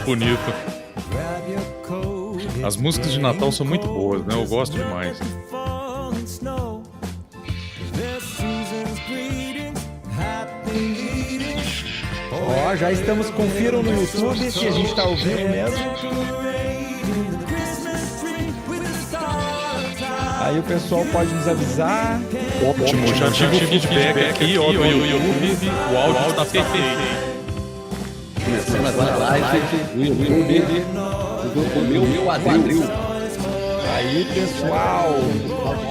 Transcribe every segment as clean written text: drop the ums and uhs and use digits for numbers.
bonito. As músicas de Natal são muito boas, né? Eu gosto demais. Ó, já estamos, confiram no YouTube se a gente tá ao vivo mesmo. Aí o pessoal pode nos avisar. Ótimo, já tive feedback aqui, ó, do YouTube, o áudio tá perfeito. Começando agora a live do YouTube do meu quadril. Aí, pessoal.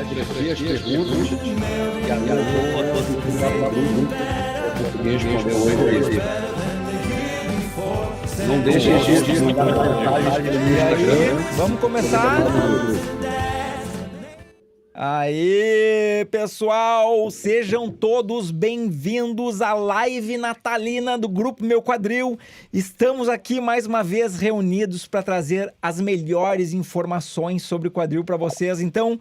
Aqui as perguntas. E agora eu vou responder hoje. Não deixe de mandar mensagens no Instagram. Vamos começar. Aê, pessoal, sejam todos bem-vindos à live natalina do Grupo Meu Quadril. Estamos aqui mais uma vez reunidos para trazer as melhores informações sobre o quadril para vocês. Então,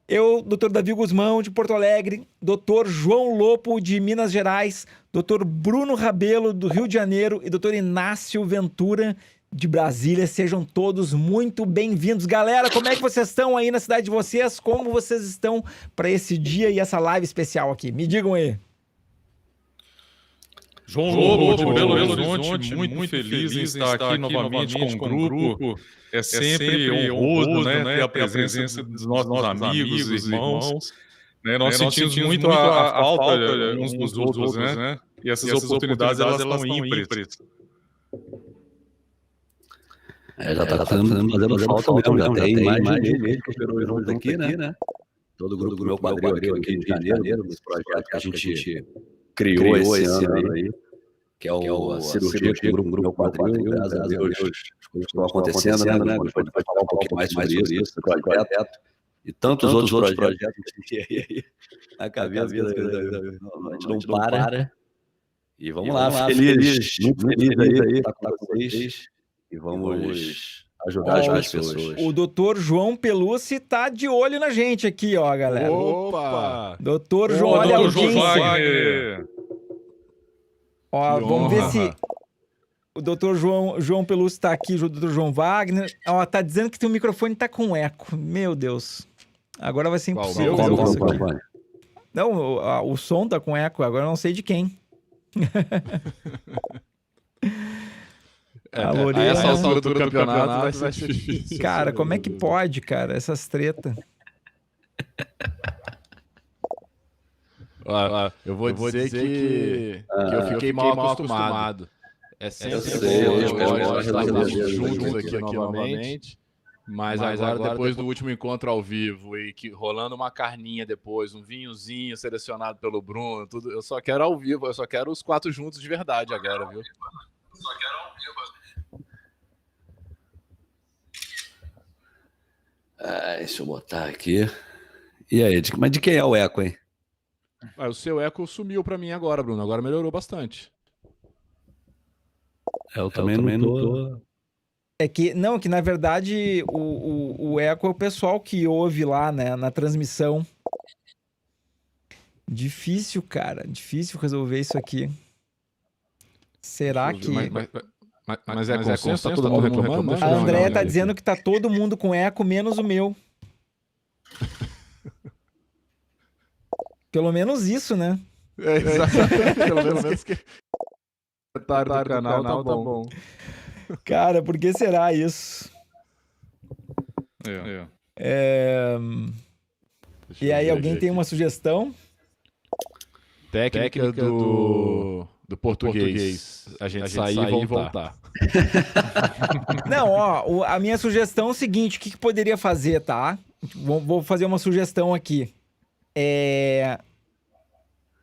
eu, Dr. Davi Guzmão, de Porto Alegre, Dr. João Lopo, de Minas Gerais, Dr. Bruno Rabelo, do Rio de Janeiro e Dr. Inácio Ventura, de Brasília. Sejam todos muito bem-vindos. Galera, como é que vocês estão aí na cidade de vocês? Como vocês estão para esse dia e essa live especial aqui? Me digam aí. João Lobo, de Belo Horizonte, muito feliz em estar aqui novamente com o grupo. É sempre honroso, né, ter a presença dos nossos amigos, irmãos. Né? Nós sentimos muito a falta uns dos outros, né? E essas oportunidades, elas estão ímpares. Já tá fazendo falta mesmo, já tem mais de mês que operou junto aqui, né? Todo o grupo do Meu Quadril aqui no Rio de Janeiro, esse projeto que a gente criou esse ano aí, que é a cirurgia do Grupo Meu Quadril, graças a Deus, as coisas estão acontecendo, né? Depois a gente vai falar um pouquinho mais sobre isso, esse projeto, e tantos outros projetos que aí na cabeça, a gente não para. E vamos lá, feliz, muito feliz aí estar com vocês. E vamos ajudar as pessoas. O doutor João Pelucci tá de olho na gente aqui, ó, galera. Opa! Doutor João, olha a audiência. Ó, vamos ver se o doutor João Pelucci tá aqui, o doutor João Wagner. Ó, tá dizendo que o microfone tá com eco. Meu Deus. Agora vai ser impossível. Não, o som tá com eco, agora eu não sei de quem. A essa altura do campeonato vai ser difícil. Cara, como é que pode, cara, essas tretas? Eu vou dizer que eu fiquei mal acostumado. É sempre bom estarmos juntos aqui novamente. Mas agora, depois do último encontro ao vivo e rolando uma carninha depois, um vinhozinho selecionado pelo Bruno, tudo, eu só quero ao vivo, eu só quero os quatro juntos de verdade agora, viu? Só quero ao vivo. Deixa eu botar aqui. E aí, mas de quem é o eco, hein? O seu eco sumiu pra mim agora, Bruno. Agora melhorou bastante. Eu também não tô... que na verdade o eco é o pessoal que ouve lá, né, na transmissão. Difícil, cara. Difícil resolver isso aqui. Será que... Mas é consenso? Tá todo mundo reclamando? A Andréia tá dizendo que tá todo mundo com eco, menos o meu. Pelo menos isso, né? Exatamente. Pelo menos que o do canal tá bom. Cara, por que será isso? E aí, alguém tem uma sugestão? Técnica do português. A gente sair e voltar. Não, ó, a minha sugestão é o seguinte, o que poderia fazer, tá? Vou fazer uma sugestão aqui.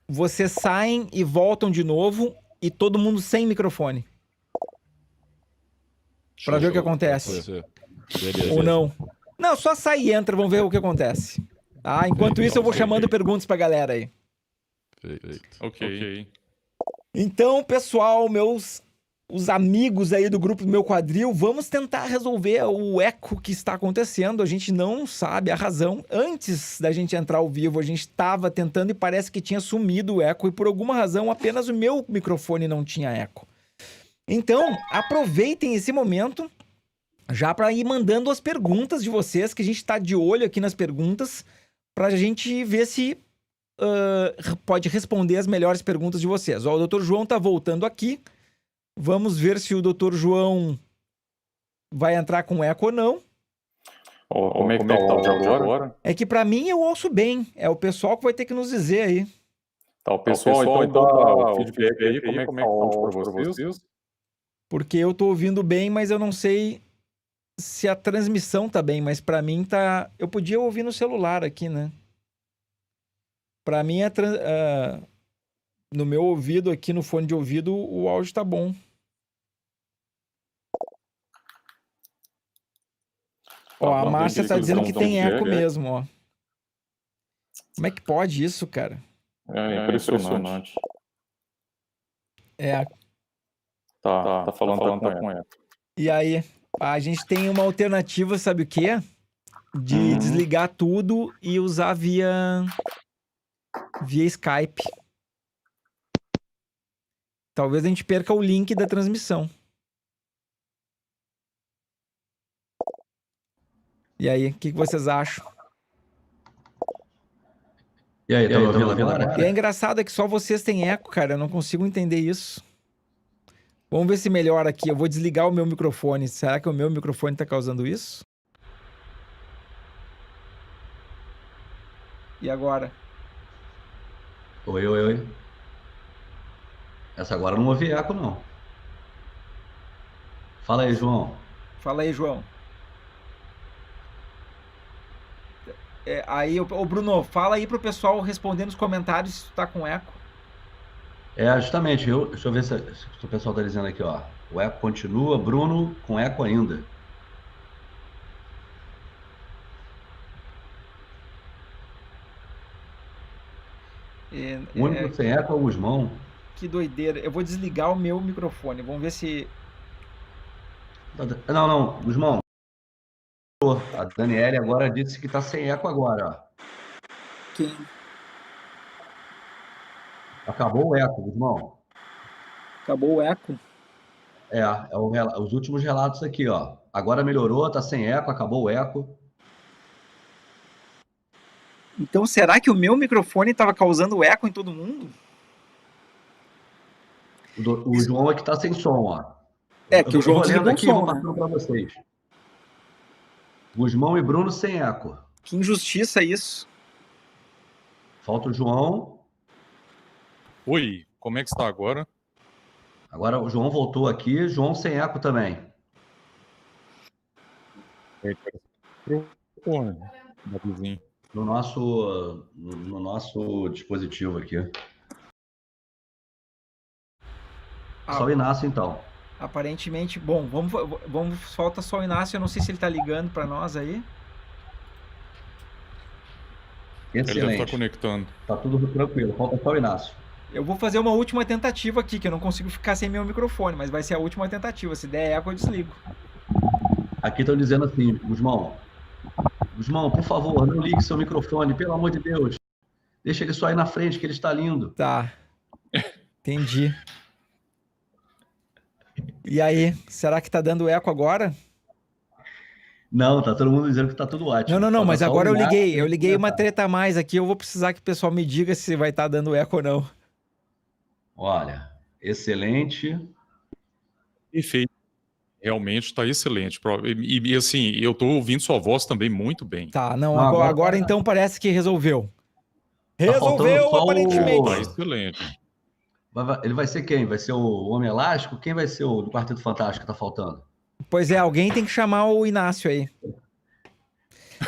Vocês saem e voltam de novo e todo mundo sem microfone. Pra ver o que acontece. Beleza. Ou não. Não, só sai e entra, vamos ver o que acontece. Tá? Enquanto isso, eu vou chamando perguntas pra galera aí. Perfeito. Ok. Então, pessoal, os amigos aí do Grupo do Meu Quadril, vamos tentar resolver o eco que está acontecendo. A gente não sabe a razão. Antes da gente entrar ao vivo, a gente estava tentando e parece que tinha sumido o eco. E por alguma razão, apenas o meu microfone não tinha eco. Então, aproveitem esse momento já para ir mandando as perguntas de vocês, que a gente está de olho aqui nas perguntas, para a gente ver se pode responder as melhores perguntas de vocês. Ó, o Dr. João está voltando aqui. Vamos ver se o Dr. João vai entrar com eco ou não. Como é que tá o áudio agora? É que para mim eu ouço bem. É o pessoal que vai ter que nos dizer aí. Tá, o pessoal, então dá o feedback aí, como é que tá o áudio para vocês? Porque eu tô ouvindo bem, mas eu não sei se a transmissão tá bem, mas para mim tá... Eu podia ouvir no celular aqui, né? Para mim, no meu ouvido aqui, no fone de ouvido, o áudio tá bom. Ó, a Márcia tá dizendo que tem eco mesmo, ó. Como é que pode isso, cara? É impressionante. É. Tá falando com eco. E aí, a gente tem uma alternativa, sabe o quê? De desligar tudo e usar via Skype. Talvez a gente perca o link da transmissão. E aí, o que vocês acham? E aí, tá ouvindo agora? E é engraçado que só vocês têm eco, cara. Eu não consigo entender isso. Vamos ver se melhora aqui. Eu vou desligar o meu microfone. Será que o meu microfone tá causando isso? E agora? Oi. Essa agora eu não ouvi eco, não. Fala aí, João. Fala aí, João. Aí, ô Bruno, fala aí pro pessoal responder nos comentários se tu tá com eco. Justamente. Deixa eu ver se o pessoal tá dizendo aqui, ó. O eco continua, Bruno com eco ainda. O único sem eco é o Gusmão. Que doideira. Eu vou desligar o meu microfone. Vamos ver se... Não, Gusmão. A Daniele agora disse que tá sem eco agora, ó. Quem? Acabou o eco, Gusmão. Acabou o eco? Os últimos relatos aqui, ó. Agora melhorou, tá sem eco, acabou o eco. Então, será que o meu microfone estava causando eco em todo mundo? O João é que tá sem som, ó. Que o João desligou o som, passando para vocês. Gusmão e Bruno sem eco. Que injustiça isso. Falta o João. Oi, como é que está agora? Agora o João voltou aqui. João sem eco também. No nosso dispositivo aqui. Só o Inácio, então. Aparentemente, bom, falta só o Inácio, eu não sei se ele tá ligando para nós aí. Excelente. Ele deve estar conectando. Tá tudo tranquilo, falta só o Inácio. Eu vou fazer uma última tentativa aqui, que eu não consigo ficar sem meu microfone, mas vai ser a última tentativa. Se der eco, eu desligo. Aqui estão dizendo assim, Gusmão, por favor, não ligue seu microfone, pelo amor de Deus. Deixa ele só aí na frente, que ele está lindo. Tá, entendi. E aí, será que tá dando eco agora? Não, tá todo mundo dizendo que tá tudo ótimo. Não, mas agora eu liguei uma treta a mais aqui, eu vou precisar que o pessoal me diga se vai estar dando eco ou não. Olha, excelente. Perfeito. Realmente está excelente. E assim, eu estou ouvindo sua voz também muito bem. Tá, agora então parece que resolveu. Resolveu, aparentemente. Tá excelente. Ele vai ser quem? Vai ser o Homem Elástico? Quem vai ser o do Quarteto Fantástico que tá faltando? Pois é, alguém tem que chamar o Inácio aí.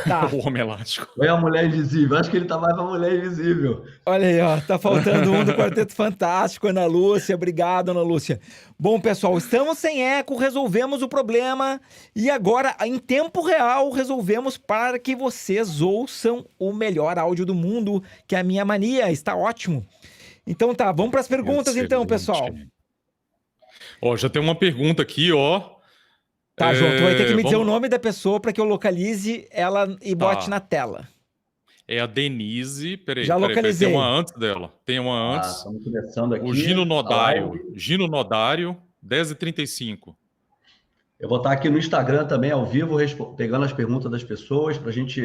Tá. O Homem Elástico. Ou é a Mulher Invisível? Acho que ele tá mais pra Mulher Invisível. Olha aí, ó, tá faltando um do Quarteto Fantástico, Ana Lúcia. Obrigado, Ana Lúcia. Bom, pessoal, estamos sem eco, resolvemos o problema e agora, em tempo real, resolvemos para que vocês ouçam o melhor áudio do mundo, que é a minha mania. Está ótimo. Então tá, vamos para as perguntas então, pessoal. Ó, já tem uma pergunta aqui, ó. Tá, João, tu vai ter que me dizer o nome da pessoa para que eu localize ela e bote na tela. É a Denise, peraí. Já localizei. Tem uma antes dela. Tem uma antes. Estamos começando aqui. O Gino Nodário. Gino Nodário 10h35. Eu vou estar aqui no Instagram também, ao vivo, pegando as perguntas das pessoas para a gente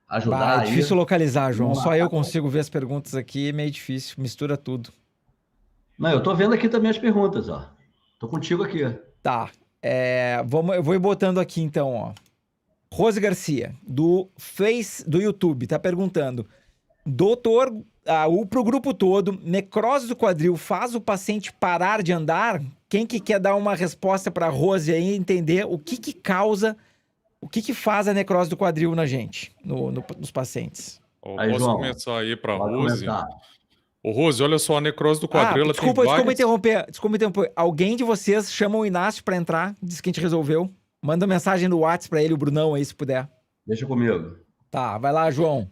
ajudar É difícil aí. localizar, João. Só eu consigo ver as perguntas aqui, é meio difícil, mistura tudo. Não, eu tô vendo aqui também as perguntas, ó. Tô contigo aqui. Tá. Eu vou ir botando aqui então, ó. Rose Garcia, do YouTube, tá perguntando: doutor, pro grupo todo, necrose do quadril faz o paciente parar de andar? Quem que quer dar uma resposta para Rose aí, entender o que causa, o que faz a necrose do quadril na gente, nos pacientes? Aí, Posso João, começar aí para pode Rose? começar. Ô, Rose, olha só, a necrose do quadril, ela desculpa, tem várias... Desculpa interromper. Alguém de vocês chama o Inácio para entrar, diz que a gente resolveu. Manda mensagem no WhatsApp para ele, o Brunão aí, se puder. Deixa comigo. Tá, vai lá, João.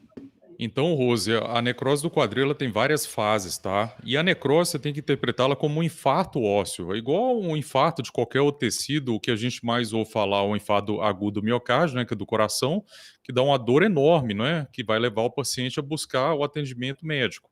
Então, Rose, a necrose do quadril ela tem várias fases, tá? E a necrose você tem que interpretá-la como um infarto ósseo. É igual um infarto de qualquer outro tecido, o que a gente mais ouve falar, o infarto agudo do miocárdio, né, que é do coração, que dá uma dor enorme, né, que vai levar o paciente a buscar o atendimento médico.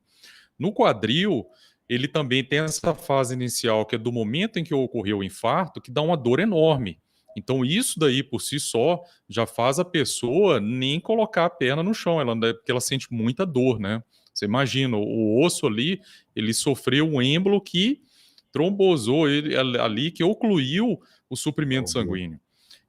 No quadril, ele também tem essa fase inicial, que é do momento em que ocorreu o infarto, que dá uma dor enorme. Então, isso daí, por si só, já faz a pessoa nem colocar a perna no chão, porque ela sente muita dor, né? Você imagina, o osso ali, ele sofreu um êmbolo que trombosou ele ali, que ocluiu o suprimento sanguíneo.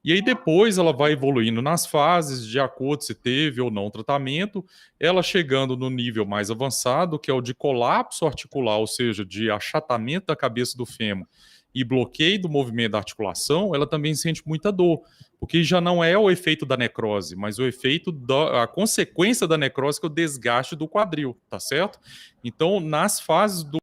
E aí depois ela vai evoluindo nas fases, de acordo se teve ou não tratamento, ela chegando no nível mais avançado, que é o de colapso articular, ou seja, de achatamento da cabeça do fêmur e bloqueio do movimento da articulação, ela também sente muita dor, porque já não é o efeito da necrose, mas o efeito a consequência da necrose, que é o desgaste do quadril, tá certo? Então, nas fases do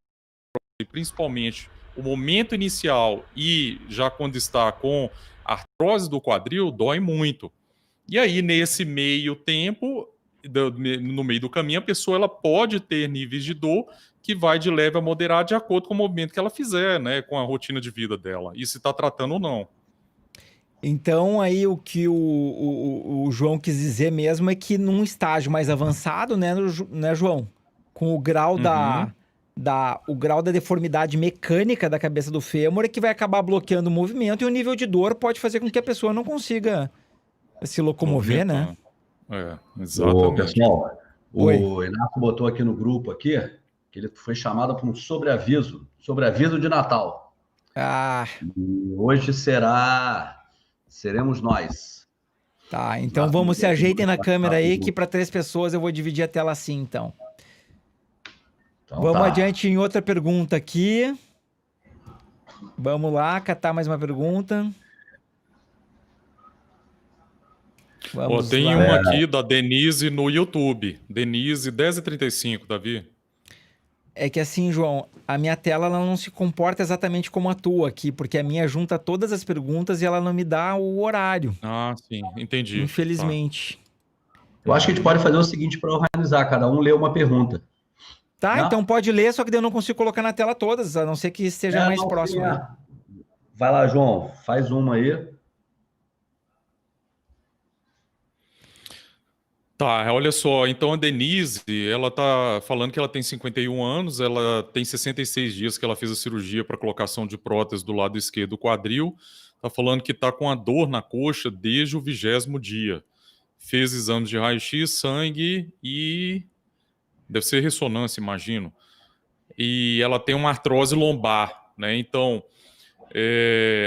principalmente o momento inicial e já quando está com artrose do quadril, dói muito. E aí, nesse meio tempo, no meio do caminho, a pessoa ela pode ter níveis de dor que vai de leve a moderado de acordo com o movimento que ela fizer, né, com a rotina de vida dela, e se está tratando ou não. Então, aí o que o João quis dizer mesmo é que num estágio mais avançado, né, João? Com o grau o grau da deformidade mecânica da cabeça do fêmur é que vai acabar bloqueando o movimento, e o nível de dor pode fazer com que a pessoa não consiga se locomover, né? Exatamente. Pessoal, o Inácio botou aqui no grupo aqui que ele foi chamado para um sobreaviso de Natal. E hoje seremos nós. Tá, então vamos, se ajeitem na câmera aí, que para 3 pessoas eu vou dividir a tela assim, então. Vamos adiante em outra pergunta aqui. Vamos lá, catar mais uma pergunta. Tem uma aqui da Denise no YouTube. Denise, 10h35, Davi. É que assim, João, a minha tela ela não se comporta exatamente como a tua aqui, porque a minha junta todas as perguntas e ela não me dá o horário. Ah, sim, entendi. Infelizmente. Eu acho que a gente pode fazer o seguinte para organizar, cada um lê uma pergunta. Tá, então pode ler, só que daí eu não consigo colocar na tela todas, a não ser que esteja mais próximo. Vai lá, João, faz uma aí. Tá, olha só, então a Denise, ela tá falando que ela tem 51 anos, ela tem 66 dias que ela fez a cirurgia para colocação de prótese do lado esquerdo do quadril, tá falando que tá com a dor na coxa desde o 20º dia. Fez exames de raio-x, sangue e deve ser ressonância, imagino. E ela tem uma artrose lombar, né? Então,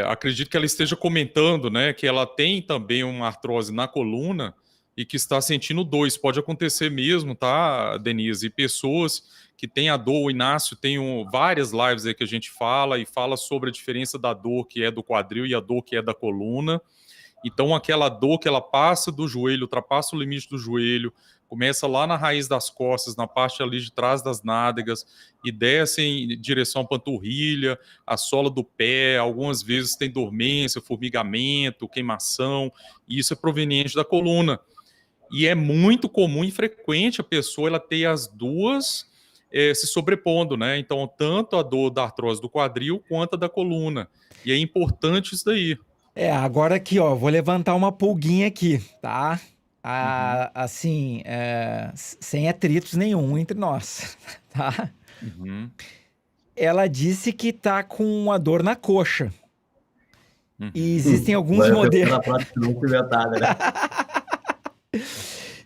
acredito que ela esteja comentando, né, que ela tem também uma artrose na coluna e que está sentindo dor. Isso pode acontecer mesmo, tá, Denise? E pessoas que têm a dor, o Inácio tem várias lives aí que a gente fala sobre a diferença da dor que é do quadril e a dor que é da coluna. Então, aquela dor que ela passa do joelho, ultrapassa o limite do joelho, começa lá na raiz das costas, na parte ali de trás das nádegas, e desce em direção à panturrilha, a sola do pé, algumas vezes tem dormência, formigamento, queimação, e isso é proveniente da coluna. E é muito comum e frequente a pessoa ela ter as duas se sobrepondo, né? Então, tanto a dor da artrose do quadril quanto a da coluna. E é importante isso daí. Agora aqui, ó, vou levantar uma pulguinha aqui, tá? Assim, sem atritos nenhum entre nós, tá? ela disse que tá com uma dor na coxa. E existem alguns modelos... Na prótese não cimentada, né?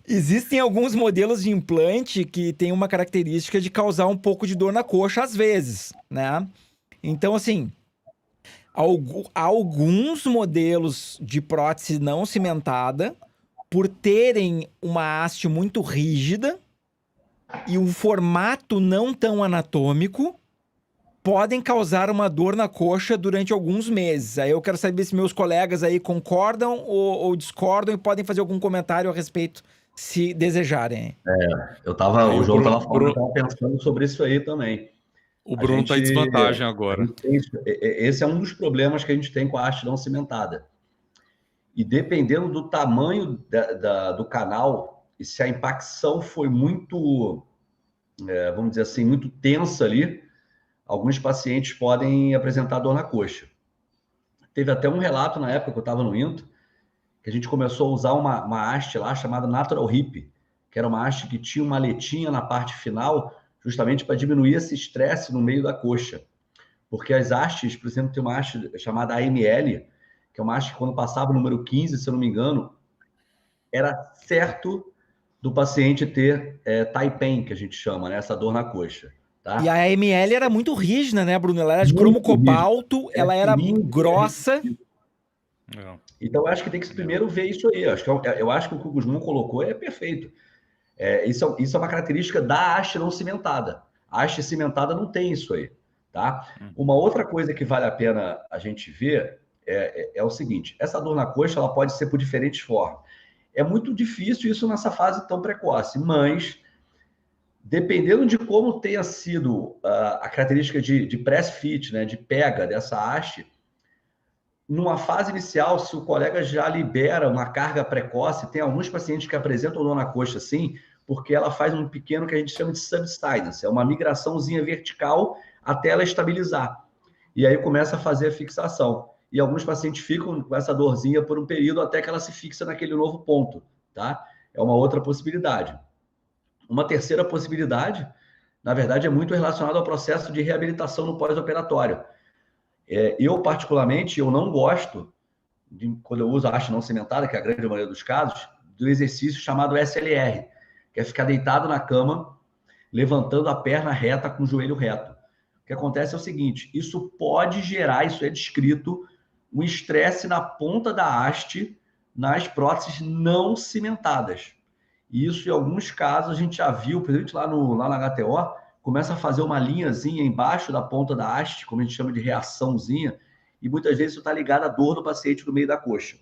Existem alguns modelos de implante que tem uma característica de causar um pouco de dor na coxa às vezes, né? Então, assim, alguns modelos de prótese não cimentada, por terem uma haste muito rígida e um formato não tão anatômico, podem causar uma dor na coxa durante alguns meses. Aí eu quero saber se meus colegas aí concordam ou discordam e podem fazer algum comentário a respeito, se desejarem. O João tava falando, eu tava pensando sobre isso aí também. O Bruno tá em desvantagem agora. Esse é um dos problemas que a gente tem com a haste não cimentada. E dependendo do tamanho do canal, e se a impacção foi muito, vamos dizer assim, muito tensa ali, alguns pacientes podem apresentar dor na coxa. Teve até um relato na época que eu estava no INTO, que a gente começou a usar uma haste lá chamada Natural Hip, que era uma haste que tinha uma aletinha na parte final, justamente para diminuir esse estresse no meio da coxa. Porque as hastes, por exemplo, tem uma haste chamada AML, que é uma haste que quando passava o número 15, se eu não me engano, era certo do paciente ter thigh pain, que a gente chama, né? Essa dor na coxa. Tá? E a AML era muito rígida, né, Bruno? Ela era de cromo cobalto, ela era grossa. Então, eu acho que tem que primeiro ver isso aí. Eu acho que o que o Guzmão colocou é perfeito. Isso é uma característica da haste não cimentada. A haste cimentada não tem isso aí. Tá? Uma outra coisa que vale a pena a gente ver é o seguinte: essa dor na coxa ela pode ser por diferentes formas. É muito difícil isso nessa fase tão precoce, mas dependendo de como tenha sido a característica de press fit, né, de pega dessa haste, numa fase inicial, se o colega já libera uma carga precoce, tem alguns pacientes que apresentam dor na coxa assim, porque ela faz um pequeno que a gente chama de subsidence, é uma migraçãozinha vertical até ela estabilizar. E aí começa a fazer a fixação. E alguns pacientes ficam com essa dorzinha por um período até que ela se fixa naquele novo ponto, tá? É uma outra possibilidade. Uma terceira possibilidade, na verdade, é muito relacionada ao processo de reabilitação no pós-operatório. Eu, particularmente, eu não gosto, quando eu uso a haste não cimentada, que é a grande maioria dos casos, do exercício chamado SLR, que é ficar deitado na cama, levantando a perna reta com o joelho reto. O que acontece é o seguinte: isso pode gerar, isso é descrito, um estresse na ponta da haste nas próteses não cimentadas. E isso, em alguns casos, a gente já viu, principalmente lá na HTO, começa a fazer uma linhazinha embaixo da ponta da haste, como a gente chama de reaçãozinha, e muitas vezes isso está ligado à dor do paciente no meio da coxa,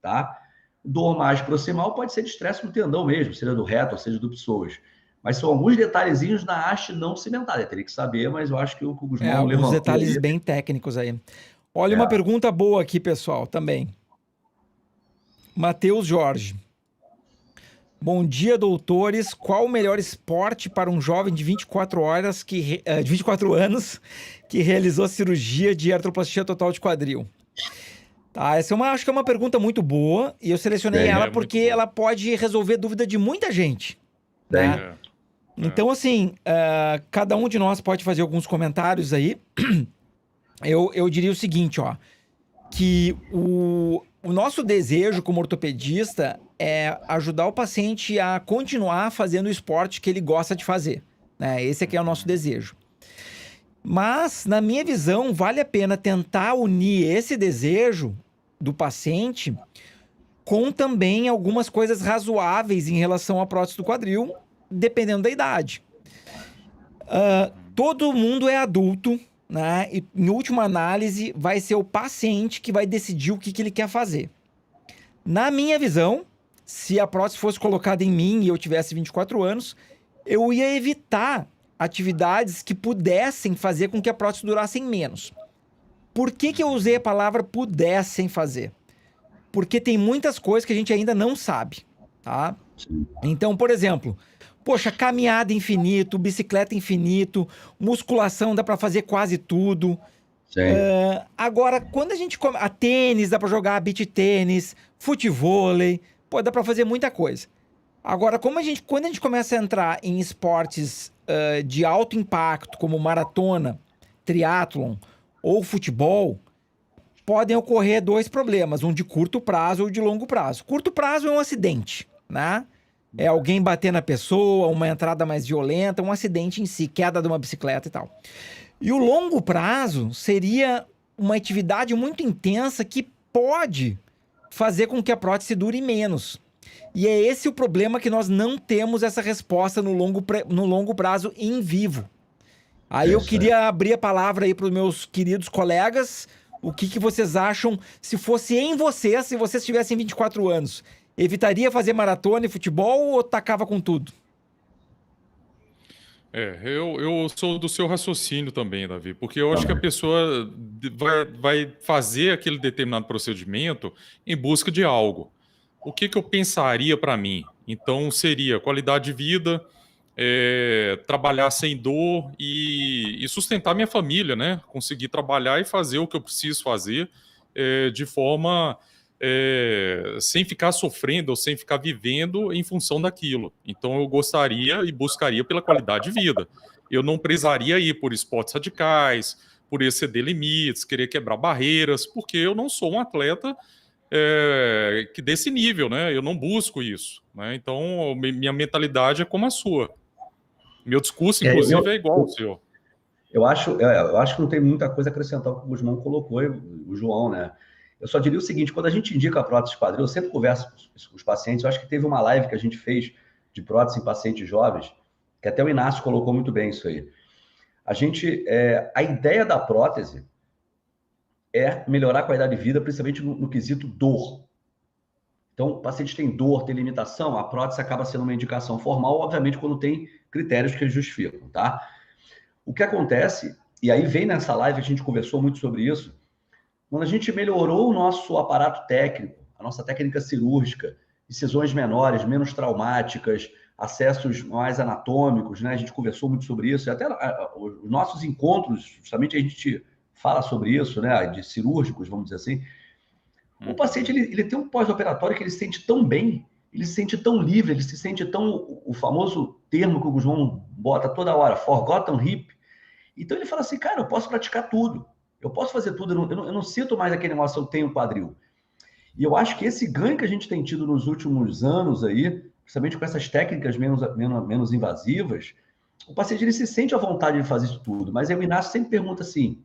tá? Dor mais proximal pode ser de estresse no tendão mesmo, seja do reto ou seja do psoas. Mas são alguns detalhezinhos na haste não cimentada. Eu teria que saber, mas eu acho que o Guzmão levantou. Alguns detalhes aí bem técnicos aí. Olha, uma pergunta boa aqui, pessoal, também. Matheus Jorge. Bom dia, doutores. Qual o melhor esporte para um jovem de 24 anos que realizou cirurgia de artroplastia total de quadril? Tá, essa acho que é uma pergunta muito boa e eu selecionei ela porque ela pode resolver dúvida de muita gente. Né? Então, assim, cada um de nós pode fazer alguns comentários aí. Eu diria o seguinte, ó, que o nosso desejo como ortopedista é ajudar o paciente a continuar fazendo o esporte que ele gosta de fazer. Né? Esse aqui é o nosso desejo. Mas, na minha visão, vale a pena tentar unir esse desejo do paciente com também algumas coisas razoáveis em relação à prótese do quadril, dependendo da idade. Todo mundo é adulto, né? E, em última análise, vai ser o paciente que vai decidir o que ele quer fazer. Na minha visão, se a prótese fosse colocada em mim e eu tivesse 24 anos, eu ia evitar atividades que pudessem fazer com que a prótese durasse menos. Por que eu usei a palavra pudessem fazer? Porque tem muitas coisas que a gente ainda não sabe, tá? Então, por exemplo, poxa, caminhada infinito, bicicleta infinito, musculação dá para fazer quase tudo. Agora, quando a gente a tênis, dá para jogar beach tênis, futevôlei, pô, dá para fazer muita coisa. Agora, quando a gente começa a entrar em esportes de alto impacto, como maratona, triatlon ou futebol, podem ocorrer dois problemas, um de curto prazo ou de longo prazo. Curto prazo é um acidente, né? É alguém bater na pessoa, uma entrada mais violenta, um acidente em si, queda de uma bicicleta e tal. E o longo prazo seria uma atividade muito intensa que pode fazer com que a prótese dure menos. E é esse o problema, que nós não temos essa resposta no longo prazo em vivo. Aí eu queria abrir a palavra aí para os meus queridos colegas. O que vocês acham se fosse em vocês, se vocês tivessem 24 anos? Evitaria fazer maratona e futebol ou tacava com tudo? Eu sou do seu raciocínio também, Davi, porque eu acho que a pessoa vai fazer aquele determinado procedimento em busca de algo. O que eu pensaria para mim? Então, seria qualidade de vida, trabalhar sem dor e sustentar minha família, né? Conseguir trabalhar e fazer o que eu preciso fazer de forma... sem ficar sofrendo ou sem ficar vivendo em função daquilo. Então eu gostaria e buscaria pela qualidade de vida. Eu não precisaria ir por esportes radicais, por exceder limites, querer quebrar barreiras, porque eu não sou um atleta que desse nível, né? Eu não busco isso, né? Então minha mentalidade é como a sua. Meu discurso, inclusive, é igual ao seu. Eu acho que não tem muita coisa a acrescentar ao que o Guzmão colocou, o João, né? Eu só diria o seguinte: quando a gente indica a prótese de quadril, eu sempre converso com os pacientes. Eu acho que teve uma live que a gente fez de prótese em pacientes jovens, que até o Inácio colocou muito bem isso aí. A ideia da prótese é melhorar a qualidade de vida, principalmente no quesito dor. Então, o paciente tem dor, tem limitação, a prótese acaba sendo uma indicação formal, obviamente, quando tem critérios que justificam, tá? O que acontece, e aí vem nessa live, a gente conversou muito sobre isso, quando a gente melhorou o nosso aparato técnico, a nossa técnica cirúrgica, incisões menores, menos traumáticas, acessos mais anatômicos, né? A gente conversou muito sobre isso, e até os nossos encontros, justamente a gente fala sobre isso, né? De cirúrgicos, vamos dizer assim. O paciente, ele tem um pós-operatório que ele se sente tão bem, ele se sente tão livre, ele se sente tão... O famoso termo que o Guzmão bota toda hora, forgotten hip. Então ele fala assim, cara, eu posso praticar tudo. Eu posso fazer tudo, eu não sinto mais aquele negócio, eu tenho quadril. E eu acho que esse ganho que a gente tem tido nos últimos anos aí, principalmente com essas técnicas menos invasivas, o paciente ele se sente à vontade de fazer isso tudo. Mas aí o Inácio sempre pergunta assim,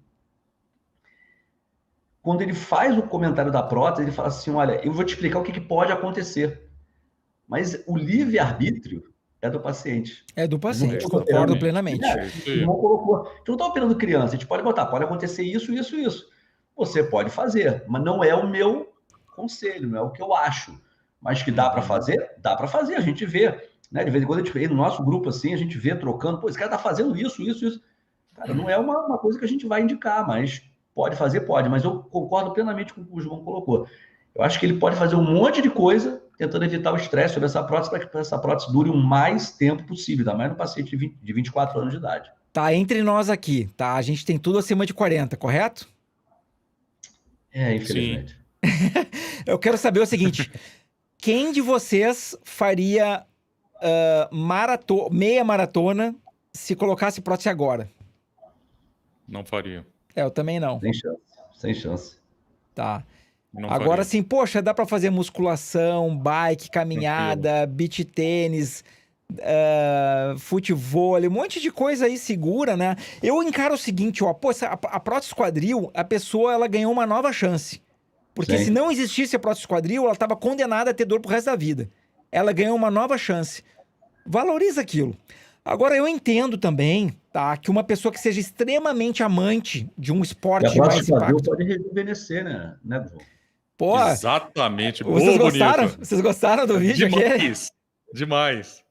quando ele faz o comentário da prótese, ele fala assim, olha, eu vou te explicar o que pode acontecer. Mas o livre-arbítrio é do paciente. É do paciente, concordo plenamente. A gente não está operando criança, a gente pode botar, pode acontecer isso, isso, isso. Você pode fazer, mas não é o meu conselho, não é o que eu acho. Mas que dá para fazer? Dá para fazer, a gente vê. Né? De vez em quando a gente vê no nosso grupo assim, a gente vê trocando, pô, esse cara está fazendo isso, isso, isso. Cara, não é uma coisa que a gente vai indicar, mas pode fazer, pode. Mas eu concordo plenamente com o que o João colocou. Eu acho que ele pode fazer um monte de coisa tentando evitar o estresse sobre essa prótese, para que essa prótese dure o mais tempo possível, ainda mais no paciente de 24 anos de idade. Tá entre nós aqui, tá? A gente tem tudo acima de 40, correto? Infelizmente. Eu quero saber o seguinte, quem de vocês faria meia maratona se colocasse prótese agora? Não faria. Eu também não. Sem chance. Tá. Não agora faria. sim, poxa, dá para fazer musculação, bike, caminhada, beach tênis, futevôlei, um monte de coisa aí segura, né? Eu encaro o seguinte, ó, pô, a prótese quadril, a pessoa, ela ganhou uma nova chance. Porque se não existisse a prótese quadril, ela estava condenada a ter dor pro resto da vida. Ela ganhou uma nova chance. Valoriza aquilo. Agora, eu entendo também, tá, que uma pessoa que seja extremamente amante de um esporte mais impacto... pode rejuvenescer, né, João? Pô, exatamente. Vocês gostaram? Vocês gostaram do vídeo? Demais. Demais.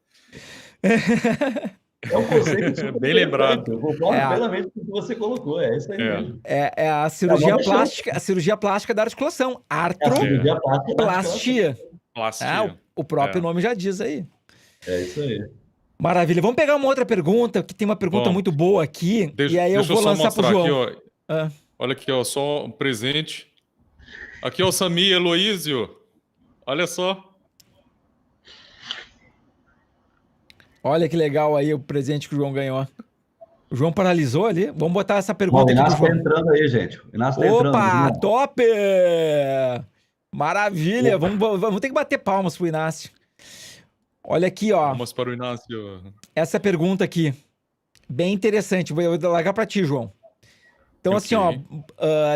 É um conceito bem lembrado. Eu concordo plenamente com o que você colocou. É isso aí mesmo. É a cirurgia plástica, a cirurgia plástica da articulação. Artroplastia. O próprio nome já diz aí. É isso aí. Maravilha. Vamos pegar uma outra pergunta, que tem uma pergunta muito boa aqui. E aí eu vou lançar pro João. Aqui, olha aqui, ó, só um presente. Aqui é o Sami Heloísio. Olha só. Olha que legal aí o presente que o João ganhou. O João paralisou ali. Vamos botar essa Bom, pergunta o aqui pro Inácio tá João. entrando aí, gente. O Inácio tá entrando. Opa, João. top! Maravilha! Vamos ter que bater palmas pro Inácio. Olha aqui, ó. Palmas para o Inácio. Essa pergunta aqui. Bem interessante. Vou largar pra ti, João. Então, assim, ó.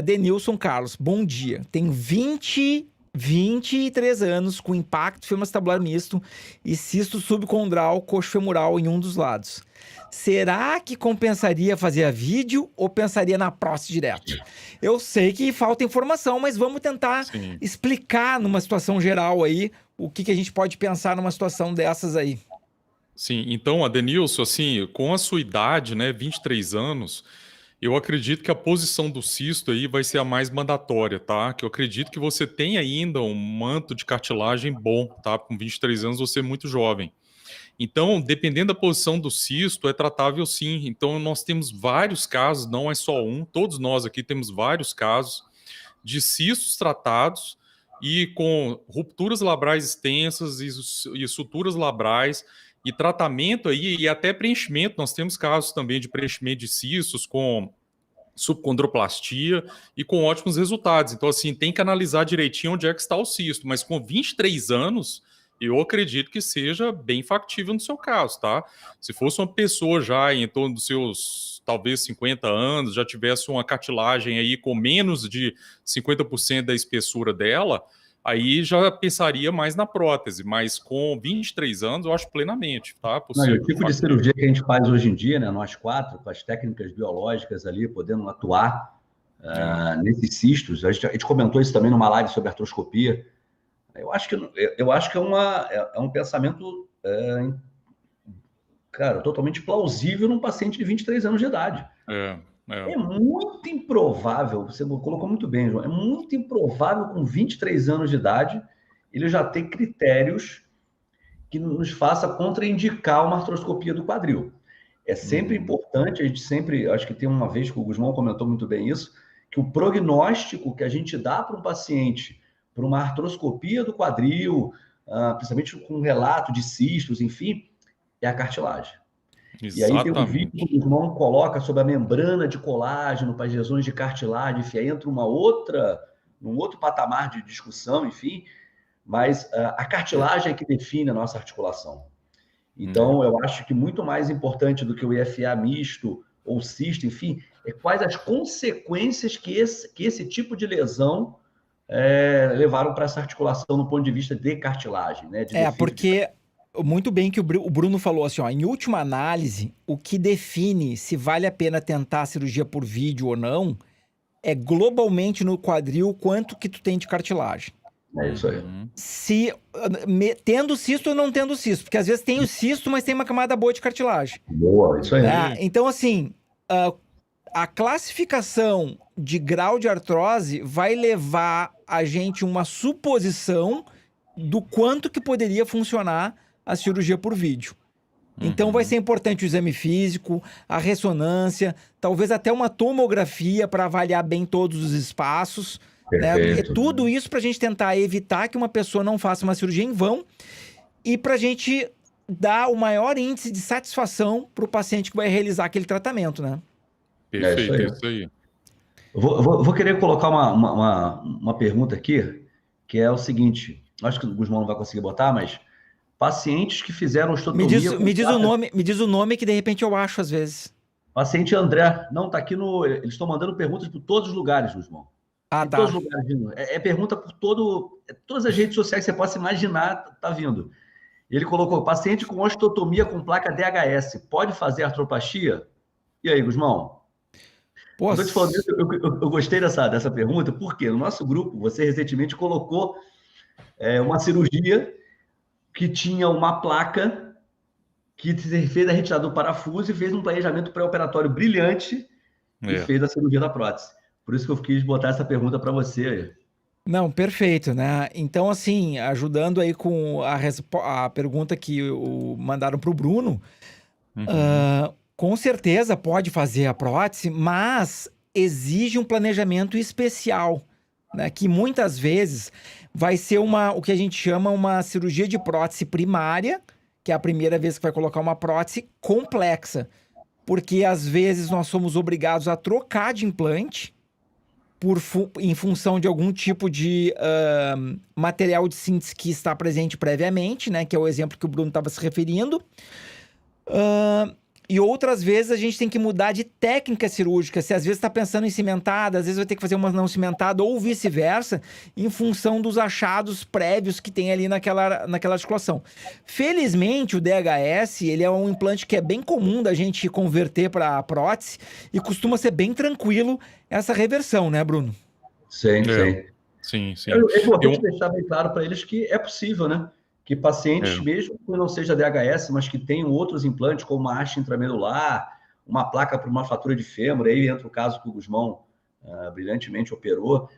Denilson Carlos, bom dia. Tem 23 anos, com impacto femoroacetabular misto e cisto subcondral coxofemoral em um dos lados. Será que compensaria fazer a vídeo ou pensaria na próstata direto? Eu sei que falta informação, mas vamos tentar explicar numa situação geral aí o que a gente pode pensar numa situação dessas aí. Sim, então, Adenilson, assim, com a sua idade, né, 23 anos, eu acredito que a posição do cisto aí vai ser a mais mandatória, tá? Que eu acredito que você tem ainda um manto de cartilagem bom, tá? Com 23 anos você é muito jovem. Então, dependendo da posição do cisto, é tratável sim. Então, nós temos vários casos, não é só um, todos nós aqui temos vários casos de cistos tratados e com rupturas labrais extensas e suturas labrais e tratamento aí e até preenchimento. Nós temos casos também de preenchimento de cistos com subcondroplastia e com ótimos resultados. Então, assim, tem que analisar direitinho onde é que está o cisto, mas com 23 anos, eu acredito que seja bem factível no seu caso, tá? Se fosse uma pessoa já em torno dos seus, talvez, 50 anos, já tivesse uma cartilagem aí com menos de 50% da espessura dela, aí já pensaria mais na prótese, mas com 23 anos eu acho plenamente, tá? Possível. Não, o tipo de cirurgia que a gente faz hoje em dia, né, nós quatro, com as técnicas biológicas ali, podendo atuar nesses cistos, a gente comentou isso também numa live sobre artroscopia. Eu acho que é um pensamento, cara, totalmente plausível num paciente de 23 anos de idade. É muito improvável, você colocou muito bem, João, é muito improvável com 23 anos de idade ele já ter critérios que nos faça contraindicar uma artroscopia do quadril. É sempre importante, a gente sempre, acho que tem uma vez que o Guzmão comentou muito bem isso, que o prognóstico que a gente dá para um paciente para uma artroscopia do quadril, principalmente com um relato de cistos, enfim, é a cartilagem. Exatamente. E aí tem um vídeo que o Guzmão coloca sobre a membrana de colágeno para as lesões de cartilagem, enfim, aí entra num outro patamar de discussão, enfim, mas a cartilagem é que define a nossa articulação. Então, eu acho que muito mais importante do que o IFA misto ou cisto, enfim, é quais as consequências que esse tipo de lesão levaram para essa articulação no ponto de vista de cartilagem, né? Porque muito bem que o Bruno falou assim, ó, em última análise, o que define se vale a pena tentar a cirurgia por vídeo ou não é globalmente no quadril quanto que tu tem de cartilagem. É isso aí. Tendo cisto ou não tendo cisto, porque às vezes tem o cisto, mas tem uma camada boa de cartilagem. Boa, isso aí. Então, assim, a classificação de grau de artrose vai levar a gente uma suposição do quanto que poderia funcionar a cirurgia por vídeo. Então vai ser importante o exame físico, a ressonância, talvez até uma tomografia para avaliar bem todos os espaços. Né? Tudo isso para a gente tentar evitar que uma pessoa não faça uma cirurgia em vão e para a gente dar o maior índice de satisfação para o paciente que vai realizar aquele tratamento, né? Perfeito, é isso aí. Vou querer colocar uma pergunta aqui, que é o seguinte, acho que o Guzmão não vai conseguir botar, mas pacientes que fizeram osteotomia... Me diz o nome que de repente eu acho às vezes. Paciente André, não, tá aqui no... Eles estão mandando perguntas por todos os lugares, Guzmão. Tá. Todos os lugares vindo. É pergunta por todas as redes sociais que você possa imaginar, tá vindo. Ele colocou, paciente com osteotomia com placa DHS, pode fazer artroplastia? E aí, Guzmão? Eu gostei dessa pergunta, porque no nosso grupo, você recentemente colocou uma cirurgia que tinha uma placa que fez a retirada do parafuso e fez um planejamento pré-operatório brilhante e fez a cirurgia da prótese. Por isso que eu quis botar essa pergunta para você aí. Não, perfeito, né? Então, assim, ajudando aí com a pergunta que mandaram para o Bruno, com certeza pode fazer a prótese, mas exige um planejamento especial, né? Que muitas vezes vai ser o que a gente chama uma cirurgia de prótese primária, que é a primeira vez que vai colocar uma prótese complexa. porque às vezes nós somos obrigados a trocar de implante em função de algum tipo de material de síntese que está presente previamente, né? Que é o exemplo que o Bruno estava se referindo. E outras vezes a gente tem que mudar de técnica cirúrgica. Se às vezes está pensando em cimentada, às vezes vai ter que fazer uma não cimentada ou vice-versa, em função dos achados prévios que tem ali naquela articulação. Felizmente, o DHS, ele é um implante que é bem comum da gente converter para prótese e costuma ser bem tranquilo essa reversão, né, Bruno? Sim. Sim. É importante deixar bem claro para eles que é possível, né? Que pacientes, mesmo que não seja DHS, mas que tenham outros implantes, como uma haste intramedular, uma placa para uma fratura de fêmur, aí entra o caso que o Gusmão brilhantemente operou,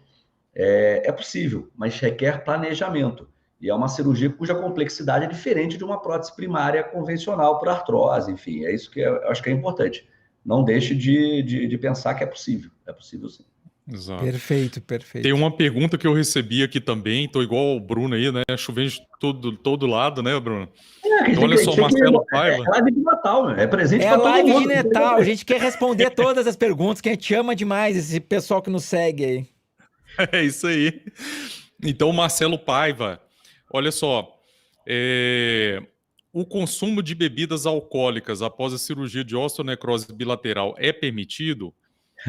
é possível, mas requer planejamento. E é uma cirurgia cuja complexidade é diferente de uma prótese primária convencional por artrose, enfim, é isso que eu acho que é importante. Não deixe de pensar que é possível sim. Exato. Perfeito. Tem uma pergunta que eu recebi aqui também, tô igual o Bruno aí, né? Chovendo de todo lado, né, Bruno? Então, olha só, Marcelo Paiva. É live de Natal, né? É presente para todo mundo. É live de Natal, a gente quer responder todas as perguntas, que a gente ama demais esse pessoal que nos segue aí. É isso aí. Então, Marcelo Paiva, olha só, o consumo de bebidas alcoólicas após a cirurgia de osteonecrose bilateral é permitido?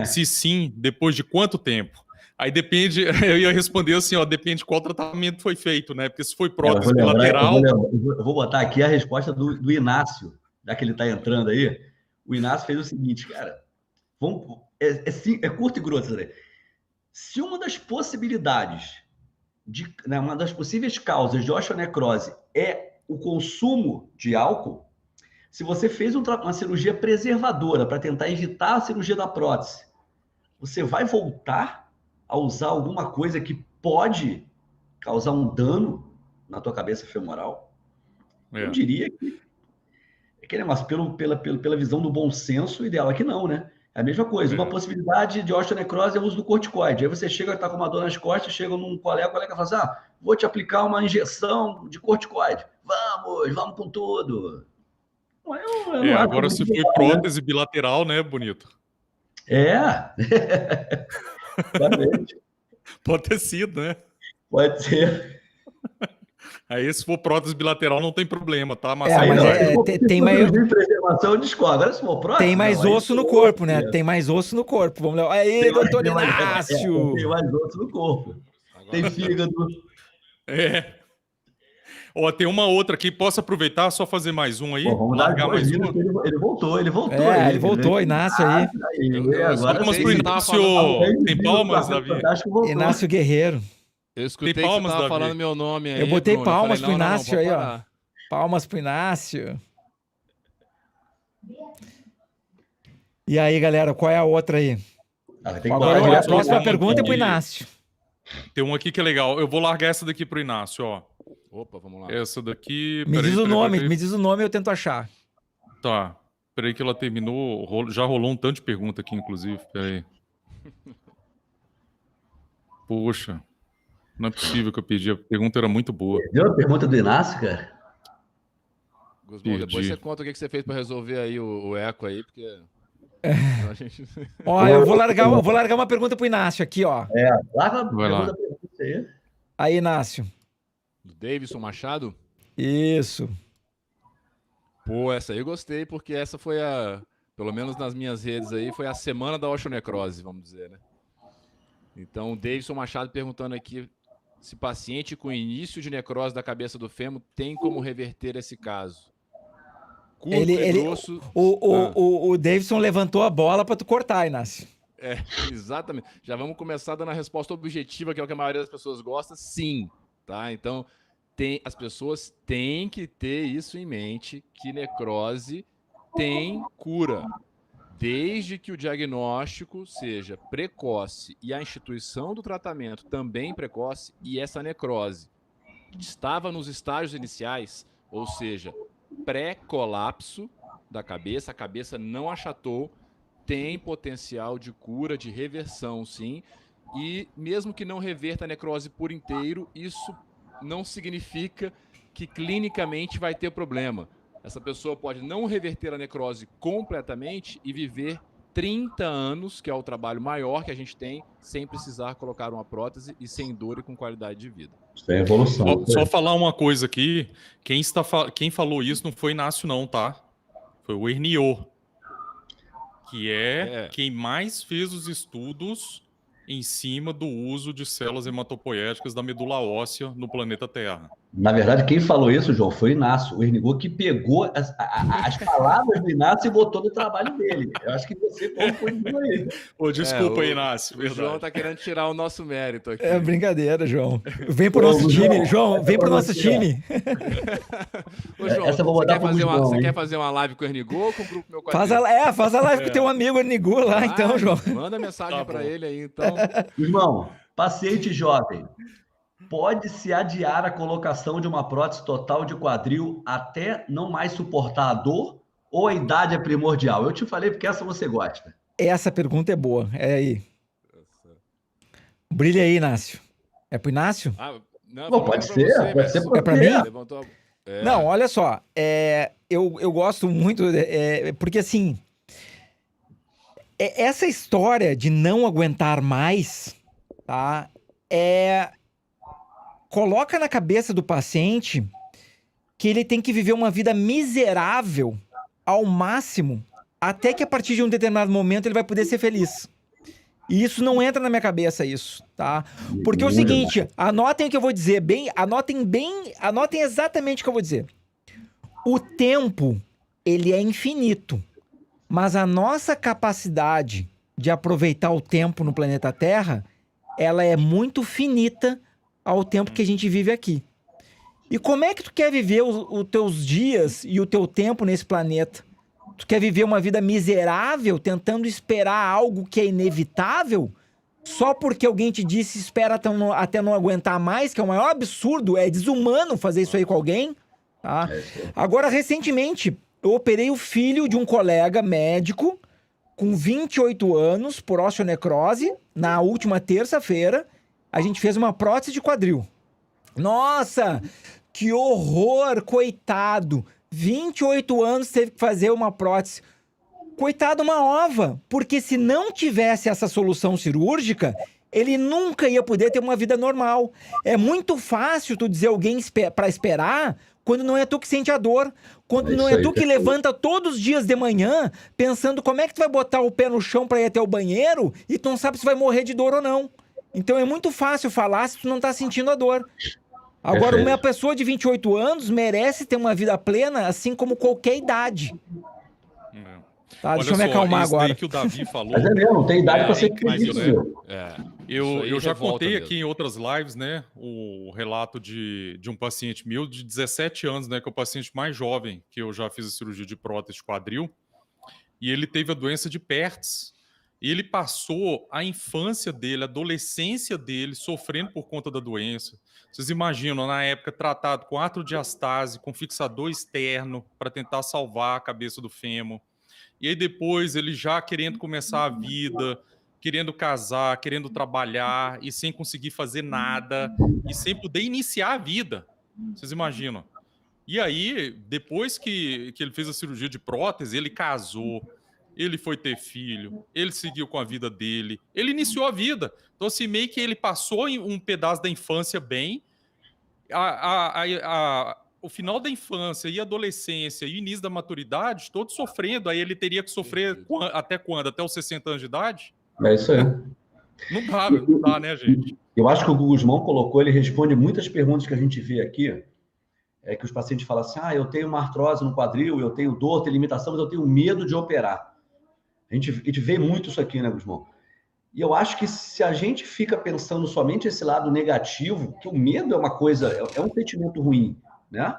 Se sim, depois de quanto tempo? Aí depende, eu ia responder assim, depende de qual tratamento foi feito, né? Porque se foi prótese bilateral... Eu vou botar aqui a resposta do Inácio, já que ele está entrando aí. O Inácio fez o seguinte, cara, é curto e grosso, né? Se uma das possibilidades, uma das possíveis causas de osteonecrose é o consumo de álcool, se você fez uma cirurgia preservadora para tentar evitar a cirurgia da prótese, você vai voltar a usar alguma coisa que pode causar um dano na tua cabeça femoral? Eu diria que mas pela visão do bom senso, o ideal é que não, né? É a mesma coisa. Uma possibilidade de osteonecrose é o uso do corticoide. Aí você chega, está com uma dor nas costas, chega num colega, o colega fala assim, vou te aplicar uma injeção de corticoide. Vamos com tudo. Agora se foi prótese bilateral, né, bonito? Pode ter sido, né? Pode ser. Aí se for prótese bilateral não tem problema, tá? Mas tem mais preservação, eu discordo. Agora se for prótese, tem mais osso no corpo, né? Tem mais osso no corpo. Vamos lá. Aí, doutor Inácio! Tem mais osso no corpo. Tem fígado. Tem uma outra aqui, posso aproveitar, só fazer mais um aí? Vamos largar mais uma. Ele voltou. Ele voltou, Inácio aí. Agora vamos pro Inácio. Tem palmas, Davi? Inácio Guerreiro. Eu escutei que você tava falando meu nome aí. Eu botei palmas pro Inácio aí, ó. Palmas pro Inácio. E aí, galera, qual é a outra aí? Agora a próxima pergunta é pro Inácio. Tem uma aqui que é legal. Eu vou largar essa daqui pro Inácio, ó. Opa, vamos lá. Essa daqui... Me diz o nome e eu tento achar. Tá. Peraí que ela terminou. Já rolou um tanto de pergunta aqui, inclusive. Peraí. Poxa. Não é possível que eu pedi. A pergunta era muito boa. Deu a pergunta do Inácio, cara? Gusmão, depois você conta o que você fez para resolver aí o eco aí, porque... Eu vou largar uma pergunta pro Inácio aqui, ó. Larga a pergunta aí. Aí, Inácio. Do Davidson Machado? Isso. Pô, essa aí eu gostei, porque essa foi pelo menos nas minhas redes aí, foi a semana da osteonecrose, vamos dizer, né? Então, o Davidson Machado perguntando aqui se paciente com início de necrose da cabeça do fêmur tem como reverter esse caso. Curto e grosso. O Davidson levantou a bola para tu cortar, Inácio. Exatamente. Já vamos começar dando a resposta objetiva, que é o que a maioria das pessoas gosta, sim. Tá? Então, as pessoas têm que ter isso em mente, que necrose tem cura. Desde que o diagnóstico seja precoce e a instituição do tratamento também precoce, e essa necrose estava nos estágios iniciais, ou seja, pré-colapso da cabeça, a cabeça não achatou, tem potencial de cura, de reversão, sim. E mesmo que não reverta a necrose por inteiro, isso não significa que clinicamente vai ter problema. essa pessoa pode não reverter a necrose completamente e viver 30 anos, que é o trabalho maior que a gente tem, sem precisar colocar uma prótese e sem dor e com qualidade de vida. Isso é evolução. Só falar uma coisa aqui, quem falou isso não foi Inácio não, tá? Foi o Herniot, que é quem mais fez os estudos em cima do uso de células hematopoéticas da medula óssea no planeta Terra. Na verdade, quem falou isso, João, foi o Inácio. O Hernigot que pegou as palavras do Inácio e botou no trabalho dele. Eu acho que você confundiu aí. Pô, desculpa aí, Inácio. O João tá querendo tirar o nosso mérito aqui. É brincadeira, João. Vem pro nosso time, João. Vem pro nosso time. Ô, João, essa eu vou botar você quer fazer uma live com o Hernigot ou com o Grupo Meu Quadril? Faz a live com o teu amigo Hernigot lá, então, João. Manda mensagem para ele aí, então. Irmão, paciente jovem, pode-se adiar a colocação de uma prótese total de quadril até não mais suportar a dor ou a idade é primordial? Eu te falei porque essa você gosta. Essa pergunta é boa. É aí. Brilha aí, Inácio. É pro Inácio? Não, pode ser. Pode ser pra mim? Não, olha só. Eu gosto muito, porque assim, essa história de não aguentar mais, tá? Coloca na cabeça do paciente que ele tem que viver uma vida miserável ao máximo, até que a partir de um determinado momento ele vai poder ser feliz. E isso não entra na minha cabeça, isso, tá? Porque é o seguinte, anotem o que eu vou dizer, anotem exatamente o que eu vou dizer. O tempo, ele é infinito, mas a nossa capacidade de aproveitar o tempo no planeta Terra, ela é muito finita ao tempo que a gente vive aqui. E como é que tu quer viver os teus dias e o teu tempo nesse planeta? Tu quer viver uma vida miserável, tentando esperar algo que é inevitável, só porque alguém te disse espera até não aguentar mais, que é o maior absurdo, é desumano fazer isso aí com alguém, tá? Agora, recentemente, eu operei o filho de um colega médico com 28 anos por osteonecrose, na última terça-feira. A gente fez uma prótese de quadril. Nossa, que horror, coitado. 28 anos teve que fazer uma prótese. Coitado, uma ova. Porque se não tivesse essa solução cirúrgica, ele nunca ia poder ter uma vida normal. É muito fácil tu dizer alguém para esperar quando não é tu que sente a dor. Quando não é tu que levanta todos os dias de manhã pensando como é que tu vai botar o pé no chão para ir até o banheiro e tu não sabe se vai morrer de dor ou não. Então é muito fácil falar se tu não tá sentindo a dor. Agora, uma pessoa de 28 anos merece ter uma vida plena, assim como qualquer idade. Tá, deixa eu me acalmar agora. Que o Davi falou. Mas mesmo, não tem idade para ser feliz. Eu já contei aqui em outras lives, né, o relato de um paciente meu de 17 anos, né, que é o paciente mais jovem que eu já fiz a cirurgia de prótese de quadril. E ele teve a doença de Pertz. E ele passou a infância dele, a adolescência dele, sofrendo por conta da doença. Vocês imaginam, na época, tratado com artrodiastase, com fixador externo, para tentar salvar a cabeça do fêmur. E aí depois, ele já querendo começar a vida, querendo casar, querendo trabalhar, e sem conseguir fazer nada, e sem poder iniciar a vida. Vocês imaginam? E aí, depois que ele fez a cirurgia de prótese, ele casou, ele foi ter filho, ele seguiu com a vida dele, ele iniciou a vida. Então, assim, meio que ele passou um pedaço da infância bem, o final da infância e adolescência e o início da maturidade, todos sofrendo. Aí ele teria que sofrer até quando? Até os 60 anos de idade? É isso aí. Não dá, né, gente? Eu acho que o Guzmão colocou, ele responde muitas perguntas que a gente vê aqui, que os pacientes falam assim, eu tenho uma artrose no quadril, eu tenho dor, tenho limitação, mas eu tenho medo de operar. A gente vê muito isso aqui, né, Guzmão? E eu acho que se a gente fica pensando somente esse lado negativo, que o medo é uma coisa, é um sentimento ruim, né?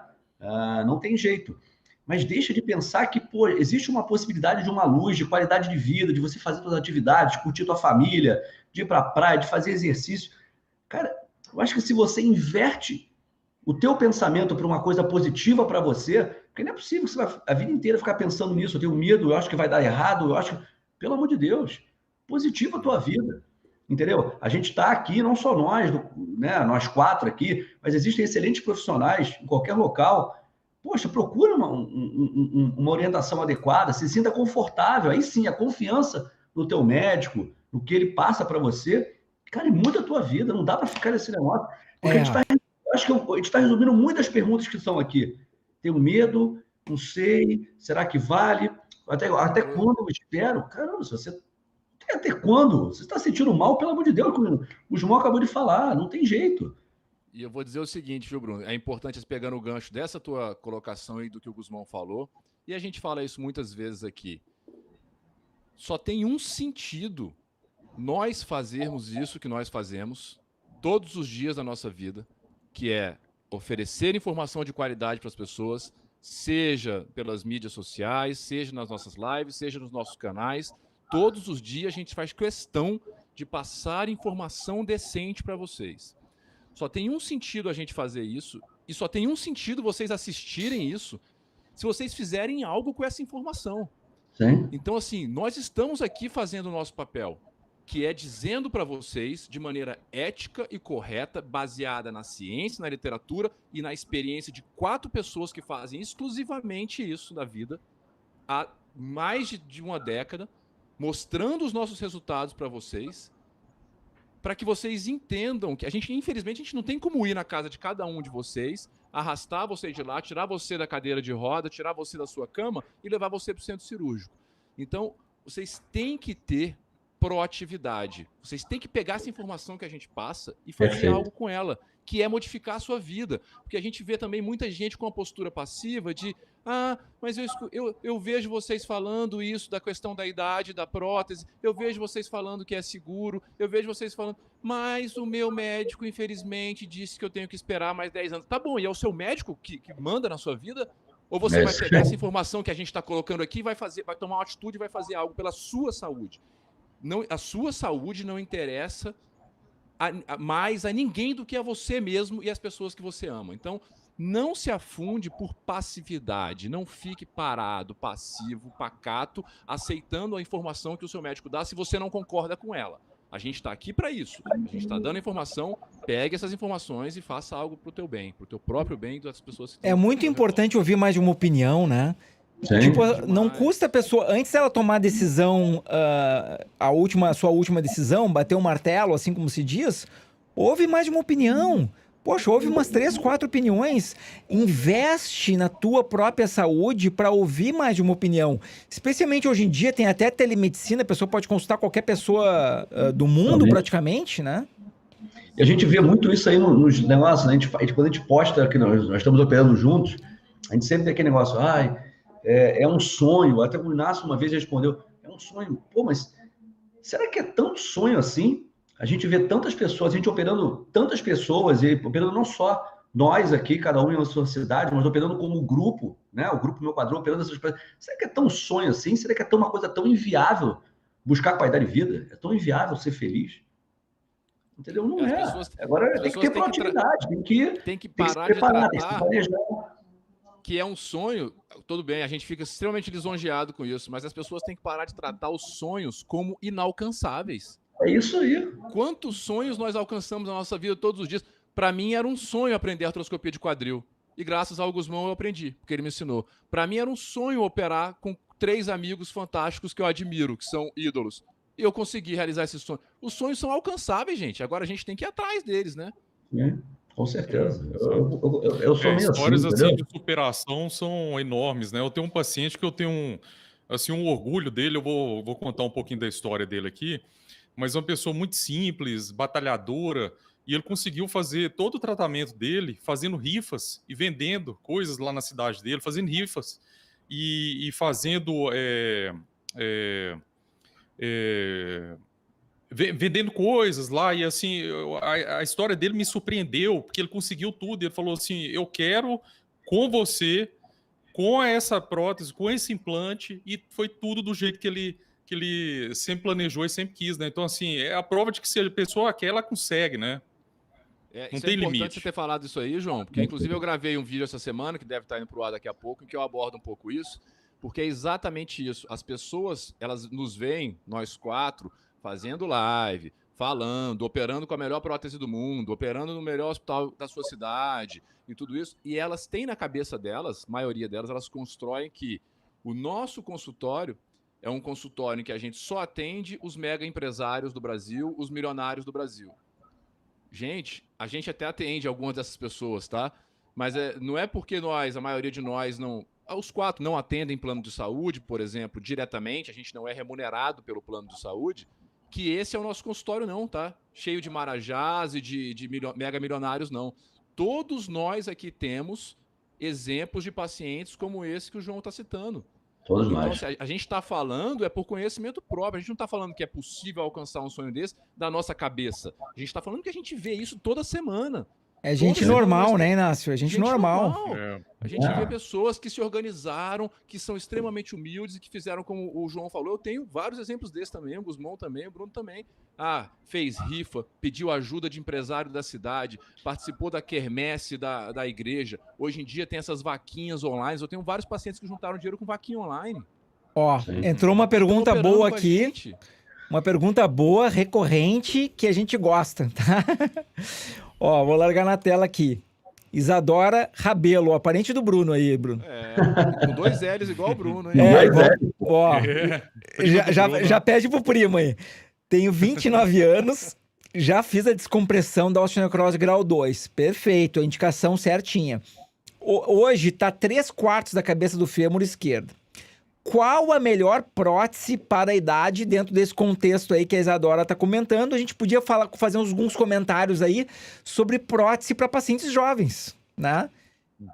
Não tem jeito. Mas deixa de pensar que, existe uma possibilidade de uma luz, de qualidade de vida, de você fazer suas atividades, de curtir tua família, de ir pra praia, de fazer exercício. Cara, eu acho que se você inverte o teu pensamento para uma coisa positiva para você, porque não é possível que você vai a vida inteira ficar pensando nisso, eu tenho medo, eu acho que vai dar errado, eu acho que... Pelo amor de Deus, positiva a tua vida, entendeu? A gente está aqui, não só nós, né, nós quatro aqui, mas existem excelentes profissionais em qualquer local. poxa, procura uma orientação adequada, se sinta confortável, aí sim, a confiança no teu médico, no que ele passa para você, cara, muda a tua vida, não dá para ficar nesse negócio. Porque acho que a gente está resumindo muitas perguntas que estão aqui. Tenho medo, não sei, será que vale? Até quando eu espero? Caramba, você tem até quando? Você está sentindo mal, pelo amor de Deus, como o João acabou de falar, não tem jeito. E eu vou dizer o seguinte, viu, Bruno? É importante, pegando o gancho dessa tua colocação aí do que o Guzmão falou, e a gente fala isso muitas vezes aqui. Só tem um sentido nós fazermos isso que nós fazemos todos os dias da nossa vida, que é oferecer informação de qualidade para as pessoas, seja pelas mídias sociais, seja nas nossas lives, seja nos nossos canais. Todos os dias a gente faz questão de passar informação decente para vocês. Só tem um sentido a gente fazer isso, e só tem um sentido vocês assistirem isso, se vocês fizerem algo com essa informação. Sim. Então, assim, nós estamos aqui fazendo o nosso papel, que é dizendo para vocês, de maneira ética e correta, baseada na ciência, na literatura e na experiência de 4 pessoas que fazem exclusivamente isso da vida há mais de uma década, mostrando os nossos resultados para vocês, para que vocês entendam que infelizmente, a gente não tem como ir na casa de cada um de vocês, arrastar você de lá, tirar você da cadeira de roda, tirar você da sua cama e levar você para o centro cirúrgico. Então, vocês têm que ter proatividade. Vocês têm que pegar essa informação que a gente passa e fazer algo com ela, que é modificar a sua vida. Porque a gente vê também muita gente com uma postura passiva de mas eu vejo vocês falando isso da questão da idade, da prótese, eu vejo vocês falando que é seguro, eu vejo vocês falando, mas o meu médico, infelizmente, disse que eu tenho que esperar mais 10 anos. Tá bom, e é o seu médico que manda na sua vida? Ou você vai pegar essa informação que a gente está colocando aqui, vai tomar uma atitude e vai fazer algo pela sua saúde? Não, a sua saúde não interessa mais a ninguém do que a você mesmo e as pessoas que você ama. Então, não se afunde por passividade, não fique parado, passivo, pacato, aceitando a informação que o seu médico dá se você não concorda com ela. A gente está aqui para isso. A gente está dando informação, pegue essas informações e faça algo para o teu bem, para o teu próprio bem e das pessoas que É muito importante ouvir mais de uma opinião, Sim. Tipo, não custa a pessoa, antes dela tomar a decisão, sua última decisão, bater o martelo, assim como se diz, ouve mais de uma opinião. Poxa, ouve umas 3, 4 opiniões, investe na tua própria saúde para ouvir mais de uma opinião. Especialmente hoje em dia, tem até telemedicina, a pessoa pode consultar qualquer pessoa do mundo, praticamente, né? E a gente vê muito isso aí nos negócios, né? Quando a gente posta que nós estamos operando juntos, a gente sempre tem aquele negócio, é um sonho. Até o Inácio uma vez respondeu, é um sonho. Pô, mas será que é tão sonho assim? A gente vê tantas pessoas, a gente operando tantas pessoas, e operando não só nós aqui, cada um em uma sua cidade, mas operando como grupo, né? O grupo Meu Quadril, operando essas pessoas. Será que é tão sonho assim? Será que é uma coisa tão inviável buscar qualidade de vida? É tão inviável ser feliz? Entendeu? Não é. Agora tem que ter proatividade, tem que parar se preparar, de tem que se planejar. Que é um sonho, tudo bem, a gente fica extremamente lisonjeado com isso, mas as pessoas têm que parar de tratar os sonhos como inalcançáveis. É isso aí. Quantos sonhos nós alcançamos na nossa vida todos os dias? Para mim era um sonho aprender artroscopia de quadril. E graças ao Guzmão eu aprendi, porque ele me ensinou. Para mim era um sonho operar com 3 amigos fantásticos que eu admiro, que são ídolos. E eu consegui realizar esse sonho. Os sonhos são alcançáveis, gente. Agora a gente tem que ir atrás deles, né? Com certeza. Eu sou meio histórias assim de superação são enormes, né? Eu tenho um paciente que eu tenho um orgulho dele, eu vou contar um pouquinho da história dele aqui, mas é uma pessoa muito simples, batalhadora, e ele conseguiu fazer todo o tratamento dele fazendo rifas e vendendo coisas lá na cidade dele, fazendo rifas e fazendo vendendo coisas lá, e assim, a história dele me surpreendeu, porque ele conseguiu tudo, ele falou assim, eu quero com você, com essa prótese, com esse implante, e foi tudo do jeito que ele sempre planejou e sempre quis, né? Então, assim, é a prova de que se a pessoa quer, ela consegue, né? Não tem limite. É importante você ter falado isso aí, João, porque inclusive eu gravei um vídeo essa semana, que deve estar indo pro ar daqui a pouco, em que eu abordo um pouco isso, porque é exatamente isso. As pessoas, elas nos veem, nós 4, fazendo live, falando, operando com a melhor prótese do mundo, operando no melhor hospital da sua cidade e tudo isso. E elas têm na cabeça delas, a maioria delas, elas constroem que o nosso consultório é um consultório em que a gente só atende os mega empresários do Brasil, os milionários do Brasil. Gente, a gente até atende algumas dessas pessoas, tá? Mas não é porque a maioria de nós não... Os 4 não atendem plano de saúde, por exemplo, diretamente, a gente não é remunerado pelo plano de saúde, que esse é o nosso consultório não, tá? Cheio de marajás e de mega milionários, não. Todos nós aqui temos exemplos de pacientes como esse que o João está citando. Todos então, nós. a gente está falando por conhecimento próprio. A gente não está falando que é possível alcançar um sonho desse da nossa cabeça. A gente está falando que a gente vê isso toda semana. É gente normal, né, Inácio? É gente normal. A gente vê pessoas que se organizaram, que são extremamente humildes e que fizeram como o João falou. Eu tenho vários exemplos desses também, o Guzmão também, o Bruno também. Fez rifa, pediu ajuda de empresário da cidade, participou da quermesse da igreja. Hoje em dia tem essas vaquinhas online. Eu tenho vários pacientes que juntaram dinheiro com vaquinha online. Ó, entrou uma pergunta boa aqui. Uma pergunta boa, recorrente, que a gente gosta, tá? Ó, vou largar na tela aqui. Isadora Rabelo, a parente do Bruno aí, Bruno. Com 2 L's igual o Bruno, hein? Já pede pro primo aí. Tenho 29 anos, já fiz a descompressão da osteonecrose grau 2. Perfeito, a indicação certinha. Hoje tá 3/4 da cabeça do fêmur esquerdo. Qual a melhor prótese para a idade dentro desse contexto aí que a Isadora está comentando? A gente podia fazer alguns comentários aí sobre prótese para pacientes jovens, né?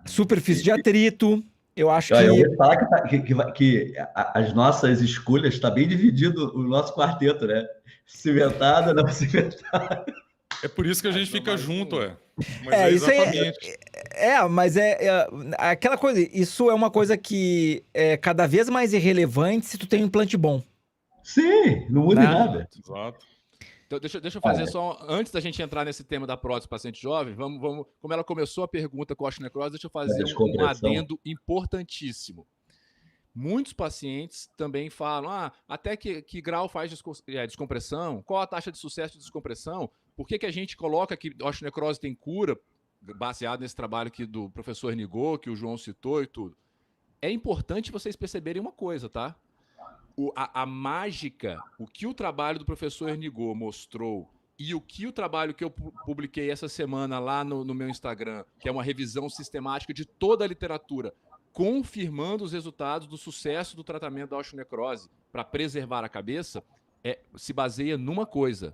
Superfície de atrito, eu acho que... Eu vou falar que as nossas escolhas está bem dividido o nosso quarteto, né? Cimentada, não cimentada. É por isso que a gente fica junto, Mas isso exatamente. Mas aquela coisa, isso é uma coisa que é cada vez mais irrelevante se tu tem um implante bom. Sim, não muda nada. Exato. Então, deixa eu fazer só, antes da gente entrar nesse tema da prótese paciente jovem, vamos, como ela começou a pergunta com a osteonecrose, deixa eu fazer um adendo importantíssimo. Muitos pacientes também falam, até que grau faz descompressão? Qual a taxa de sucesso de descompressão? Por que a gente coloca que a osteonecrose tem cura, baseado nesse trabalho aqui do professor Hernigaud, que o João citou e tudo? É importante vocês perceberem uma coisa, tá? A mágica, o que o trabalho do professor Hernigaud mostrou e o que o trabalho que eu publiquei essa semana lá no meu Instagram, que é uma revisão sistemática de toda a literatura, confirmando os resultados do sucesso do tratamento da osteonecrose para preservar a cabeça, se baseia numa coisa: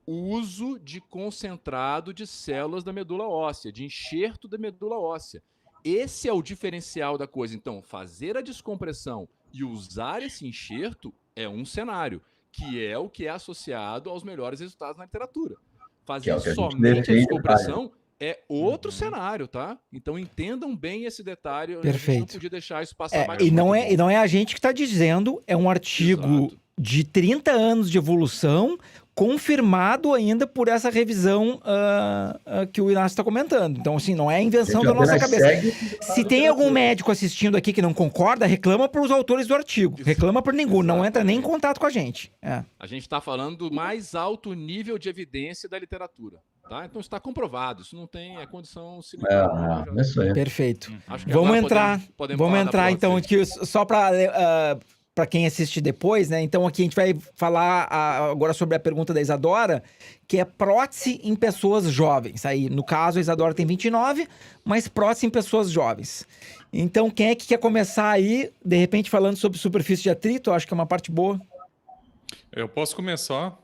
o uso de concentrado de células da medula óssea, de enxerto da medula óssea. Esse é o diferencial da coisa. Então, fazer a descompressão e usar esse enxerto é um cenário, que é o que é associado aos melhores resultados na literatura. Fazer somente a descompressão é outro cenário, tá? Então entendam bem esse detalhe. Perfeito. A gente não podia deixar isso passar mais. E não é a gente que está dizendo, é um artigo de 30 anos de evolução, confirmado ainda por essa revisão que o Inácio está comentando. Então, assim, não é a invenção da nossa cabeça. Se tem algum médico assistindo aqui que não concorda, reclama para os autores do artigo. Reclama por nenhum, não entra nem em contato com a gente. A gente está falando do mais alto nível de evidência da literatura. Tá? Então está comprovado, isso não tem condição isso aí. Perfeito. Vamos entrar então aqui só para quem assiste depois, né? Então aqui a gente vai falar agora sobre a pergunta da Isadora, que é prótese em pessoas jovens. Aí, no caso, a Isadora tem 29, mas prótese em pessoas jovens. Então, quem é que quer começar aí, de repente, falando sobre superfície de atrito? Eu acho que é uma parte boa. Eu posso começar.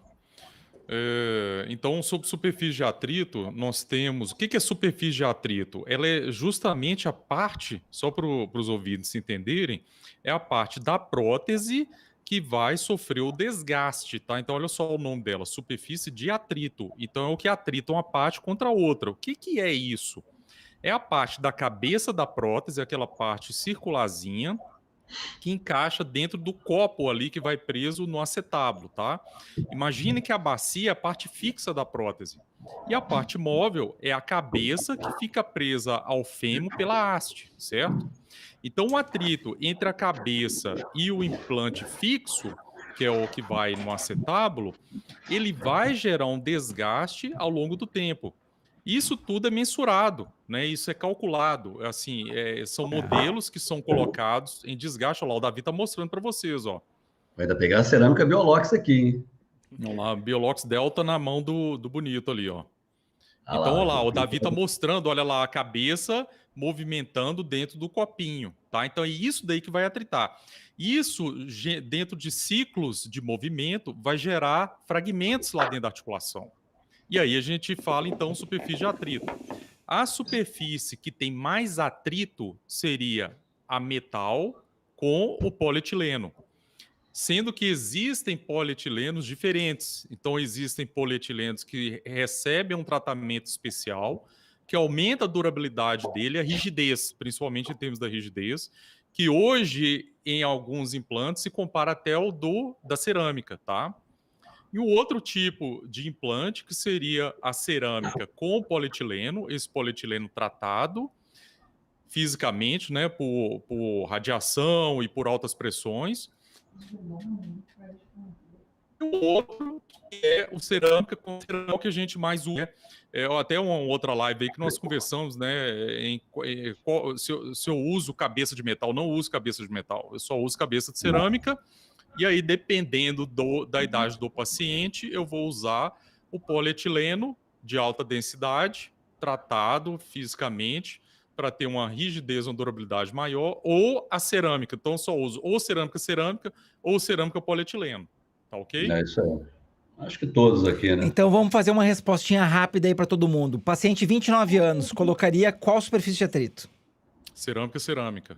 Então, sobre superfície de atrito, nós temos... O que é superfície de atrito? Ela é justamente a parte, só para os ouvintes se entenderem, é a parte da prótese que vai sofrer o desgaste, tá? Então, olha só o nome dela, superfície de atrito. Então, é o que atrita uma parte contra a outra. O que é isso? É a parte da cabeça da prótese, aquela parte circularzinha, que encaixa dentro do copo ali que vai preso no acetábulo, tá? Imagine que a bacia é a parte fixa da prótese. E a parte móvel é a cabeça que fica presa ao fêmur pela haste, certo? Então, o atrito entre a cabeça e o implante fixo que é o que vai no acetábulo, ele vai gerar um desgaste ao longo do tempo. Isso tudo é mensurado, né? Isso é calculado. Assim, são modelos que são colocados em desgaste. Olha lá, o Davi está mostrando para vocês, ó. Vai ainda pegar a cerâmica Biolox aqui, hein? Vamos lá, Biolox Delta na mão do bonito ali, ó. Ah Então, lá, olha lá, o Davi está mostrando, olha lá, a cabeça movimentando dentro do copinho, tá? Então, é isso daí que vai atritar. Isso, dentro de ciclos de movimento, vai gerar fragmentos lá dentro da articulação. E aí a gente fala, então, superfície de atrito. A superfície que tem mais atrito seria a metal com o polietileno. Sendo que existem polietilenos diferentes. Então, existem polietilenos que recebem um tratamento especial, que aumenta a durabilidade dele, a rigidez, principalmente em termos da rigidez, que hoje, em alguns implantes, se compara até ao da cerâmica, tá? E o outro tipo de implante, que seria a cerâmica com polietileno, esse polietileno tratado fisicamente, né, por radiação e por altas pressões. E o outro, que é o cerâmica com cerâmica, que a gente mais usa. Até uma outra live aí que nós conversamos, né, se eu uso cabeça de metal. Não uso cabeça de metal, eu só uso cabeça de cerâmica. E aí, dependendo da idade do paciente, eu vou usar o polietileno de alta densidade, tratado fisicamente, para ter uma rigidez, uma durabilidade maior, ou a cerâmica. Então, só uso ou cerâmica ou cerâmica polietileno. Tá ok? É isso aí. Acho que todos aqui, né? Então vamos fazer uma respostinha rápida aí para todo mundo. Paciente 29 anos, colocaria qual superfície de atrito? Cerâmica.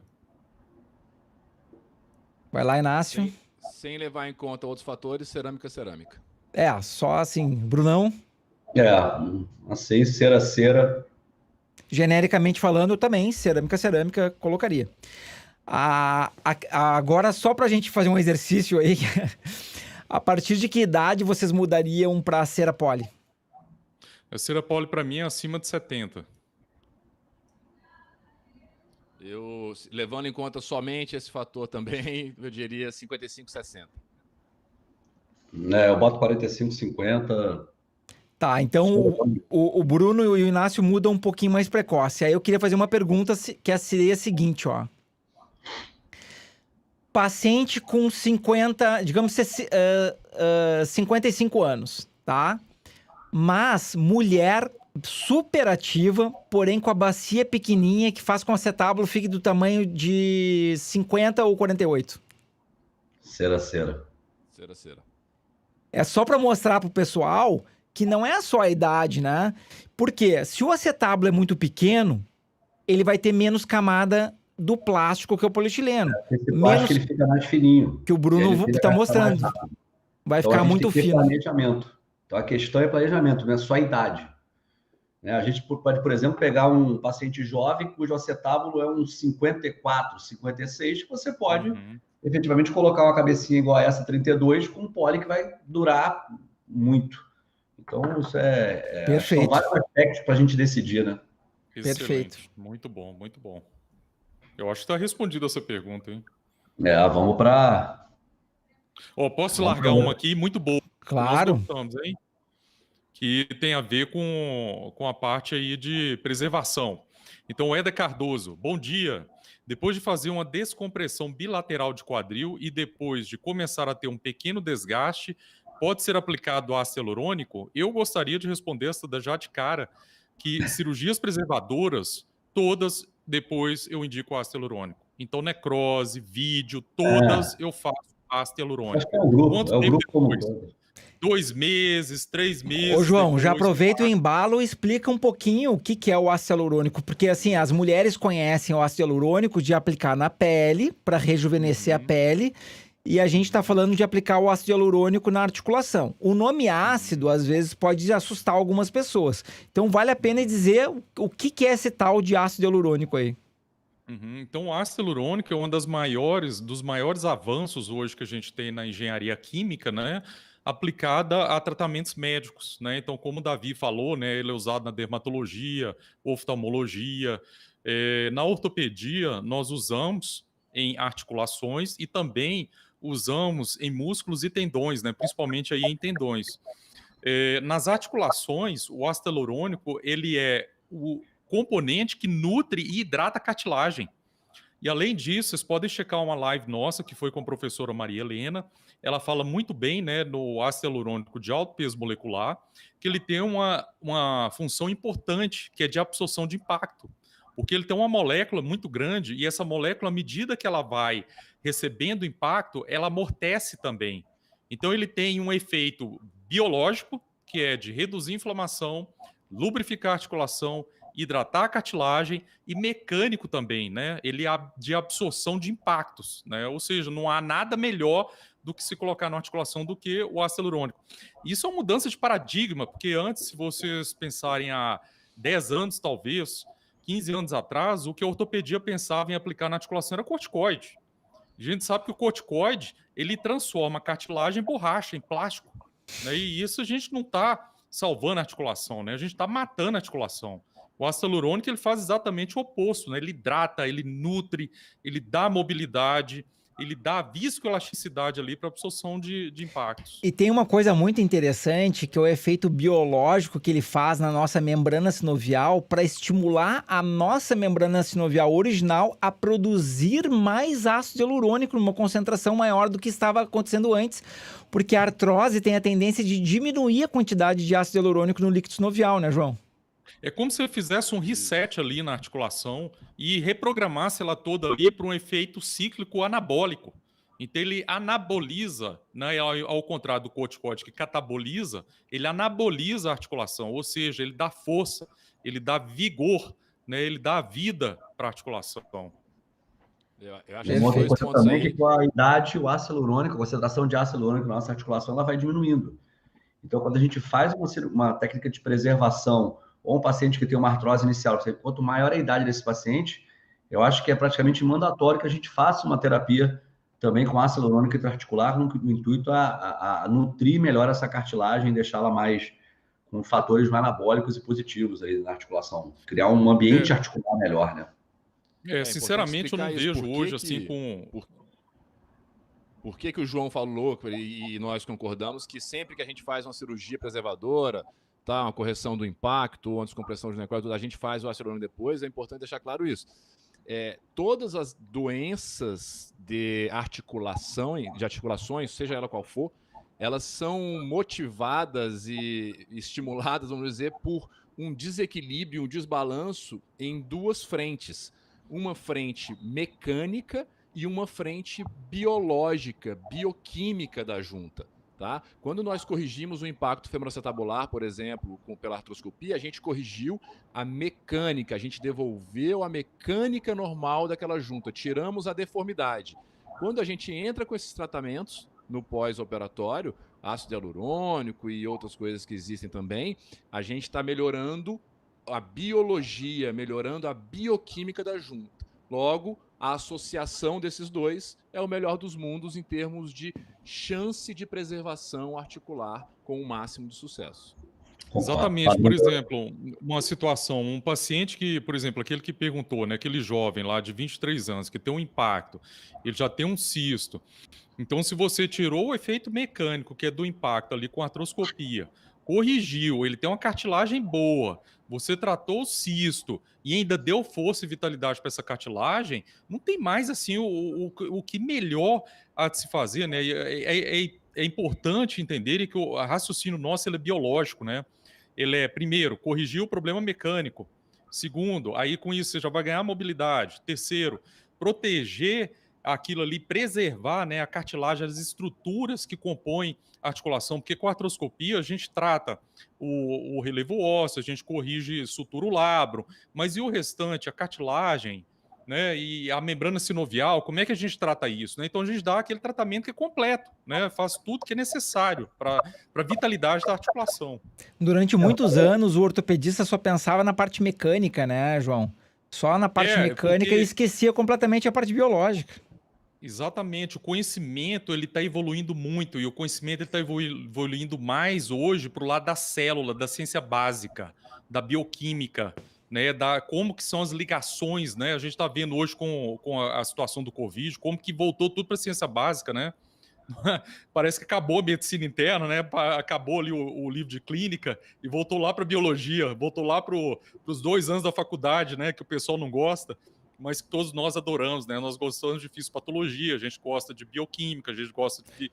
Vai lá, Inácio. Sem levar em conta outros fatores, cerâmica. Só assim, Brunão. Assim, cera. Genericamente falando, eu também, cerâmica, colocaria. Agora, só pra gente fazer um exercício aí, a partir de que idade vocês mudariam pra cera poli? A cera poli, para mim, é acima de 70. Eu, levando em conta somente esse fator também, eu diria 55, 60. Eu boto 45, 50. Tá, então o Bruno e o Inácio mudam um pouquinho mais precoce. Aí eu queria fazer uma pergunta que seria a seguinte, ó. Paciente com 50, digamos, 55 anos, tá? Mas mulher super ativa, porém com a bacia pequenininha, que faz com que o acetábulo fique do tamanho de 50 ou 48. Cera. É só para mostrar pro pessoal que não é só a idade, né? Porque se o acetábulo é muito pequeno, ele vai ter menos camada do plástico que o polietileno. Esse plástico ele fica mais fininho. Que o Bruno está mostrando. Vai ficar muito fino. Planejamento. Então a questão é planejamento, não é só a idade. A gente pode, por exemplo, pegar um paciente jovem cujo acetábulo é um 54, 56, que você pode efetivamente colocar uma cabecinha igual a essa 32 com um poli que vai durar muito. Então, isso perfeito. São vários aspectos para a gente decidir, né? Excelente. Perfeito. Muito bom. Eu acho que está respondida essa pergunta, hein? Vamos para... Posso largar uma aqui muito boa? Claro. Nós gostamos, hein? Que tem a ver com a parte aí de preservação. Então, Éder Cardoso, bom dia. Depois de fazer uma descompressão bilateral de quadril e depois de começar a ter um pequeno desgaste, pode ser aplicado ácido hialurônico? Eu gostaria de responder essa já de cara, que cirurgias preservadoras, todas, depois eu indico ácido hialurônico. Então, necrose, vídeo, todas eu faço ácido hialurônico. Acho que é o grupo como todo. 2 meses, 3 meses. Ô, João, já aproveita o embalo e explica um pouquinho o que é o ácido hialurônico, porque assim, as mulheres conhecem o ácido hialurônico de aplicar na pele, para rejuvenescer a pele, e a gente está falando de aplicar o ácido hialurônico na articulação. O nome ácido, às vezes, pode assustar algumas pessoas. Então, vale a pena dizer o que é esse tal de ácido hialurônico aí. Então, o ácido hialurônico é um dos maiores avanços hoje que a gente tem na engenharia química, né? Aplicada a tratamentos médicos, né? Então, como o Davi falou, né? Ele é usado na dermatologia, oftalmologia. Na ortopedia, nós usamos em articulações e também usamos em músculos e tendões, né? Principalmente aí em tendões. Nas articulações, o ácido hialurônico, ele é o componente que nutre e hidrata a cartilagem. E além disso, vocês podem checar uma live nossa, que foi com a professora Maria Helena. Ela fala muito bem, né, no ácido hialurônico de alto peso molecular, que ele tem uma função importante, que é de absorção de impacto. Porque ele tem uma molécula muito grande, e essa molécula, à medida que ela vai recebendo impacto, ela amortece também. Então ele tem um efeito biológico, que é de reduzir a inflamação, lubrificar a articulação, hidratar a cartilagem, e mecânico também, né? Ele é de absorção de impactos, né? Ou seja, não há nada melhor do que se colocar na articulação do que o ácido hialurônico. Isso é uma mudança de paradigma, porque antes, se vocês pensarem há 10 anos, talvez, 15 anos atrás, o que a ortopedia pensava em aplicar na articulação era corticoide. A gente sabe que o corticoide, ele transforma a cartilagem em borracha, em plástico, né? E isso a gente não está salvando a articulação, né? A gente está matando a articulação. O ácido hialurônico, ele faz exatamente o oposto, né? Ele hidrata, ele nutre, ele dá mobilidade, ele dá viscoelasticidade ali para absorção de impactos. E tem uma coisa muito interessante, que é o efeito biológico que ele faz na nossa membrana sinovial para estimular a nossa membrana sinovial original a produzir mais ácido hialurônico numa concentração maior do que estava acontecendo antes, porque a artrose tem a tendência de diminuir a quantidade de ácido hialurônico no líquido sinovial, né, João? É como se você fizesse um reset ali na articulação e reprogramasse ela toda ali para um efeito cíclico anabólico. Então ele anaboliza, né, ao contrário do corticoide que cataboliza, ele anaboliza a articulação, ou seja, ele dá força, ele dá vigor, né, ele dá vida para a articulação. Eu acho uma outra coisa também que com a idade, o ácido hialurônico, a concentração de ácido hialurônico na nossa articulação, ela vai diminuindo. Então, quando a gente faz uma técnica de preservação ou um paciente que tem uma artrose inicial, quanto maior a idade desse paciente, eu acho que é praticamente mandatório que a gente faça uma terapia também com ácido hialurônico intraarticular, no intuito a nutrir melhor essa cartilagem, deixá-la mais com fatores anabólicos e positivos aí na articulação, criar um ambiente articular melhor, né? Sinceramente, eu não vejo hoje assim com... Por que o João falou, e nós concordamos, que sempre que a gente faz uma cirurgia preservadora, tá, uma correção do impacto, ou anticompressão de necrose, a gente faz o ácido hialurônico depois, é importante deixar claro isso. Todas as doenças de articulações, seja ela qual for, elas são motivadas e estimuladas, vamos dizer, por um desequilíbrio, um desbalanço em duas frentes. Uma frente mecânica e uma frente biológica, bioquímica da junta. Tá? Quando nós corrigimos o impacto femoroacetabular, por exemplo, pela artroscopia, a gente corrigiu a mecânica, a gente devolveu a mecânica normal daquela junta, tiramos a deformidade. Quando a gente entra com esses tratamentos no pós-operatório, ácido hialurônico e outras coisas que existem também, a gente está melhorando a biologia, melhorando a bioquímica da junta. Logo, a associação desses dois é o melhor dos mundos em termos de chance de preservação articular com o máximo de sucesso. Exatamente. Por exemplo, uma situação, um paciente que, por exemplo, aquele que perguntou, né, aquele jovem lá de 23 anos, que tem um impacto, ele já tem um cisto. Então, se você tirou o efeito mecânico, que é do impacto ali com a artroscopia, corrigiu, ele tem uma cartilagem boa, você tratou o cisto e ainda deu força e vitalidade para essa cartilagem, não tem mais assim o que melhor a de se fazer, né? É importante entenderem que o raciocínio nosso ele é biológico, né? Ele é, primeiro, corrigir o problema mecânico. Segundo, aí com isso você já vai ganhar mobilidade. Terceiro, proteger aquilo ali, preservar, né, a cartilagem, as estruturas que compõem a articulação, porque com a artroscopia a gente trata o relevo ósseo, a gente corrige sutura labro, mas e o restante, a cartilagem, né, e a membrana sinovial, como é que a gente trata isso? Né? Então a gente dá aquele tratamento que é completo, né, faz tudo que é necessário para a vitalidade da articulação. Durante muitos anos o ortopedista só pensava na parte mecânica, né, João? Só na parte mecânica e esquecia completamente a parte biológica. Exatamente, o conhecimento ele está evoluindo muito e o conhecimento está evoluindo mais hoje para o lado da célula, da ciência básica, da bioquímica, né, como que são as ligações, né? A gente está vendo hoje com a situação do Covid, como que voltou tudo para a ciência básica, né? Parece que acabou a medicina interna, né? Acabou ali o livro de clínica e voltou lá para biologia, voltou lá para os 2 anos da faculdade, né? Que o pessoal não gosta, mas que todos nós adoramos, né? Nós gostamos de fisiopatologia, a gente gosta de bioquímica, a gente gosta de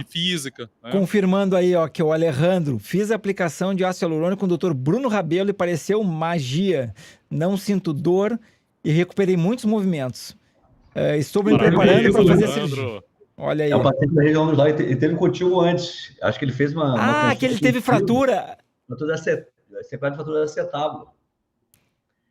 física. Né? Confirmando aí, ó, que o Alejandro, fiz a aplicação de ácido hialurônico com o Dr. Bruno Rabelo e pareceu magia. Não sinto dor e recuperei muitos movimentos. Estou me preparando para fazer cirurgia. Olha aí. É um paciente da região dos lados, ele teve contigo antes. Acho que ele fez uma que ele teve fratura. Fratura da acetábulo.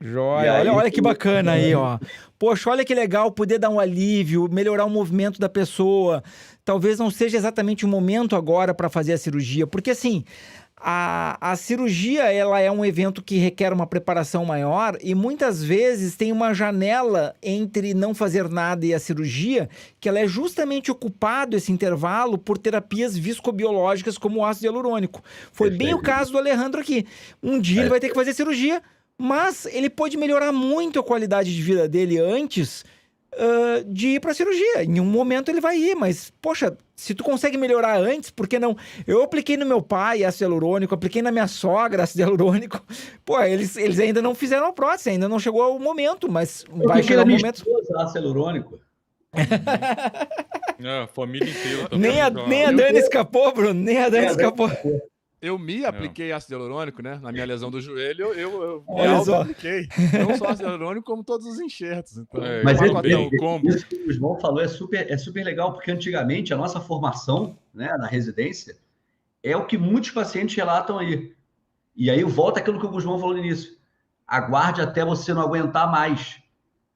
Joia, olha que bacana aí, ó. Poxa, olha que legal poder dar um alívio, melhorar o movimento da pessoa. Talvez não seja exatamente o momento agora para fazer a cirurgia, porque assim, a cirurgia, ela é um evento que requer uma preparação maior e muitas vezes tem uma janela entre não fazer nada e a cirurgia, que ela é justamente ocupado esse intervalo por terapias viscobiológicas como o ácido hialurônico. Foi bem o caso do Alejandro aqui. Um dia ele vai ter que fazer cirurgia, mas ele pode melhorar muito a qualidade de vida dele antes de ir para a cirurgia. Em um momento ele vai ir, mas, poxa, se tu consegue melhorar antes, por que não? Eu apliquei no meu pai ácido hialurônico, apliquei na minha sogra ácido hialurônico. Pô, eles ainda não fizeram a prótese, ainda não chegou o momento, mas vai chegar o momento. Ácido hialurônico. A família inteira também. Nem a Dani escapou, Bruno, nem a Dani escapou. Eu apliquei ácido hialurônico, né? Na minha lesão do joelho, eu apliquei. Não só ácido hialurônico, como todos os enxertos. Então, mas isso que o João falou é super legal, porque antigamente a nossa formação, né, na residência é o que muitos pacientes relatam aí. E aí volta aquilo que o João falou no início. Aguarde até você não aguentar mais.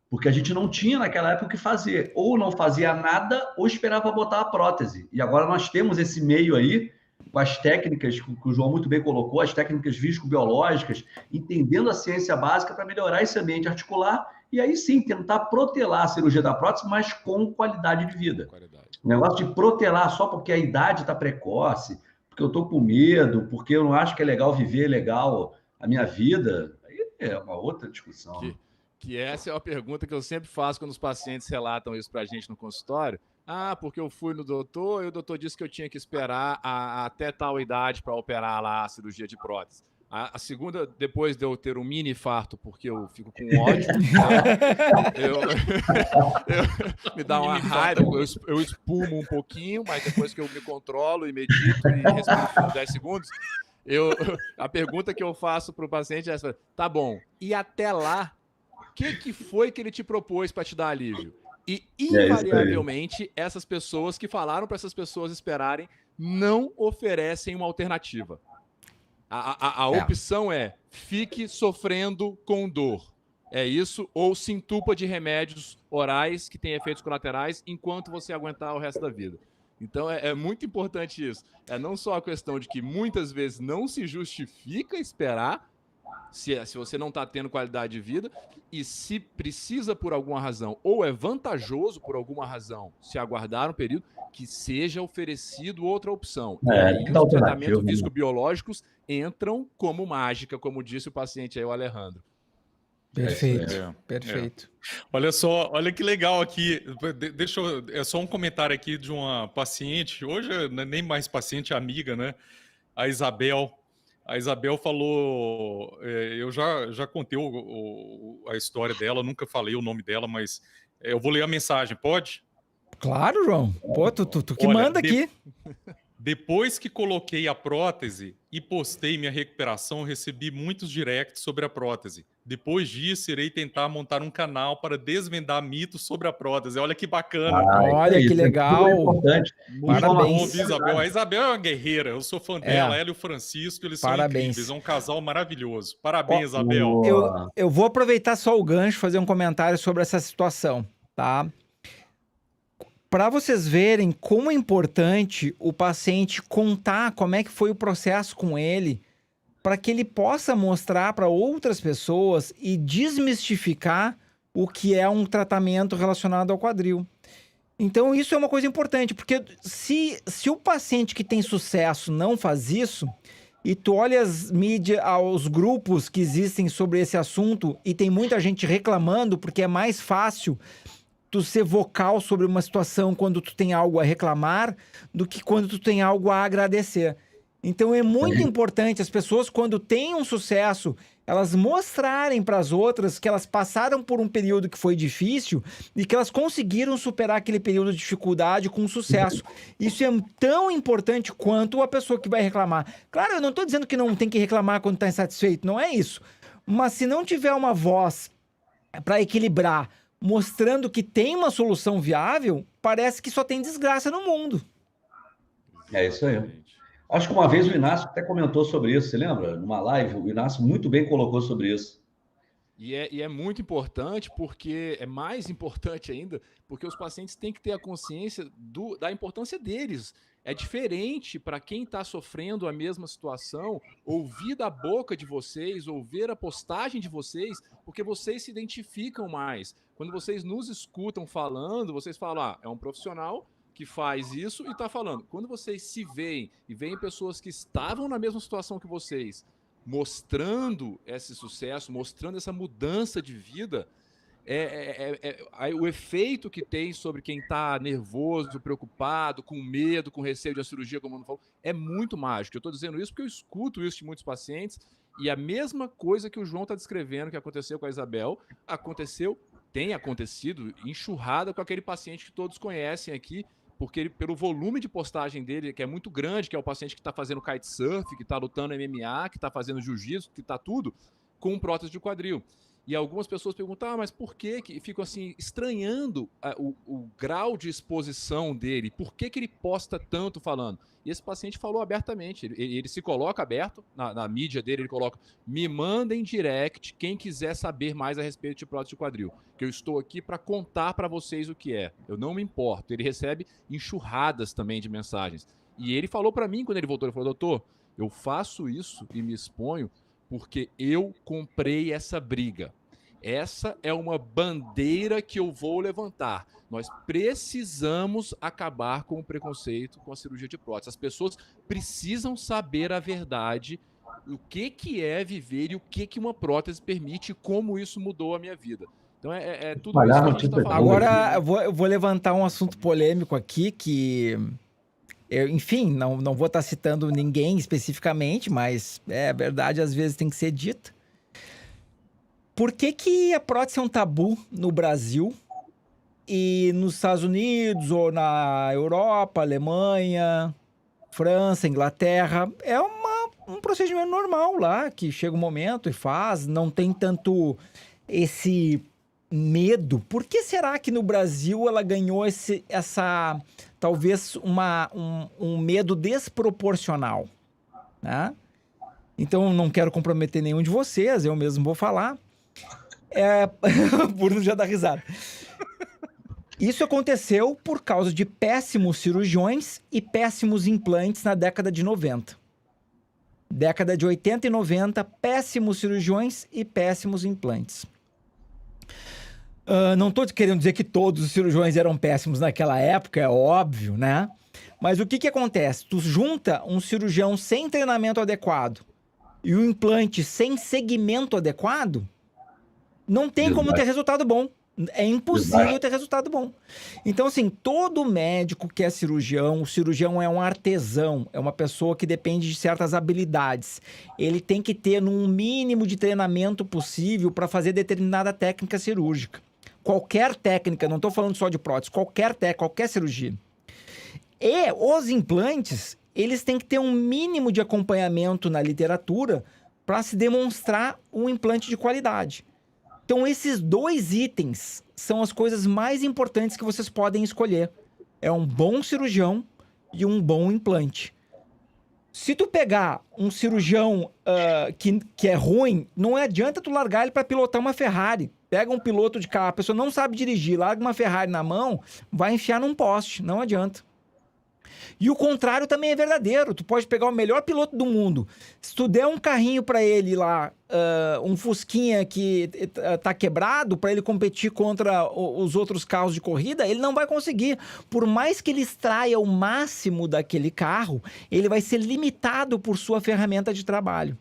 Porque a gente não tinha naquela época o que fazer. Ou não fazia nada, ou esperava para botar a prótese. E agora nós temos esse meio aí, com as técnicas que o João muito bem colocou, as técnicas viscobiológicas, entendendo a ciência básica para melhorar esse ambiente articular e aí sim tentar protelar a cirurgia da prótese, mas com qualidade de vida. O negócio de protelar só porque a idade está precoce, porque eu estou com medo, porque eu não acho que é legal viver legal a minha vida, aí é uma outra discussão. Que essa é uma pergunta que eu sempre faço quando os pacientes relatam isso para a gente no consultório. Porque eu fui no doutor e o doutor disse que eu tinha que esperar até tal idade para operar lá a cirurgia de prótese. A segunda, depois de eu ter um mini infarto, porque eu fico com ódio, me dá uma raiva, eu espumo um pouquinho, mas depois que eu me controlo e medito e respiro por 10 segundos, a pergunta que eu faço para o paciente é essa: tá bom, e até lá, o que foi que ele te propôs para te dar alívio? E, invariavelmente, essas pessoas que falaram para essas pessoas esperarem não oferecem uma alternativa. A opção é: fique sofrendo com dor. É isso, ou se entupa de remédios orais que têm efeitos colaterais enquanto você aguentar o resto da vida. Então, é muito importante isso. É não só a questão de que muitas vezes não se justifica esperar, se você não está tendo qualidade de vida, e se precisa por alguma razão, ou é vantajoso por alguma razão, se aguardar um período, que seja oferecido outra opção. E aí os tratamentos viscobiológicos entram como mágica, como disse o paciente aí, o Alejandro. Perfeito, perfeito. Olha só, olha que legal aqui. É só um comentário aqui de uma paciente, hoje nem mais paciente, amiga, né? A Isabel. A Isabel falou, eu já contei a história dela, nunca falei o nome dela, mas eu vou ler a mensagem, pode? Claro, João. Pô, tu que manda aqui. Depois que coloquei a prótese e postei minha recuperação, recebi muitos directs sobre a prótese. Depois disso, irei tentar montar um canal para desvendar mitos sobre a prótese. Olha que bacana. Olha que legal. Parabéns. Bom, Isabel. A Isabel é uma guerreira. Eu sou fã dela. Ela e o Francisco, eles são incríveis. É um casal maravilhoso. Parabéns, Isabel. Eu vou aproveitar só o gancho, fazer um comentário sobre essa situação, tá? Para vocês verem como é importante o paciente contar como é que foi o processo com ele, para que ele possa mostrar para outras pessoas e desmistificar o que é um tratamento relacionado ao quadril. Então isso é uma coisa importante, porque se o paciente que tem sucesso não faz isso, e tu olha as mídias, os grupos que existem sobre esse assunto, e tem muita gente reclamando porque é mais fácil tu ser vocal sobre uma situação quando tu tem algo a reclamar do que quando tu tem algo a agradecer. Então é muito importante as pessoas, quando têm um sucesso, elas mostrarem para as outras que elas passaram por um período que foi difícil e que elas conseguiram superar aquele período de dificuldade com sucesso. Isso é tão importante quanto a pessoa que vai reclamar. Claro, eu não estou dizendo que não tem que reclamar quando está insatisfeito, não é isso. Mas se não tiver uma voz para equilibrar, mostrando que tem uma solução viável, parece que só tem desgraça no mundo. É isso aí. Acho que uma vez o Inácio até comentou sobre isso, você lembra? Numa live, o Inácio muito bem colocou sobre isso. E é muito importante, porque é mais importante ainda, porque os pacientes têm que ter a consciência da importância deles. É diferente para quem está sofrendo a mesma situação, ouvir da boca de vocês, ou ver a postagem de vocês, porque vocês se identificam mais. Quando vocês nos escutam falando, vocês falam, é um profissional que faz isso e está falando. Quando vocês se veem e veem pessoas que estavam na mesma situação que vocês, mostrando esse sucesso, mostrando essa mudança de vida, o efeito que tem sobre quem está nervoso, preocupado, com medo, com receio de uma cirurgia, como o Mano falou, é muito mágico. Eu estou dizendo isso porque eu escuto isso de muitos pacientes, e a mesma coisa que o João está descrevendo que aconteceu com a Isabel, tem acontecido enxurrada com aquele paciente que todos conhecem aqui, porque pelo volume de postagem dele, que é muito grande, que é o paciente que está fazendo kitesurf, que está lutando MMA, que está fazendo jiu-jitsu, que está tudo, com prótese de quadril. E algumas pessoas perguntam, mas por que ficam assim, estranhando o grau de exposição dele? Por que ele posta tanto falando? E esse paciente falou abertamente, ele se coloca aberto, na mídia dele, ele coloca, me mandem direct quem quiser saber mais a respeito de prótese de quadril, que eu estou aqui para contar para vocês o que é. Eu não me importo. Ele recebe enxurradas também de mensagens. E ele falou para mim, quando ele voltou, ele falou, doutor, eu faço isso e me exponho porque eu comprei essa briga. Essa é uma bandeira que eu vou levantar. Nós precisamos acabar com o preconceito com a cirurgia de prótese. As pessoas precisam saber a verdade, o que é viver e o que uma prótese permite e como isso mudou a minha vida. Então é tudo isso que a gente está falando. Agora eu vou levantar um assunto polêmico aqui que... enfim, não vou estar citando ninguém especificamente, mas é verdade, às vezes tem que ser dita. Por que a prótese é um tabu no Brasil e nos Estados Unidos, ou na Europa, Alemanha, França, Inglaterra? É um procedimento normal lá, que chega um momento e faz, não tem tanto esse medo. Por que será que no Brasil ela ganhou talvez um medo desproporcional, né? Então, não quero comprometer nenhum de vocês, eu mesmo vou falar. O Bruno já dá risada. Isso aconteceu por causa de péssimos cirurgiões e péssimos implantes na década de 90. Década de 80 e 90, péssimos cirurgiões e péssimos implantes. Não estou querendo dizer que todos os cirurgiões eram péssimos naquela época, é óbvio, né? Mas o que acontece? Tu junta um cirurgião sem treinamento adequado e o implante sem segmento adequado, não tem como ter resultado bom. É impossível ter resultado bom. Então, assim, todo médico que é cirurgião, o cirurgião é um artesão, é uma pessoa que depende de certas habilidades. Ele tem que ter um mínimo de treinamento possível para fazer determinada técnica cirúrgica. Qualquer técnica, não estou falando só de prótese, qualquer cirurgia. E os implantes, eles têm que ter um mínimo de acompanhamento na literatura para se demonstrar um implante de qualidade. Então, esses dois itens são as coisas mais importantes que vocês podem escolher. É um bom cirurgião e um bom implante. Se tu pegar um cirurgião que é ruim, não adianta tu largar ele para pilotar uma Ferrari. Pega um piloto de carro, a pessoa não sabe dirigir, larga uma Ferrari na mão, vai enfiar num poste, não adianta. E o contrário também é verdadeiro. Tu pode pegar o melhor piloto do mundo. Se tu der um carrinho para ele lá, um Fusquinha que tá quebrado, para ele competir contra os outros carros de corrida, ele não vai conseguir. Por mais que ele extraia o máximo daquele carro, ele vai ser limitado por sua ferramenta de trabalho.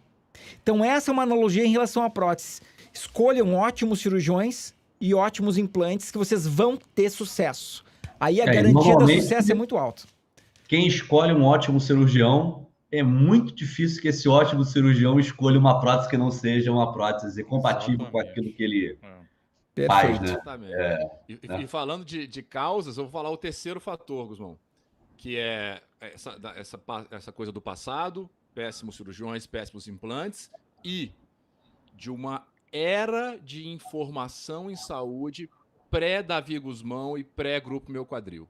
Então essa é uma analogia em relação à prótese. Escolham ótimos cirurgiões e ótimos implantes que vocês vão ter sucesso. Aí a garantia do sucesso é muito alta. Quem escolhe um ótimo cirurgião, é muito difícil que esse ótimo cirurgião escolha uma prótese que não seja uma prótese compatível com aquilo que ele faz, né? E falando de causas, eu vou falar o terceiro fator, Guzmão, que é essa coisa do passado, péssimos cirurgiões, péssimos implantes, e de uma era de informação em saúde pré-Davi Guzmão e pré-Grupo Meu Quadril.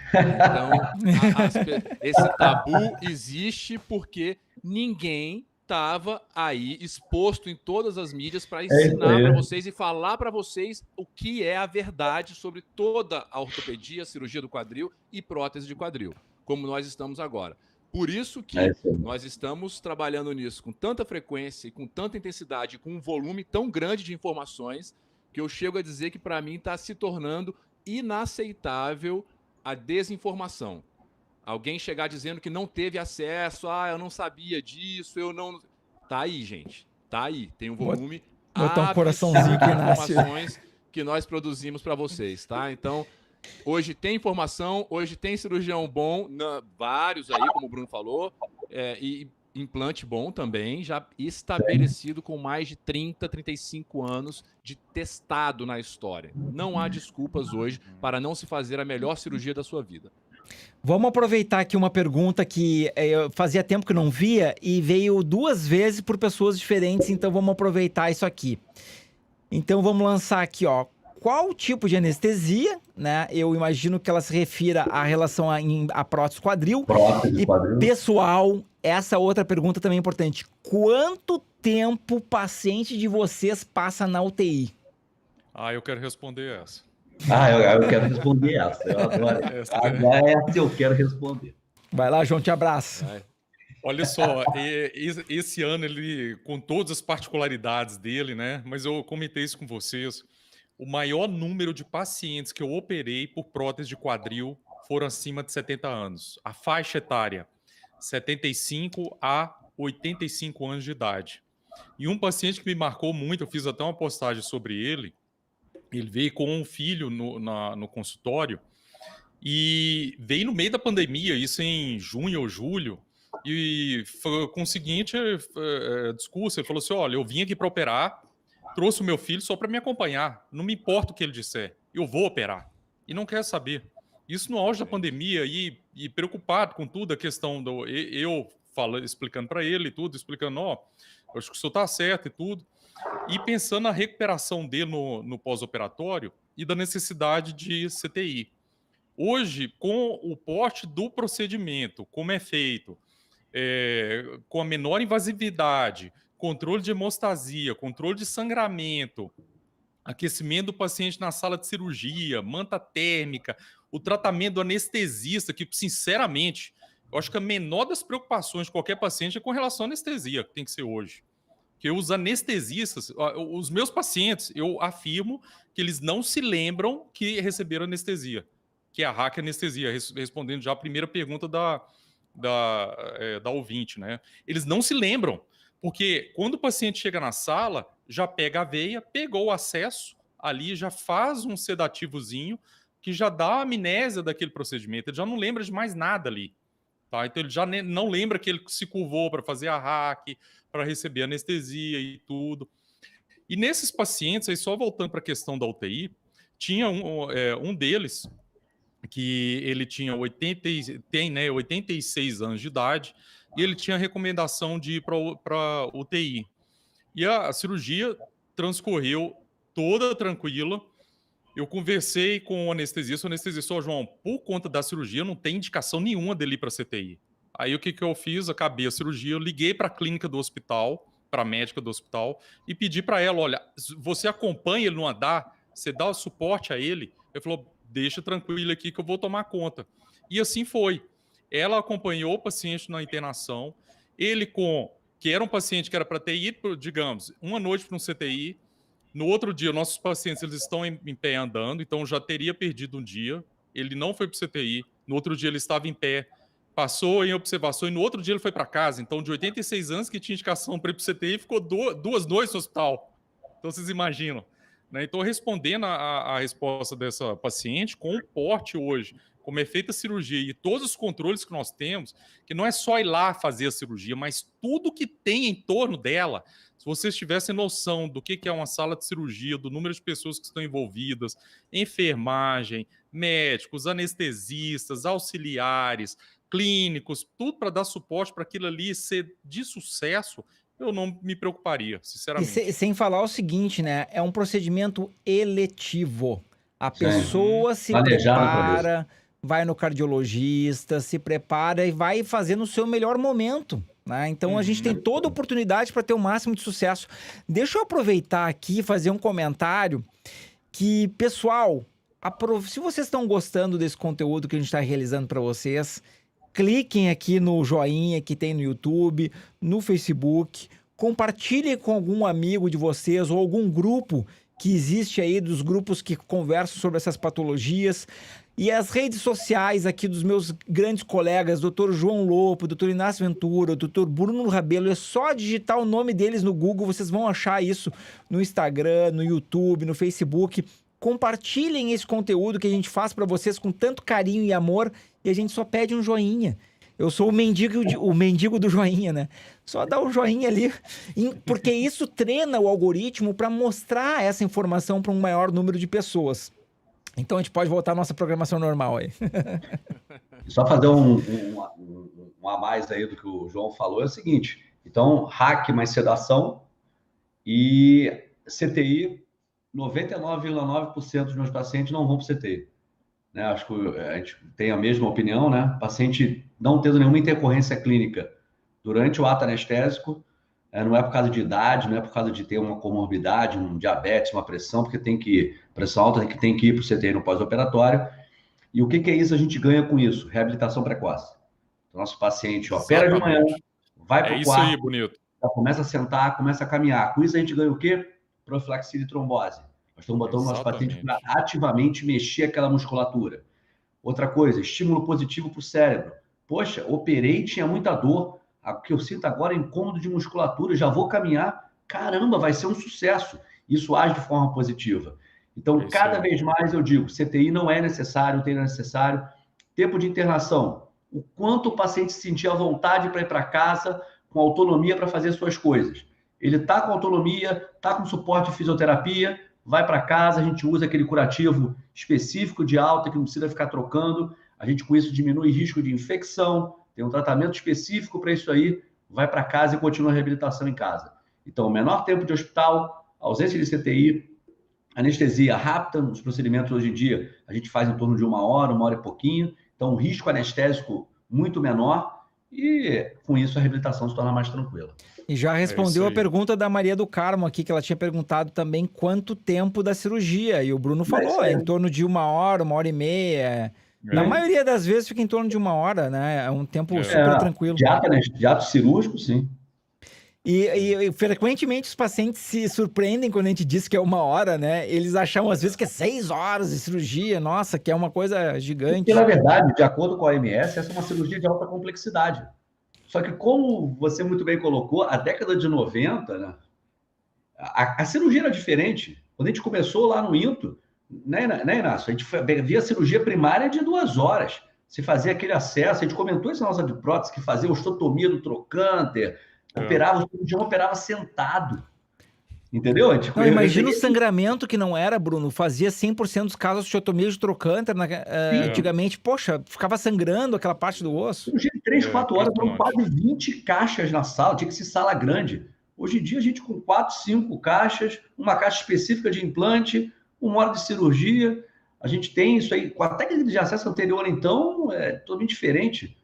Então, esse tabu existe porque ninguém estava aí exposto em todas as mídias para ensinar para vocês e falar para vocês o que é a verdade sobre toda a ortopedia, cirurgia do quadril e prótese de quadril, como nós estamos agora. Por isso que nós estamos trabalhando nisso com tanta frequência, com tanta intensidade, com um volume tão grande de informações, que eu chego a dizer que para mim está se tornando inaceitável a desinformação. Alguém chegar dizendo que não teve acesso, eu não sabia disso, eu não... Tá aí, gente. Tá aí. Tem um volume botar um coraçãozinho aqui, de informações que nós produzimos para vocês, tá? Então, hoje tem informação, hoje tem cirurgião bom, vários aí, como o Bruno falou, e implante bom também, já estabelecido com mais de 30, 35 anos de testado na história. Não há desculpas hoje para não se fazer a melhor cirurgia da sua vida. Vamos aproveitar aqui uma pergunta que eu fazia tempo que não via e veio 2 vezes por pessoas diferentes, então vamos aproveitar isso aqui. Então vamos lançar aqui, ó. Qual tipo de anestesia, né? Eu imagino que ela se refira à relação a prótese quadril. Prótese quadril. Pessoal, essa outra pergunta também é importante. Quanto tempo o paciente de vocês passa na UTI? Eu quero responder essa. Eu quero responder essa. Eu adoro. Essa eu quero responder. Vai lá, João, te abraço. Olha só, esse ano ele, com todas as particularidades dele, né? Mas eu comentei isso com vocês. O maior número de pacientes que eu operei por prótese de quadril foram acima de 70 anos. A faixa etária, 75 a 85 anos de idade. E um paciente que me marcou muito, eu fiz até uma postagem sobre ele, ele veio com um filho no consultório e veio no meio da pandemia, isso em junho ou julho, e foi com o seguinte discurso, ele falou assim, olha, eu vim aqui para operar, trouxe o meu filho só para me acompanhar. Não me importa o que ele disser. Eu vou operar. E não quer saber. Isso no auge da pandemia e preocupado com tudo, a questão do... Eu explicando para ele e tudo, explicando, acho que o senhor está certo e tudo. E pensando na recuperação dele no pós-operatório e da necessidade de CTI. Hoje, com o porte do procedimento, como é feito, com a menor invasividade, controle de hemostasia, controle de sangramento, aquecimento do paciente na sala de cirurgia, manta térmica, o tratamento do anestesista, que, sinceramente, eu acho que a menor das preocupações de qualquer paciente é com relação à anestesia, que tem que ser hoje. Porque os anestesistas, os meus pacientes, eu afirmo que eles não se lembram que receberam anestesia, que é a hack anestesia, respondendo já a primeira pergunta da ouvinte, né? Eles não se lembram. Porque quando o paciente chega na sala, já pega a veia, pegou o acesso, ali já faz um sedativozinho, que já dá a amnésia daquele procedimento, ele já não lembra de mais nada ali. Tá? Então ele já não lembra que ele se curvou para fazer a hack, para receber anestesia e tudo. E nesses pacientes, aí só voltando para a questão da UTI, tinha um deles, que ele tinha 86 anos de idade, e ele tinha a recomendação de ir para UTI. E a cirurgia transcorreu toda tranquila. Eu conversei com o anestesista, João, por conta da cirurgia, não tem indicação nenhuma dele ir para CTI. Aí o que eu fiz? Acabei a cirurgia, eu liguei para a clínica do hospital, para a médica do hospital, e pedi para ela, olha, você acompanha ele no andar, você dá o suporte a ele? Ele falou, deixa tranquilo aqui que eu vou tomar conta. E assim foi. Ela acompanhou o paciente na internação, ele que era um paciente que era para ter ido, digamos, uma noite para um CTI, no outro dia, nossos pacientes eles estão em pé andando, então já teria perdido um dia, ele não foi para o CTI, no outro dia ele estava em pé, passou em observação e no outro dia ele foi para casa, então de 86 anos que tinha indicação para ir para o CTI, ficou 2 noites no hospital. Então vocês imaginam, né? Então, respondendo a resposta dessa paciente, com o porte hoje, como é feita a cirurgia e todos os controles que nós temos, que não é só ir lá fazer a cirurgia, mas tudo que tem em torno dela. Se vocês tivessem noção do que é uma sala de cirurgia, do número de pessoas que estão envolvidas, enfermagem, médicos, anestesistas, auxiliares, clínicos, tudo para dar suporte para aquilo ali ser de sucesso, eu não me preocuparia, sinceramente. E sem falar o seguinte, né? É um procedimento eletivo. A pessoa se prepara, vai no cardiologista, se prepara e vai fazer no seu melhor momento, né? Então a gente tem toda a oportunidade para ter o máximo de sucesso. Deixa eu aproveitar aqui e fazer um comentário que, pessoal, se vocês estão gostando desse conteúdo que a gente está realizando para vocês, cliquem aqui no joinha que tem no YouTube, no Facebook, compartilhem com algum amigo de vocês ou algum grupo que existe aí, dos grupos que conversam sobre essas patologias. E as redes sociais aqui dos meus grandes colegas, Dr. João Lopo, Dr. Inácio Ventura, Dr. Bruno Rabelo, é só digitar o nome deles no Google, vocês vão achar isso no Instagram, no YouTube, no Facebook. Compartilhem esse conteúdo que a gente faz para vocês com tanto carinho e amor, e a gente só pede um joinha. Eu sou o mendigo do joinha, né? Só dá um joinha ali, porque isso treina o algoritmo para mostrar essa informação para um maior número de pessoas. Então a gente pode voltar à nossa programação normal aí. Só fazer um a mais aí do que o João falou é o seguinte. Então, hack mais sedação e CTI, 99,9% dos meus pacientes não vão para o CTI. Né? Acho que a gente tem a mesma opinião, né? Paciente não tendo nenhuma intercorrência clínica durante o ato anestésico, não é por causa de idade, não é por causa de ter uma comorbidade, um diabetes, uma pressão, porque tem que pressão alta, tem que ir para o CTI no pós-operatório. E o que é isso? A gente ganha com isso? Reabilitação precoce. O nosso paciente opera de manhã, vai para o quarto, aí, bonito. Começa a sentar, começa a caminhar. Com isso a gente ganha o quê? Profilaxia de trombose. Nós estamos botando o nosso paciente para ativamente mexer aquela musculatura. Outra coisa, estímulo positivo para o cérebro. Poxa, operei, tinha muita dor. O que eu sinto agora é incômodo de musculatura, já vou caminhar. Caramba, vai ser um sucesso. Isso age de forma positiva. Então, cada vez mais eu digo, CTI não é necessário, não é necessário. Tempo de internação. O quanto o paciente se sentir à vontade para ir para casa, com autonomia para fazer suas coisas. Ele está com autonomia, está com suporte de fisioterapia, vai para casa, a gente usa aquele curativo específico de alta, que não precisa ficar trocando. A gente, com isso, diminui risco de infecção, tem um tratamento específico para isso aí, vai para casa e continua a reabilitação em casa. Então, menor tempo de hospital, ausência de CTI, anestesia rápida, nos procedimentos hoje em dia, a gente faz em torno de 1 hora e pouquinho. Então, um risco anestésico muito menor e, com isso, a reabilitação se torna mais tranquila. E já respondeu a pergunta da Maria do Carmo aqui, que ela tinha perguntado também quanto tempo da cirurgia. E o Bruno falou, em torno de 1 hora, 1h30. Na maioria das vezes fica em torno de 1 hora, né? É um tempo super tranquilo. De ato cirúrgico, sim. E frequentemente os pacientes se surpreendem quando a gente diz que é 1 hora, né? Eles acham às vezes que é 6 horas de cirurgia, nossa, que é uma coisa gigante. Porque, na verdade, de acordo com a OMS, essa é uma cirurgia de alta complexidade. Só que, como você muito bem colocou, a década de 90, né, a cirurgia era diferente. Quando a gente começou lá no INTO, né, Inácio? A gente via a cirurgia primária de 2 horas. Se fazia aquele acesso, a gente comentou isso na nossa de prótese, que fazia osteotomia do trocânter, o cirurgião operava sentado. Entendeu? Não, imagina o sangramento que não era, Bruno. Fazia 100% dos casos de osteotomia de trocânter antigamente. Poxa, ficava sangrando aquela parte do osso. Cirurgia de 3, 4 horas, foram quase 20 caixas na sala. Tinha que ser sala grande. Hoje em dia, a gente com 4, 5 caixas, uma caixa específica de implante, 1 hora de cirurgia. A gente tem isso aí. Com a técnica de acesso anterior, então, é totalmente diferente.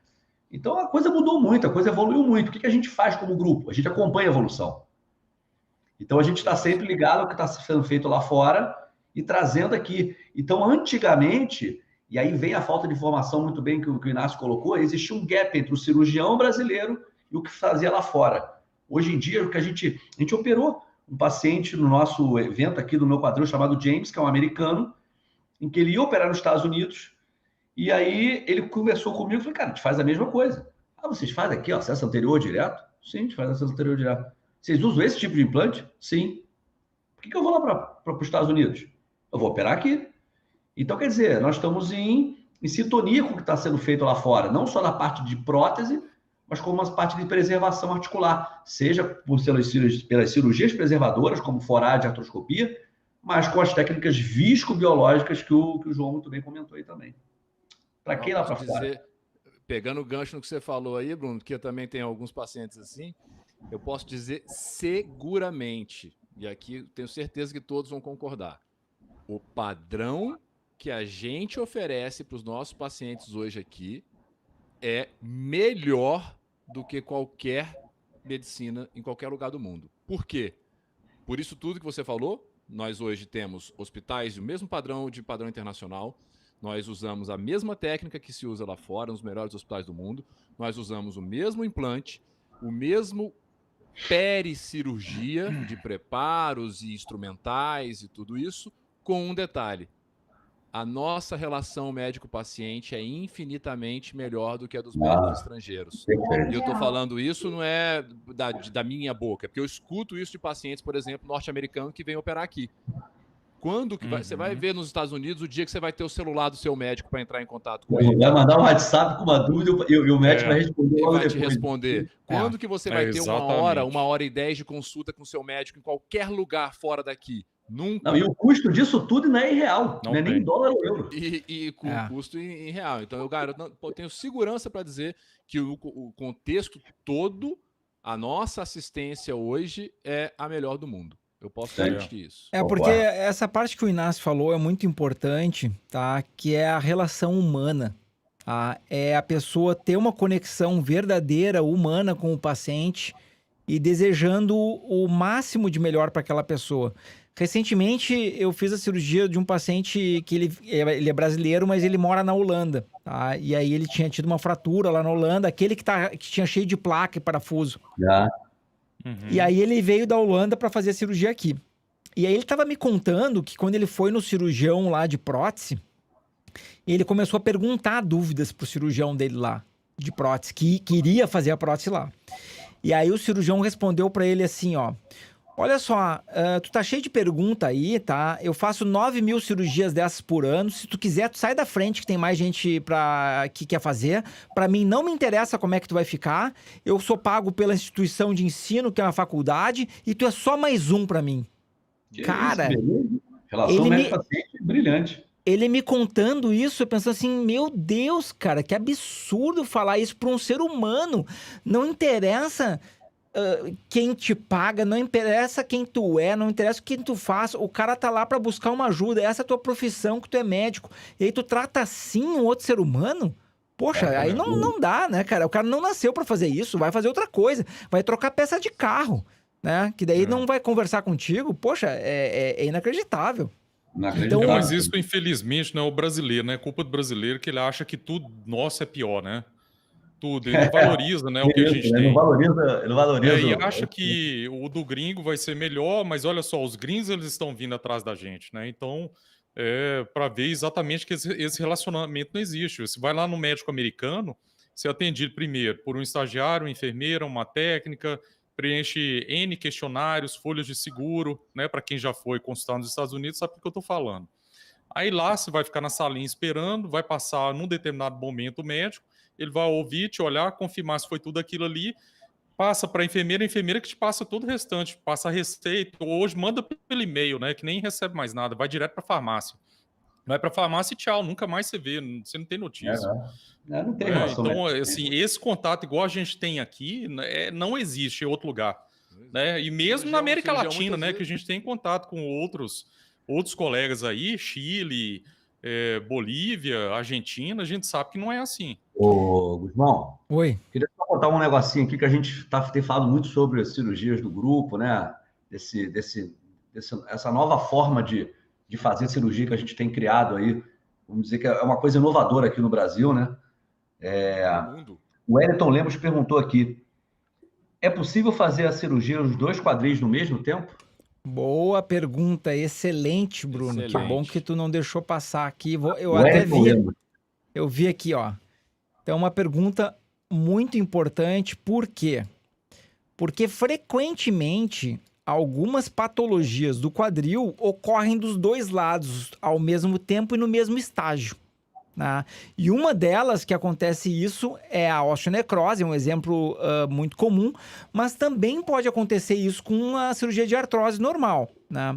Então, a coisa mudou muito, a coisa evoluiu muito. O que a gente faz como grupo? A gente acompanha a evolução. Então, a gente está sempre ligado ao que está sendo feito lá fora e trazendo aqui. Então, antigamente, e aí vem a falta de informação muito bem que o Inácio colocou, existia um gap entre o cirurgião brasileiro e o que fazia lá fora. Hoje em dia, o que a gente operou um paciente no nosso evento aqui do meu quadril chamado James, que é um americano, em que ele ia operar nos Estados Unidos, e aí ele conversou comigo e falou, cara, a gente faz a mesma coisa. Ah, vocês fazem aqui, ó, acesso anterior direto? Sim, a gente faz acesso anterior direto. Vocês usam esse tipo de implante? Sim. Por que eu vou lá para os Estados Unidos? Eu vou operar aqui. Então, quer dizer, nós estamos em sintonia com o que está sendo feito lá fora, não só na parte de prótese, mas como uma parte de preservação articular, seja pelas cirurgias preservadoras, como forade e artroscopia, mas com as técnicas viscobiológicas que o João muito bem comentou aí também. Para quem lá para fora? Pegando o gancho no que você falou aí, Bruno, que eu também tenho alguns pacientes assim, eu posso dizer seguramente, e aqui tenho certeza que todos vão concordar, o padrão que a gente oferece para os nossos pacientes hoje aqui é melhor do que qualquer medicina em qualquer lugar do mundo. Por quê? Por isso tudo que você falou, nós hoje temos hospitais do mesmo padrão internacional, nós usamos a mesma técnica que se usa lá fora, nos melhores hospitais do mundo, nós usamos o mesmo implante, o mesmo pericirurgia de preparos e instrumentais e tudo isso, com um detalhe. A nossa relação médico-paciente é infinitamente melhor do que a dos médicos estrangeiros. E eu estou falando isso não é da minha boca, porque eu escuto isso de pacientes, por exemplo, norte-americanos que vêm operar aqui. Quando que você vai ver nos Estados Unidos o dia que você vai ter o celular do seu médico para entrar em contato com ele? Vai mandar um WhatsApp com uma dúvida e o médico vai responder logo vai depois. Te responder. Quando que você vai ter uma hora e 10 de consulta com o seu médico em qualquer lugar fora daqui? Nunca. Não, e o custo disso tudo não é em real, não é nem em dólar ou euro. E com custo em real. Então, eu tenho segurança para dizer que o contexto todo, a nossa assistência hoje é a melhor do mundo. Eu posso garantir isso. Porque essa parte que o Inácio falou é muito importante, tá? Que é a relação humana. Tá? É a pessoa ter uma conexão verdadeira, humana com o paciente e desejando o máximo de melhor para aquela pessoa. Recentemente, eu fiz a cirurgia de um paciente que ele é brasileiro, mas ele mora na Holanda, tá? E aí ele tinha tido uma fratura lá na Holanda, aquele que tinha cheio de placa e parafuso. E aí ele veio da Holanda para fazer a cirurgia aqui. E aí ele estava me contando que quando ele foi no cirurgião lá de prótese, ele começou a perguntar dúvidas pro cirurgião dele lá, de prótese, que queria fazer a prótese lá. E aí o cirurgião respondeu para ele assim, ó... Olha só, tu tá cheio de pergunta aí, tá? Eu faço 9.000 cirurgias dessas por ano. Se tu quiser, tu sai da frente, que tem mais gente que quer fazer. Pra mim, não me interessa como é que tu vai ficar. Eu sou pago pela instituição de ensino, que é uma faculdade, e tu é só mais um pra mim. Cara, relação médico-paciente brilhante. Ele me contando isso, eu pensando assim, meu Deus, cara, que absurdo falar isso pra um ser humano. Não interessa... quem te paga, não interessa quem tu é, não interessa o que tu faz, o cara tá lá pra buscar uma ajuda, essa é a tua profissão, que tu é médico, e aí tu trata assim um outro ser humano? Poxa, aí não dá, né, cara? O cara não nasceu pra fazer isso, vai fazer outra coisa, vai trocar peça de carro, né? Que daí não vai conversar contigo, poxa, é inacreditável. Então, mas isso, infelizmente, não é o brasileiro, né? É culpa do brasileiro que ele acha que tudo nosso é pior, né? Tudo, ele não valoriza, né, o que a gente tem. Ele não valoriza. E acha que o do gringo vai ser melhor, mas olha só, os gringos eles estão vindo atrás da gente, né? Então, para ver exatamente que esse relacionamento não existe. Você vai lá no médico americano, você é atendido primeiro por um estagiário, uma enfermeira, uma técnica, preenche N questionários, folhas de seguro, né? Para quem já foi consultar nos Estados Unidos, sabe o que eu estou falando. Aí lá você vai ficar na salinha esperando, vai passar num determinado momento o médico, ele vai ouvir, te olhar, confirmar se foi tudo aquilo ali, passa para a enfermeira que te passa todo o restante, passa a receita, hoje manda pelo e-mail, né, que nem recebe mais nada, vai direto para a farmácia. Vai para a farmácia e tchau, nunca mais você vê, você não tem notícia. Não tem relação, então, assim, esse contato igual a gente tem aqui, não existe em outro lugar. Né? E mesmo na América Latina, né, que a gente tem contato com outros colegas aí, Chile, Bolívia, Argentina, a gente sabe que não é assim. Ô, Guzmão. Oi. Queria só contar um negocinho aqui que a gente tem falado muito sobre as cirurgias do grupo, né? Essa nova forma de fazer cirurgia que a gente tem criado aí. Vamos dizer que é uma coisa inovadora aqui no Brasil, né? O Wellington Lemos perguntou aqui: é possível fazer a cirurgia dos 2 quadris no mesmo tempo? Boa pergunta, excelente, Bruno. Excelente. Que bom que tu não deixou passar aqui. Eu vi aqui, ó. Então, uma pergunta muito importante. Por quê? Porque frequentemente algumas patologias do quadril ocorrem dos dois lados ao mesmo tempo e no mesmo estágio. Né? E uma delas que acontece isso é a osteonecrose, é um exemplo muito comum, mas também pode acontecer isso com a cirurgia de artrose normal. Né?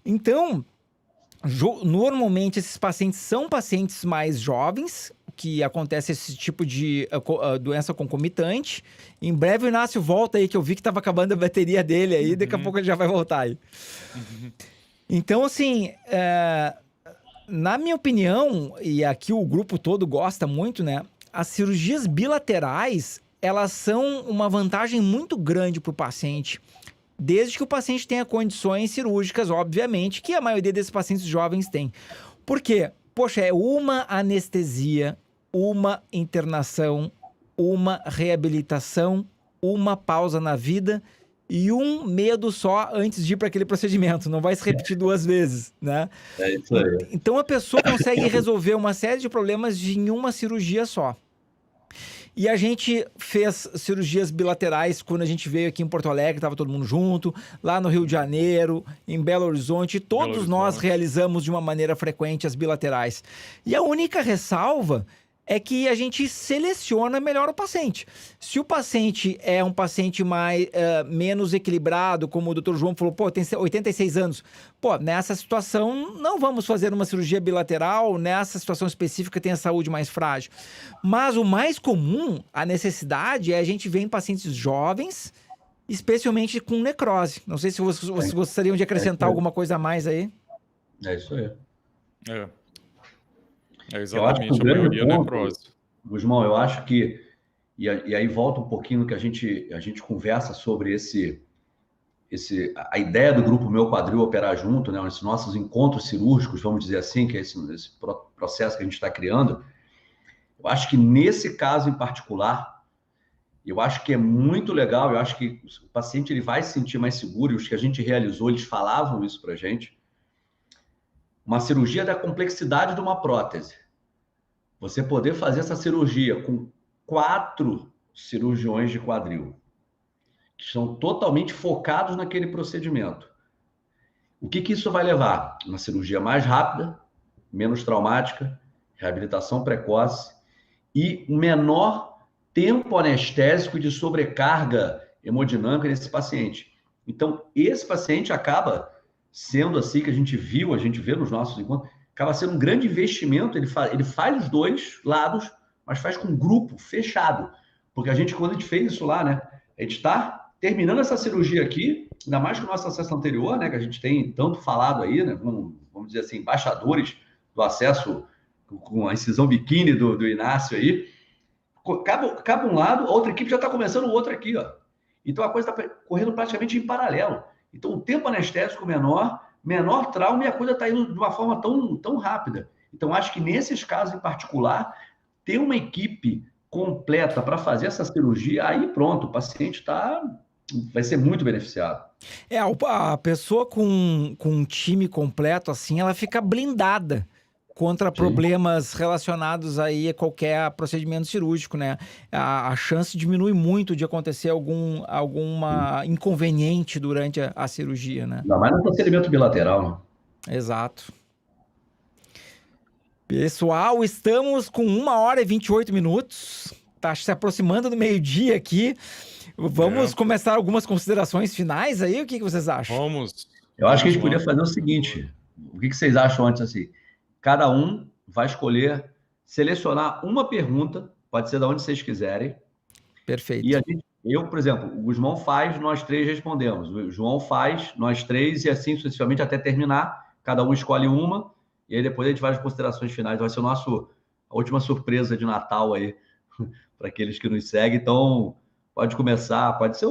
Então, normalmente esses pacientes são pacientes mais jovens, que acontece esse tipo de doença concomitante. Em breve o Inácio volta aí, que eu vi que estava acabando a bateria dele aí, daqui a pouco ele já vai voltar aí. Então, assim, na minha opinião, e aqui o grupo todo gosta muito, né? As cirurgias bilaterais, elas são uma vantagem muito grande para o paciente, desde que o paciente tenha condições cirúrgicas, obviamente, que a maioria desses pacientes jovens tem. Por quê? Poxa, é uma anestesia, uma internação, uma reabilitação, uma pausa na vida e um medo só antes de ir para aquele procedimento. Não vai se repetir 2 vezes, né? É isso aí. Então a pessoa consegue resolver uma série de problemas em uma cirurgia só. E a gente fez cirurgias bilaterais quando a gente veio aqui em Porto Alegre, estava todo mundo junto, lá no Rio de Janeiro, em Belo Horizonte, todos nós realizamos de uma maneira frequente as bilaterais. E a única ressalva é que a gente seleciona melhor o paciente. Se o paciente é um paciente menos equilibrado, como o Dr. João falou, pô, tem 86 anos, pô, nessa situação não vamos fazer uma cirurgia bilateral, nessa situação específica tem a saúde mais frágil. Mas o mais comum, a necessidade, é a gente ver em pacientes jovens, especialmente com necrose. Não sei se vocês gostariam de acrescentar alguma coisa a mais aí. É isso aí. É exatamente, a maioria necrose. Guzmão, eu acho que, e aí volta um pouquinho no que a gente conversa sobre a ideia do grupo Meu Quadril operar junto, né? Esses nossos encontros cirúrgicos, vamos dizer assim, que é esse processo que a gente está criando. Eu acho que nesse caso em particular, eu acho que é muito legal, eu acho que o paciente ele vai se sentir mais seguro, e os que a gente realizou, eles falavam isso para a gente. Uma cirurgia da complexidade de uma prótese. Você poder fazer essa cirurgia com 4 cirurgiões de quadril, que são totalmente focados naquele procedimento. O que isso vai levar? Uma cirurgia mais rápida, menos traumática, reabilitação precoce e menor tempo anestésico de sobrecarga hemodinâmica nesse paciente. Então, esse paciente acaba sendo assim, que a gente vê nos nossos encontros, acaba sendo um grande investimento, ele faz os dois lados, mas faz com um grupo fechado. Porque quando a gente fez isso lá, né? A gente está terminando essa cirurgia aqui, ainda mais com o nosso acesso anterior, né? Que a gente tem tanto falado aí, né? Vamos dizer assim, embaixadores do acesso com a incisão biquíni do Inácio aí. Acaba um lado, a outra equipe já está começando o outro aqui, ó. Então a coisa está correndo praticamente em paralelo. Então o tempo anestésico menor trauma e a coisa está indo de uma forma tão rápida. Então, acho que nesses casos em particular, ter uma equipe completa para fazer essa cirurgia, aí pronto, o paciente vai ser muito beneficiado. A pessoa com um time completo, assim, ela fica blindada contra problemas relacionados aí a qualquer procedimento cirúrgico, né? A chance diminui muito de acontecer alguma inconveniente durante a cirurgia, né? Ainda mais no procedimento bilateral, né? Exato. Pessoal, estamos com 1h28. Tá se aproximando do meio-dia aqui. Vamos começar algumas considerações finais aí? O que vocês acham? Vamos. Eu acho que a gente podia fazer o seguinte. O que vocês acham antes assim? Cada um vai selecionar uma pergunta, pode ser de onde vocês quiserem. Perfeito. E por exemplo, o Guzmão faz, nós 3 respondemos. O João faz, nós 3, e assim sucessivamente até terminar. Cada um escolhe uma, e aí depois a gente vai às considerações finais. Vai ser a última surpresa de Natal aí, para aqueles que nos seguem. Então, pode começar, pode ser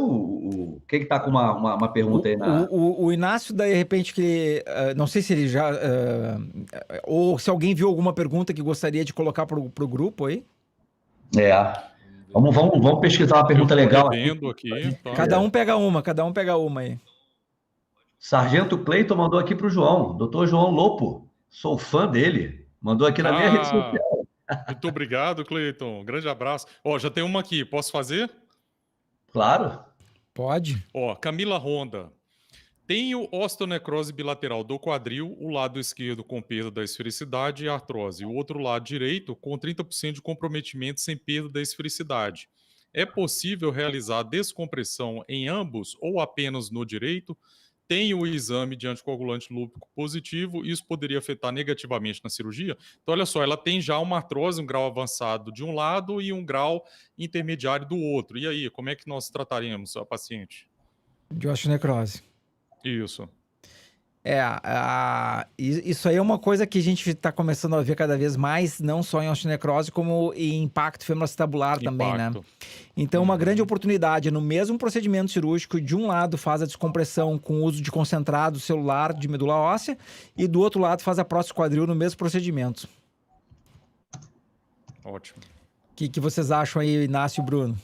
quem que tá com uma pergunta aí o Inácio, de repente, que não sei se ele já... ou se alguém viu alguma pergunta que gostaria de colocar pro grupo aí. Vamos pesquisar uma pergunta legal aqui. Cada um pega uma aí. Sargento Cleiton mandou aqui pro João. Dr. João Lopo, sou fã dele. Mandou aqui na minha rede social. Muito obrigado, Cleiton. Grande abraço. Já tem uma aqui, posso fazer? Claro. Pode. Ó, Camila Ronda. Tenho osteonecrose bilateral do quadril, o lado esquerdo com perda da esfericidade e artrose, o outro lado direito com 30% de comprometimento sem perda da esfericidade. É possível realizar descompressão em ambos ou apenas no direito? Tenho o exame de anticoagulante lúpico positivo, isso poderia afetar negativamente na cirurgia? Então, olha só, ela tem já uma artrose, um grau avançado de um lado e um grau intermediário do outro. E aí, como é que nós trataremos a paciente? De osteonecrose. Isso. Isso aí é uma coisa que a gente está começando a ver cada vez mais, não só em osteonecrose, como em impacto femoroacetabular também, né? Então, uma grande oportunidade, no mesmo procedimento cirúrgico, de um lado faz a descompressão com uso de concentrado celular de medula óssea e do outro lado faz a prótese quadril no mesmo procedimento. Ótimo. O que vocês acham aí, Inácio e Bruno?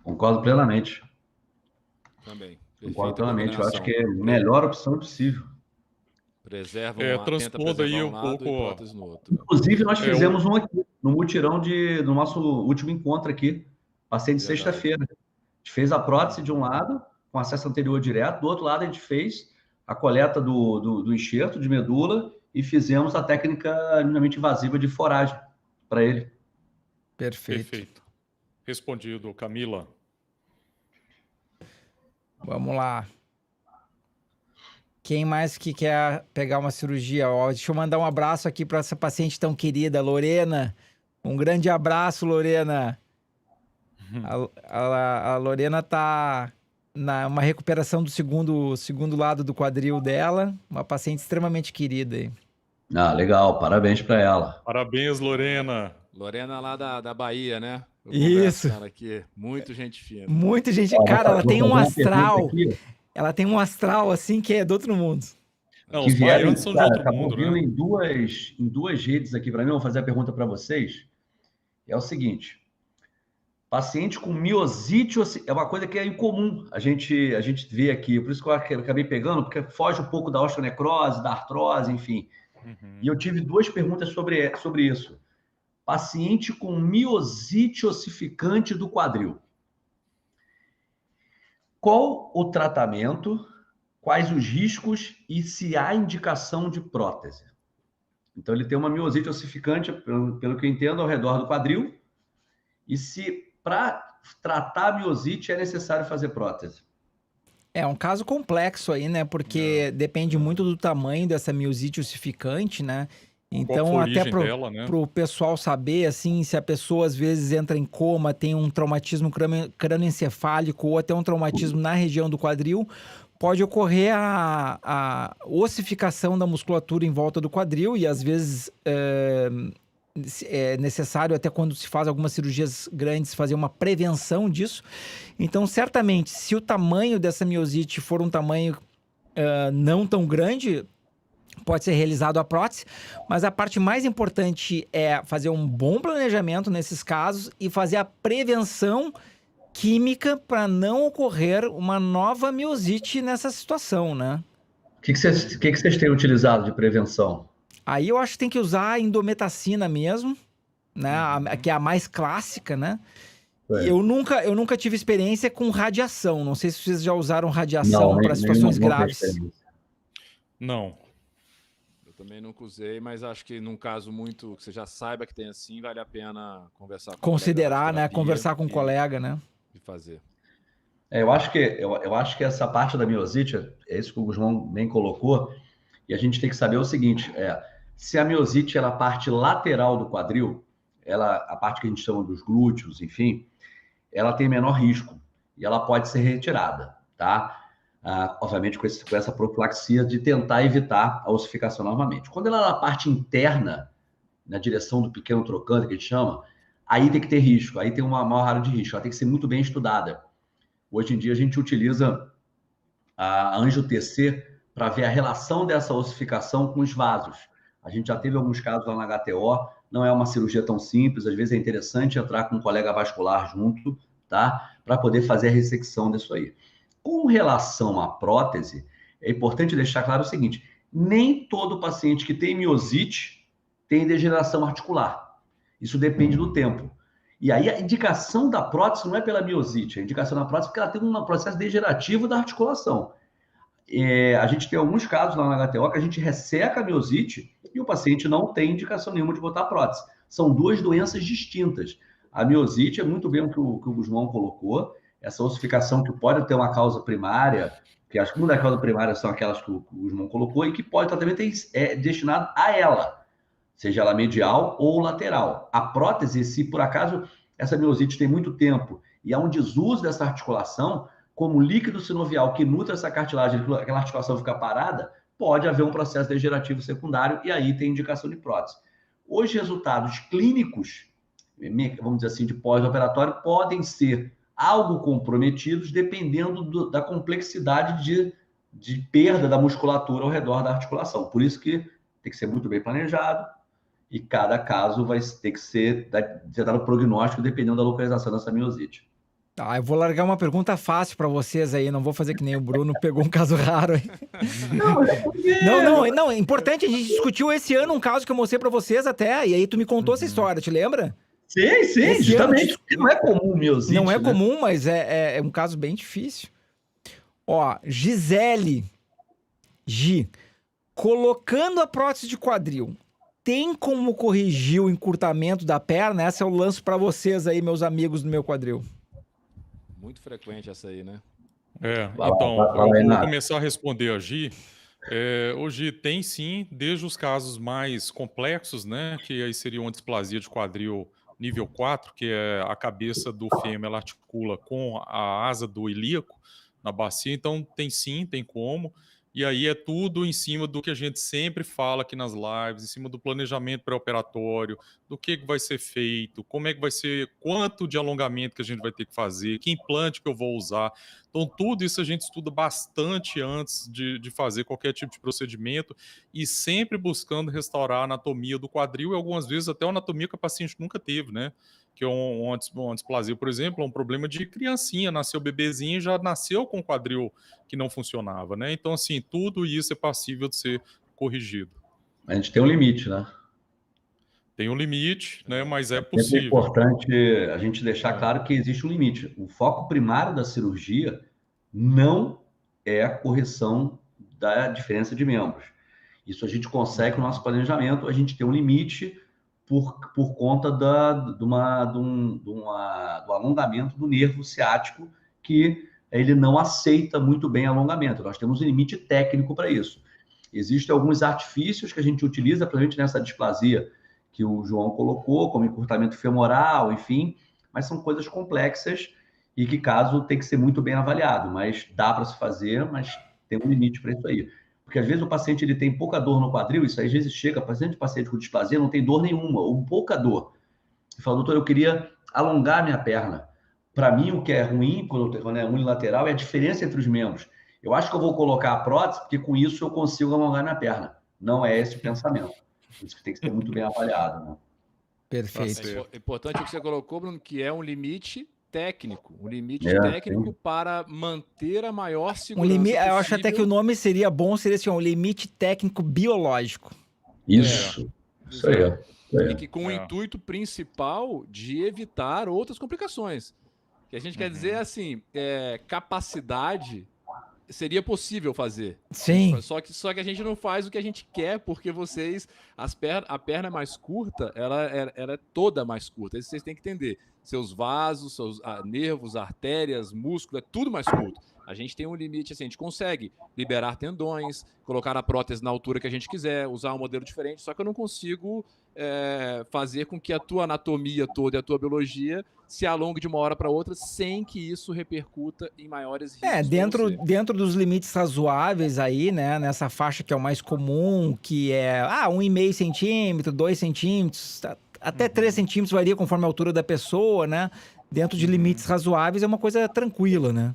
Concordo plenamente. Também. Concordo plenamente. Eu acho que é a melhor opção possível. Preserva transpondo aí um pouco. No outro. Inclusive, nós fizemos um aqui, no mutirão do nosso último encontro aqui. Passei de sexta-feira. A gente fez a prótese de um lado, com acesso anterior direto. Do outro lado, a gente fez a coleta do enxerto de medula e fizemos a técnica minimamente invasiva de foragem para ele. Perfeito. Respondido, Camila. Vamos lá. Quem mais que quer pegar uma cirurgia? Ó, deixa eu mandar um abraço aqui para essa paciente tão querida, Lorena. Um grande abraço, Lorena. A Lorena está numa recuperação do segundo lado do quadril dela. Uma paciente extremamente querida aí. Ah, legal. Parabéns para ela. Parabéns, Lorena. Lorena lá da Bahia, né? Isso. Aqui. Muito gente fina. Muita gente. Cara, ela tem um astral. Ela tem um astral assim que é do outro mundo. Não, os baianos são de outro mundo, né? Em duas redes aqui para mim, vou fazer a pergunta para vocês. É o seguinte: paciente com miosite é uma coisa que é incomum a gente vê aqui, por isso que eu acabei pegando, porque foge um pouco da osteonecrose, da artrose, enfim. E eu tive duas perguntas sobre isso. Paciente com miosite ossificante do quadril. Qual o tratamento, quais os riscos e se há indicação de prótese? Então, ele tem uma miosite ossificante, pelo que eu entendo, ao redor do quadril. E se para tratar a miosite é necessário fazer prótese? É um caso complexo aí, né? Porque depende muito do tamanho dessa miosite ossificante, né? Então, até para o pessoal saber, assim, se a pessoa às vezes entra em coma, tem um traumatismo crânioencefálico ou até um traumatismo na região do quadril, pode ocorrer a ossificação da musculatura em volta do quadril e às vezes é necessário, até quando se faz algumas cirurgias grandes, fazer uma prevenção disso. Então, certamente, se o tamanho dessa miosite for um tamanho não tão grande, pode ser realizado a prótese, mas a parte mais importante é fazer um bom planejamento nesses casos e fazer a prevenção química para não ocorrer uma nova miosite nessa situação, né? O que vocês têm utilizado de prevenção? Aí eu acho que tem que usar a indometacina mesmo, né? Que é a mais clássica, né? Eu nunca tive experiência com radiação. Não sei se vocês já usaram radiação para situações graves. Não. Também nunca usei, mas acho que num caso muito que você já saiba que tem assim, vale a pena conversar com considerar, né? Conversar com um colega, né? E fazer. Eu acho que essa parte da miosite, é isso que o Guzmão bem colocou, e a gente tem que saber o seguinte, se a miosite é a parte lateral do quadril, a parte que a gente chama dos glúteos, enfim, ela tem menor risco e ela pode ser retirada, tá? Obviamente com essa profilaxia de tentar evitar a ossificação novamente. Quando ela é na parte interna, na direção do pequeno trocante, que a gente chama, aí tem que ter risco, aí tem uma maior área de risco, ela tem que ser muito bem estudada. Hoje em dia a gente utiliza a angio-TC para ver a relação dessa ossificação com os vasos. A gente já teve alguns casos lá na HTO, não é uma cirurgia tão simples, às vezes é interessante entrar com um colega vascular junto, tá? Para poder fazer a ressecção disso aí. Com relação à prótese, é importante deixar claro o seguinte, nem todo paciente que tem miosite tem degeneração articular. Isso depende do tempo. E aí a indicação da prótese não é pela miosite, a indicação da prótese é porque ela tem um processo degenerativo da articulação. A gente tem alguns casos lá na HTO que a gente resseca a miosite e o paciente não tem indicação nenhuma de botar prótese. São duas doenças distintas. A miosite é muito bem o que o Gusmão colocou, essa ossificação que pode ter uma causa primária, que as uma das causas primárias são aquelas que o Gusmão colocou, e que pode tratamento destinado a ela, seja ela medial ou lateral. A prótese, se por acaso essa miosite tem muito tempo e há um desuso dessa articulação, como líquido sinovial que nutre essa cartilagem, aquela articulação fica parada, pode haver um processo degenerativo secundário e aí tem indicação de prótese. Os resultados clínicos, vamos dizer assim, de pós-operatório, podem ser algo comprometidos dependendo da complexidade de perda da musculatura ao redor da articulação. Por isso que tem que ser muito bem planejado e cada caso vai ter que ser dado prognóstico dependendo da localização dessa miosite. Eu vou largar uma pergunta fácil para vocês aí, não vou fazer que nem o Bruno, pegou um caso raro aí. Não, é importante, a gente discutiu esse ano um caso que eu mostrei para vocês até, e aí tu me contou essa história, te lembra? Sim, justamente, porque não é comum miosite. Não é comum, mas é um caso bem difícil. Ó, Gisele, colocando a prótese de quadril, tem como corrigir o encurtamento da perna? Essa eu lanço para vocês aí, meus amigos do meu quadril. Muito frequente essa aí, né? Então, eu vou começar a responder a Gi. Hoje tem sim, desde os casos mais complexos, né? Que aí seria uma displasia de quadril nível 4, que é a cabeça do fêmur, ela articula com a asa do ilíaco na bacia. Então, tem como. E aí é tudo em cima do que a gente sempre fala aqui nas lives, em cima do planejamento pré-operatório, do que vai ser feito, como é que vai ser, quanto de alongamento que a gente vai ter que fazer, que implante que eu vou usar. Então, tudo isso a gente estuda bastante antes de fazer qualquer tipo de procedimento e sempre buscando restaurar a anatomia do quadril e algumas vezes até a anatomia que a paciente nunca teve, né? Que é uma displasia, por exemplo, é um problema de criancinha, nasceu bebezinho e já nasceu com o quadril que não funcionava, né? Então, assim, tudo isso é passível de ser corrigido. A gente tem um limite, né? Tem um limite, né? Mas é possível. É importante a gente deixar claro que existe um limite. O foco primário da cirurgia não é a correção da diferença de membros. Isso a gente consegue no nosso planejamento, a gente tem um limite por conta do alongamento do nervo ciático, que ele não aceita muito bem alongamento. Nós temos um limite técnico para isso. Existem alguns artifícios que a gente utiliza, principalmente nessa displasia que o João colocou, como encurtamento femoral, enfim, mas são coisas complexas e que, caso, tem que ser muito bem avaliado, mas dá para se fazer, mas tem um limite para isso aí. Porque às vezes o paciente ele tem pouca dor no quadril, isso aí às vezes chega, paciente com displasia não tem dor nenhuma, ou pouca dor. E fala, doutor, eu queria alongar minha perna. Para mim, o que é ruim, quando é unilateral, é a diferença entre os membros. Eu acho que eu vou colocar a prótese, porque com isso eu consigo alongar minha perna. Não é esse o pensamento. Isso que tem que ser muito bem avaliado, né? Perfeito. É importante o que você colocou, Bruno, que é um limite técnico. Um limite técnico para manter a maior segurança possível. Eu acho até que o nome seria bom, seria assim, um limite técnico biológico. Isso aí. E que com o intuito principal de evitar outras complicações. Que a gente quer dizer assim, capacidade seria possível fazer. Sim. Só que a gente não faz o que a gente quer, porque a perna mais curta, ela é toda mais curta. Isso vocês têm que entender. Seus vasos, seus nervos, artérias, músculo, é tudo mais curto. A gente tem um limite, assim, a gente consegue liberar tendões, colocar a prótese na altura que a gente quiser, usar um modelo diferente, só que eu não consigo fazer com que a tua anatomia toda e a tua biologia se alongue de uma hora para outra sem que isso repercuta em maiores riscos. Dentro dos limites razoáveis aí, né, nessa faixa que é o mais comum, que é 1,5 centímetro, 2 centímetros, até 3 centímetros varia conforme a altura da pessoa, né? Dentro de limites razoáveis é uma coisa tranquila, né?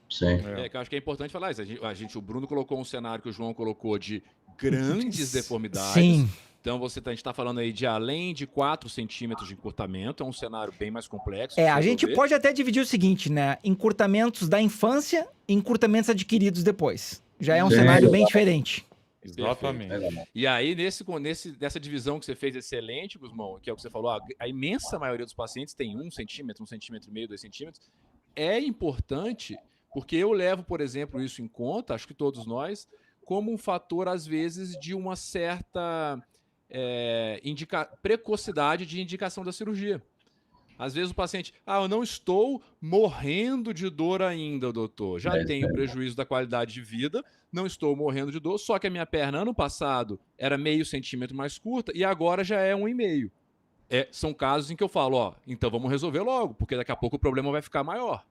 Sim. Que eu acho que é importante falar isso. O Bruno colocou um cenário que o João colocou de grandes deformidades. Sim. Então a gente está falando aí de além de 4 centímetros de encurtamento, é um cenário bem mais complexo. A gente pode até dividir o seguinte, né? Encurtamentos da infância e encurtamentos adquiridos depois. Já é um cenário bem diferente. Exatamente. E aí, nessa divisão que você fez excelente, Gusmão, que é o que você falou, a imensa maioria dos pacientes tem 1 centímetro, 1,5 centímetros, 2 centímetros. É importante, porque eu levo, por exemplo, isso em conta, acho que todos nós, como um fator, às vezes, de uma certa precocidade de indicação da cirurgia. Às vezes o paciente, eu não estou morrendo de dor ainda, doutor. Já tenho prejuízo da qualidade de vida, não estou morrendo de dor, só que a minha perna ano passado era 0,5 centímetro mais curta e agora já é 1,5. São casos em que eu falo, então vamos resolver logo, porque daqui a pouco o problema vai ficar maior.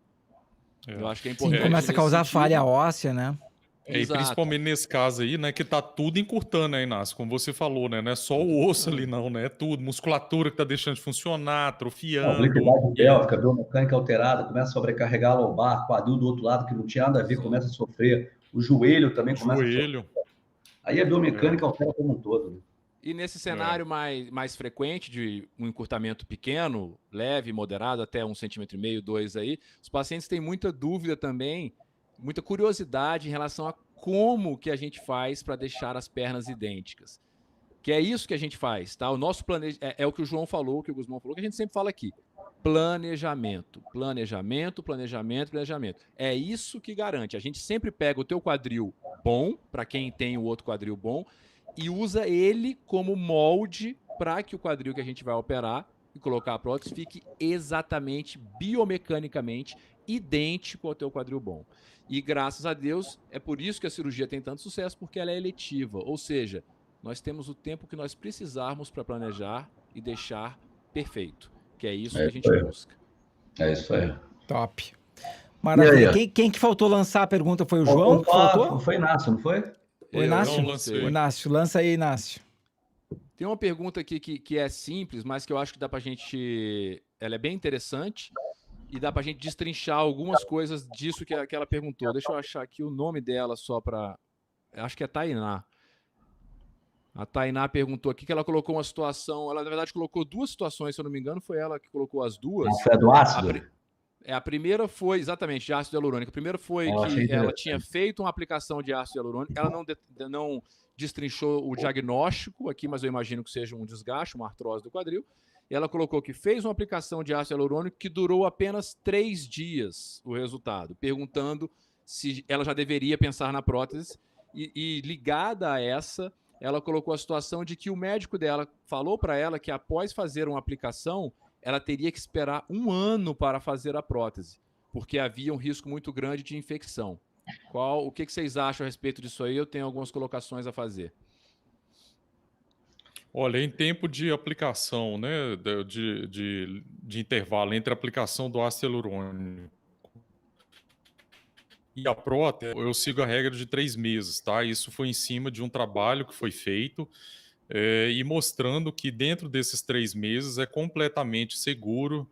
Eu acho que é importante. Sim, começa a causar falha óssea, né? E principalmente nesse caso aí, né, que tá tudo encurtando, né, Inácio? Como você falou, né? Não é só o osso ali, não, né? É tudo. Musculatura que tá deixando de funcionar, atrofiando. Amplitude pélvica, biomecânica alterada, começa a sobrecarregar a lombar, quadril do outro lado, que não tinha nada a ver, começa a sofrer. O joelho também começa a sofrer. Aí a biomecânica altera como um todo, né? E nesse cenário mais frequente de um encurtamento pequeno, leve, moderado, até 1,5 centímetro, 2 aí, os pacientes têm muita dúvida também, muita curiosidade em relação a como que a gente faz para deixar as pernas idênticas. Que é isso que a gente faz, tá? O nosso planejamento é o que o João falou, que o Gusmão falou, que a gente sempre fala aqui. Planejamento, planejamento, planejamento, planejamento. É isso que garante. A gente sempre pega o teu quadril bom, para quem tem o outro quadril bom, e usa ele como molde para que o quadril que a gente vai operar e colocar a prótese fique exatamente, biomecanicamente, idêntico ao teu quadril bom. E graças a Deus, é por isso que a cirurgia tem tanto sucesso, porque ela é eletiva. Ou seja, nós temos o tempo que nós precisarmos para planejar e deixar perfeito. Que é isso que a gente busca. É isso aí. Top. Maravilha. Quem que faltou lançar a pergunta? Foi o João? Foi Inácio, não foi? O Inácio, lança aí, Inácio. Tem uma pergunta aqui que é simples, mas que eu acho que dá pra gente... Ela é bem interessante e dá pra gente destrinchar algumas coisas disso que ela perguntou. Deixa eu achar aqui o nome dela só pra... Acho que é Tainá. A Tainá perguntou aqui que ela colocou uma situação... Ela, na verdade, colocou 2 situações, se eu não me engano. Foi ela que colocou as 2. Foi a do ácido? A primeira foi, exatamente, de ácido hialurônico. A primeira foi que ela tinha feito uma aplicação de ácido hialurônico. Ela não destrinchou o diagnóstico aqui, mas eu imagino que seja um desgaste, uma artrose do quadril. E ela colocou que fez uma aplicação de ácido hialurônico que durou apenas 3 dias o resultado, perguntando se ela já deveria pensar na prótese. E ligada a essa, ela colocou a situação de que o médico dela falou para ela que após fazer uma aplicação, ela teria que esperar 1 ano para fazer a prótese, porque havia um risco muito grande de infecção. O que vocês acham a respeito disso aí? Eu tenho algumas colocações a fazer. Olha, em tempo de aplicação, né, de intervalo entre a aplicação do ácido hialurônico e a prótese, eu sigo a regra de 3 meses, tá? Isso foi em cima de um trabalho que foi feito e mostrando que dentro desses 3 meses é completamente seguro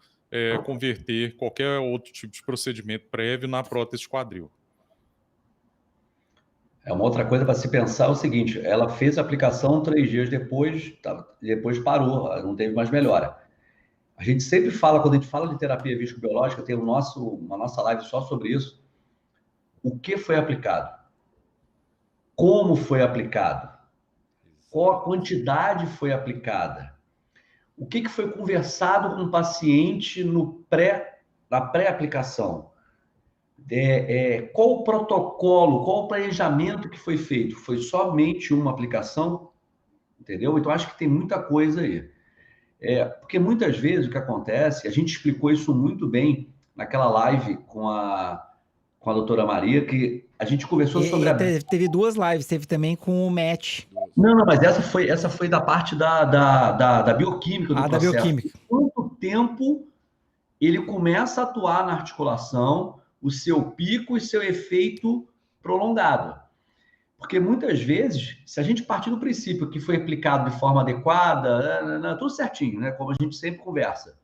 converter qualquer outro tipo de procedimento prévio na prótese de quadril. Uma outra coisa para se pensar é o seguinte, ela fez a aplicação 3 dias depois parou, não teve mais melhora. A gente sempre fala, quando a gente fala de terapia viscobiológica, tem uma nossa live só sobre isso. O que foi aplicado? Como foi aplicado? Qual a quantidade foi aplicada? O que foi conversado com o paciente na pré-aplicação? Qual o protocolo, qual o planejamento que foi feito? Foi somente uma aplicação? Entendeu? Então, acho que tem muita coisa aí. Porque muitas vezes o que acontece, a gente explicou isso muito bem naquela live com a doutora Maria, que a gente conversou sobre Teve 2 lives, teve também com o Matt. Não, mas essa foi da parte da bioquímica do processo. Da bioquímica. Quanto tempo ele começa a atuar na articulação, o seu pico e seu efeito prolongado. Porque muitas vezes, se a gente partir do princípio que foi aplicado de forma adequada, tudo certinho, né? Como a gente sempre conversa,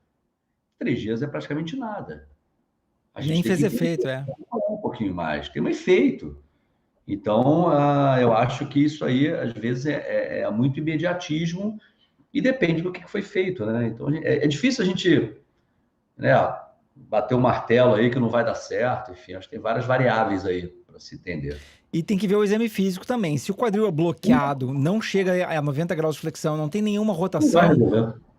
3 dias é praticamente nada. Nem fez efeito, Um pouquinho mais, tem um efeito. Então, eu acho que isso aí, às vezes, é muito imediatismo e depende do que foi feito, né? Então, é difícil a gente, né, bater o martelo aí que não vai dar certo, enfim, acho que tem várias variáveis aí para se entender. E tem que ver o exame físico também. Se o quadril é bloqueado, não chega a 90 graus de flexão, não tem nenhuma rotação,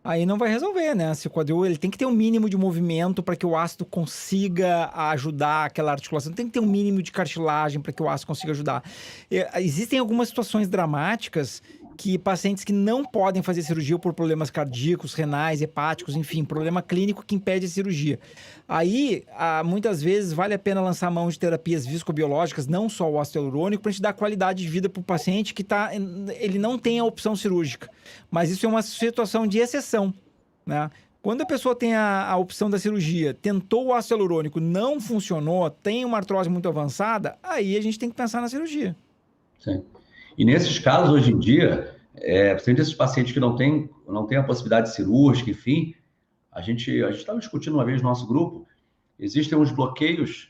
aí não vai resolver, né? Se o quadril, ele tem que ter um mínimo de movimento para que o ácido consiga ajudar aquela articulação. Tem que ter um mínimo de cartilagem para que o ácido consiga ajudar. Existem algumas situações dramáticas que pacientes que não podem fazer cirurgia por problemas cardíacos, renais, hepáticos, enfim, problema clínico que impede a cirurgia. Aí, muitas vezes, vale a pena lançar mão de terapias viscobiológicas, não só o ácido hialurônico, para a gente dar qualidade de vida para o paciente que ele não tem a opção cirúrgica. Mas isso é uma situação de exceção, né? Quando a pessoa tem a opção da cirurgia, tentou o ácido hialurônico, não funcionou, tem uma artrose muito avançada, aí a gente tem que pensar na cirurgia. Sim. E nesses casos, hoje em dia, principalmente esses pacientes que não têm a possibilidade cirúrgica, enfim, a gente estava discutindo uma vez no nosso grupo, existem uns bloqueios,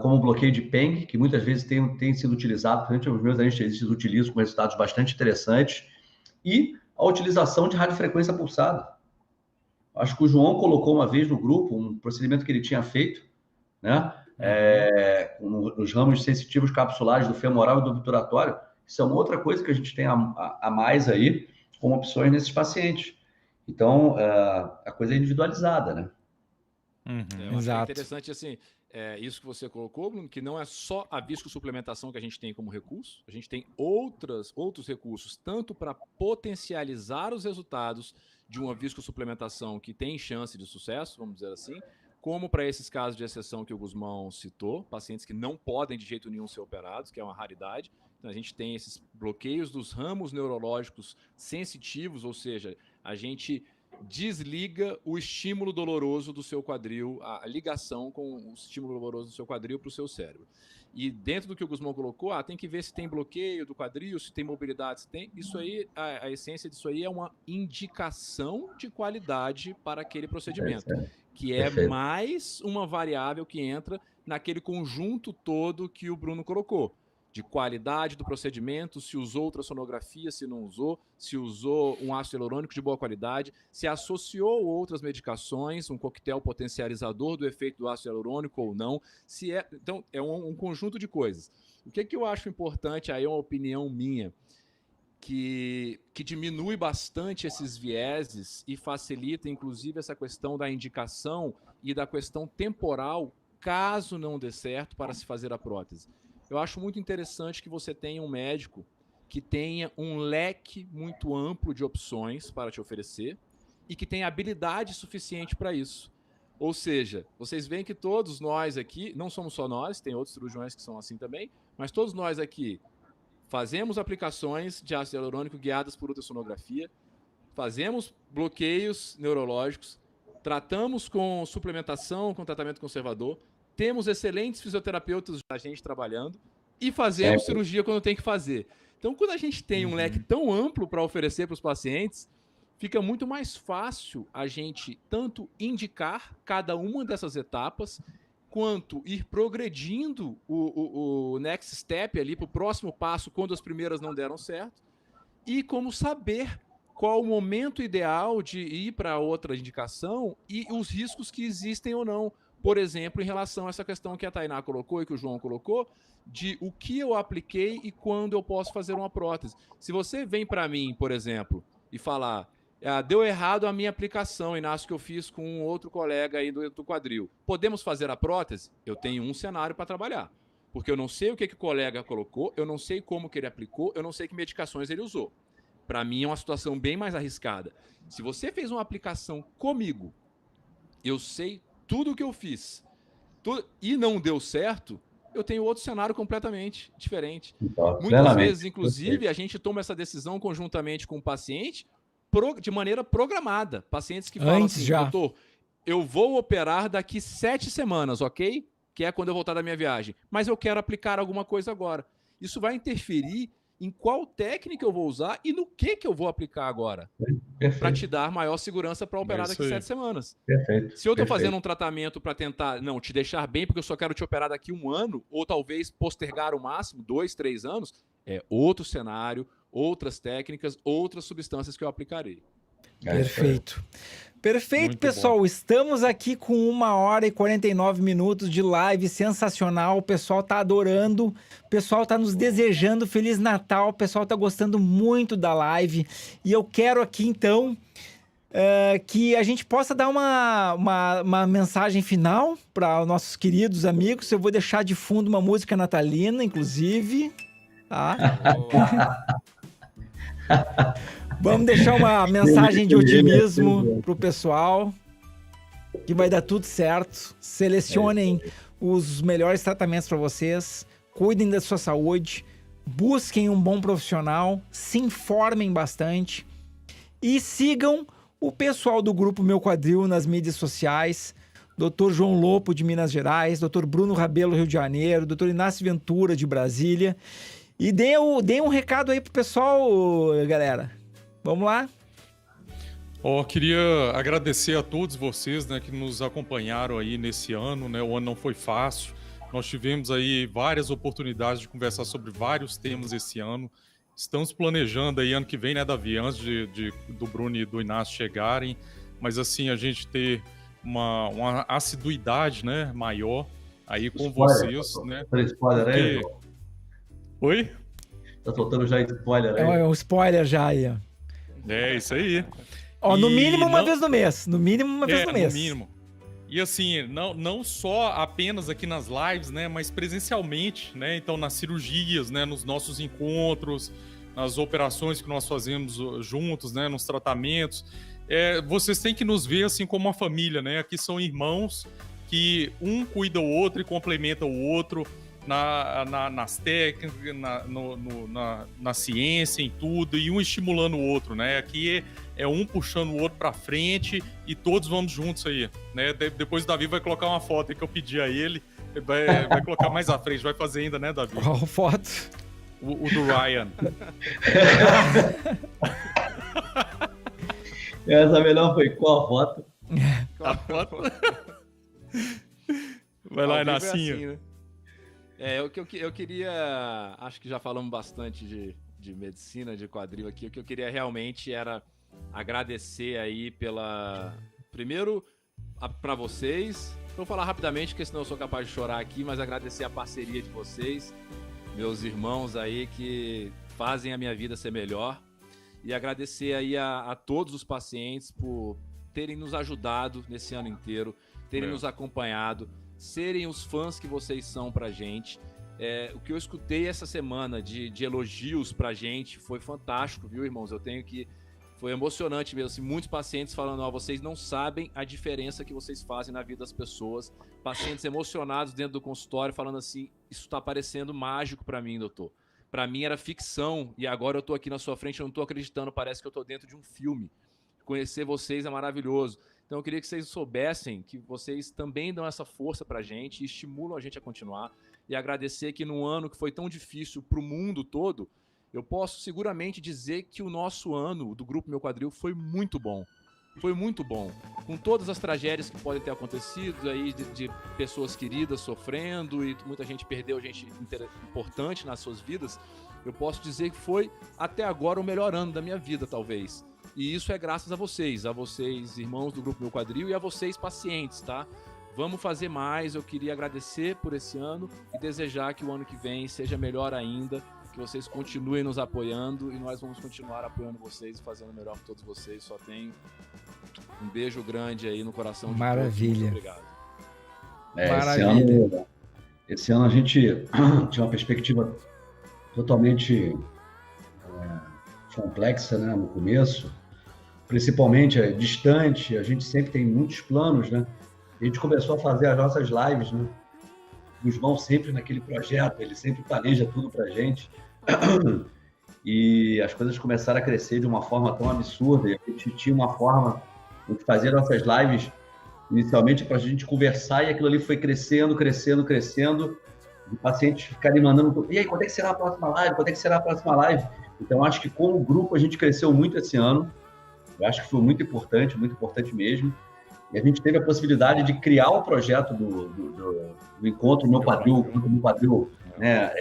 como o bloqueio de Peng, que muitas vezes tem sido utilizado, principalmente os meus anestesistas utilizam com resultados bastante interessantes, e a utilização de radiofrequência pulsada. Acho que o João colocou uma vez no grupo um procedimento que ele tinha feito, né? Nos ramos sensitivos capsulares do femoral e do obturatório. Isso é uma outra coisa que a gente tem a mais aí, como opções nesses pacientes. Então, a coisa é individualizada, né? Exato. É interessante, assim, isso que você colocou, Bruno, que não é só a viscosuplementação que a gente tem como recurso, a gente tem outros recursos, tanto para potencializar os resultados de uma viscosuplementação que tem chance de sucesso, vamos dizer assim, como para esses casos de exceção que o Guzmão citou, pacientes que não podem de jeito nenhum ser operados, que é uma raridade. Então, a gente tem esses bloqueios dos ramos neurológicos sensitivos, ou seja, a gente desliga o estímulo doloroso do seu quadril, a ligação com o estímulo doloroso do seu quadril para o seu cérebro. E dentro do que o Guzmão colocou, tem que ver se tem bloqueio do quadril, se tem mobilidade, se tem. Isso aí, a essência disso aí é uma indicação de qualidade para aquele procedimento, que é mais uma variável que entra naquele conjunto todo que o Bruno colocou, de qualidade do procedimento, se usou ultrassonografia, se não usou, se usou um ácido hialurônico de boa qualidade, se associou outras medicações, um coquetel potencializador do efeito do ácido hialurônico ou não. Então, é um conjunto de coisas. O que eu acho importante, aí é uma opinião minha, que diminui bastante esses vieses e facilita, inclusive, essa questão da indicação e da questão temporal, caso não dê certo, para se fazer a prótese. Eu acho muito interessante que você tenha um médico que tenha um leque muito amplo de opções para te oferecer e que tenha habilidade suficiente para isso. Ou seja, vocês veem que todos nós aqui, não somos só nós, tem outros cirurgiões que são assim também, mas todos nós aqui fazemos aplicações de ácido hialurônico guiadas por ultrassonografia, fazemos bloqueios neurológicos, tratamos com suplementação, com tratamento conservador, temos excelentes fisioterapeutas da gente trabalhando e fazemos cirurgia quando tem que fazer. Então, quando a gente tem um leque tão amplo para oferecer para os pacientes, fica muito mais fácil a gente tanto indicar cada uma dessas etapas, quanto ir progredindo o next step ali para o próximo passo quando as primeiras não deram certo, e como saber qual o momento ideal de ir para outra indicação e os riscos que existem ou não. Por exemplo, em relação a essa questão que a Tainá colocou e que o João colocou, de o que eu apliquei e quando eu posso fazer uma prótese. Se você vem para mim, por exemplo, e falar, deu errado a minha aplicação, Inácio, que eu fiz com um outro colega aí do quadril, podemos fazer a prótese? Eu tenho um cenário para trabalhar, porque eu não sei o que o colega colocou, eu não sei como que ele aplicou, eu não sei que medicações ele usou. Para mim é uma situação bem mais arriscada. Se você fez uma aplicação comigo, eu sei tudo o que eu fiz e não deu certo, eu tenho outro cenário completamente diferente. Muitas vezes, inclusive, a gente toma essa decisão conjuntamente com o paciente de maneira programada. Pacientes que falam assim, doutor, eu vou operar daqui 7 semanas, ok? Que é quando eu voltar da minha viagem. Mas eu quero aplicar alguma coisa agora. Isso vai interferir em qual técnica eu vou usar e no que eu vou aplicar agora. Para te dar maior segurança para operar daqui 7 semanas. Perfeito. Se eu estou fazendo um tratamento para tentar, te deixar bem, porque eu só quero te operar daqui 1 ano, ou talvez postergar o máximo, 2, 3 anos, é outro cenário, outras técnicas, outras substâncias que eu aplicarei. Perfeito. Perfeito, Muito pessoal. Estamos aqui com 1h49 de live sensacional. O pessoal tá adorando, o pessoal tá nos desejando Feliz Natal, o pessoal tá gostando muito da live. E eu quero aqui, então, que a gente possa dar uma mensagem final para os nossos queridos amigos. Eu vou deixar de fundo uma música natalina, inclusive. Tá? Vamos deixar uma mensagem de otimismo pro pessoal, que vai dar tudo certo. Selecionem os melhores tratamentos para vocês, cuidem da sua saúde, busquem um bom profissional, se informem bastante e sigam o pessoal do Grupo Meu Quadril nas mídias sociais. Dr. João Lopo, de Minas Gerais, Dr. Bruno Rabelo, Rio de Janeiro, Dr. Inácio Ventura, de Brasília. E deem um recado aí pro pessoal, galera. Vamos lá? Queria agradecer a todos vocês, né, que nos acompanharam aí nesse ano, né? O ano não foi fácil. Nós tivemos aí várias oportunidades de conversar sobre vários temas esse ano. Estamos planejando aí ano que vem, né, Davi, antes do Bruno e do Inácio chegarem, mas assim, a gente ter uma assiduidade, né, maior aí com vocês, né? Spoiler aí? Oi? Tá soltando já spoiler aí? É um spoiler já aí, ó. É, isso aí. No mínimo uma vez no mês. No mínimo uma vez no mês. No mínimo. E assim, não só apenas aqui nas lives, né, mas presencialmente, né, então nas cirurgias, né, nos nossos encontros, nas operações que nós fazemos juntos, né, nos tratamentos. Vocês têm que nos ver assim como uma família, né? Aqui são irmãos que um cuida o outro e complementa o outro nas técnicas, na ciência, em tudo, e um estimulando o outro, né? Aqui é um puxando o outro pra frente e todos vamos juntos aí, né? Depois o Davi vai colocar uma foto aí que eu pedi a ele, vai colocar mais à frente, vai fazer ainda, né, Davi? Qual foto? O do Ryan. Essa melhor foi qual a foto? A foto? Vai lá, Inacinho. Assim, né? Eu queria... Acho que já falamos bastante de medicina, de quadril aqui. O que eu queria realmente era agradecer aí primeiro, para vocês. Vou falar rapidamente, porque senão eu sou capaz de chorar aqui, mas agradecer a parceria de vocês, meus irmãos aí que fazem a minha vida ser melhor. E agradecer aí a todos os pacientes por terem nos ajudado nesse ano inteiro, terem nos acompanhado, serem os fãs que vocês são pra gente. O que eu escutei essa semana de elogios pra gente foi fantástico, viu, irmãos? Foi emocionante mesmo, assim, muitos pacientes falando, vocês não sabem a diferença que vocês fazem na vida das pessoas. Pacientes emocionados dentro do consultório falando assim, isso tá parecendo mágico pra mim, doutor. Pra mim era ficção e agora eu tô aqui na sua frente, eu não tô acreditando, parece que eu tô dentro de um filme. Conhecer vocês é maravilhoso. Então eu queria que vocês soubessem que vocês também dão essa força pra gente e estimulam a gente a continuar. E agradecer que num ano que foi tão difícil pro mundo todo, eu posso seguramente dizer que o nosso ano do Grupo Meu Quadril foi muito bom. Foi muito bom. Com todas as tragédias que podem ter acontecido aí, de pessoas queridas sofrendo e muita gente perdeu gente importante nas suas vidas, eu posso dizer que foi até agora o melhor ano da minha vida, talvez. E isso é graças a vocês, irmãos do Grupo Meu Quadril, e a vocês, pacientes, tá? Vamos fazer mais, eu queria agradecer por esse ano e desejar que o ano que vem seja melhor ainda, que vocês continuem nos apoiando e nós vamos continuar apoiando vocês e fazendo o melhor por todos vocês. Só tenho um beijo grande aí no coração de Maravilha. todos. Muito obrigado. Maravilha. Esse ano a gente tinha uma perspectiva totalmente complexa, né, no começo, principalmente distante. A gente sempre tem muitos planos, né? A gente começou a fazer as nossas lives, né? O João sempre naquele projeto, ele sempre planeja tudo pra gente. E as coisas começaram a crescer de uma forma tão absurda. E a gente tinha uma forma de fazer nossas lives inicialmente para a gente conversar, e aquilo ali foi crescendo. E pacientes ficarem mandando, e aí, quando é que será a próxima live? Então, acho que como grupo a gente cresceu muito esse ano. Eu acho que foi muito importante mesmo. E a gente teve a possibilidade de criar o projeto do Encontro Meu Quadril, né,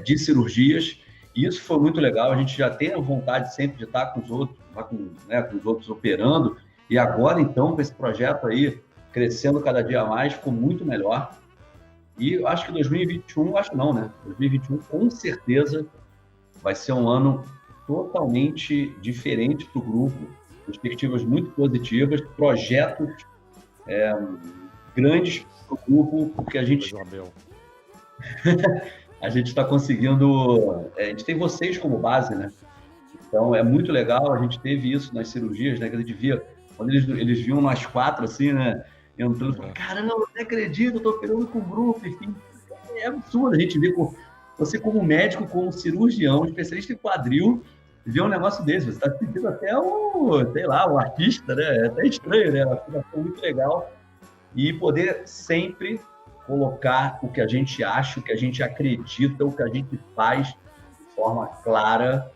de cirurgias. E isso foi muito legal, a gente já tem a vontade sempre de estar com os outros, com os outros operando, e agora, então, com esse projeto aí, crescendo cada dia mais, ficou muito melhor. E eu acho que 2021, acho não, né? 2021, com certeza, vai ser um ano totalmente diferente para o grupo, perspectivas muito positivas, projetos grandes para o grupo, porque a gente está conseguindo... a gente tem vocês como base, né? Então, é muito legal, a gente teve isso nas cirurgias, né? Que a gente via, quando eles viam nós 4, assim, né? Entrando, falando, caramba, eu não acredito, eu tô operando com o grupo, enfim. É absurdo a gente ver você como médico, como cirurgião, especialista em quadril, ver um negócio desse. Você está sentindo até o artista, né? É até estranho, né? Uma situação muito legal. E poder sempre colocar o que a gente acha, o que a gente acredita, o que a gente faz de forma clara,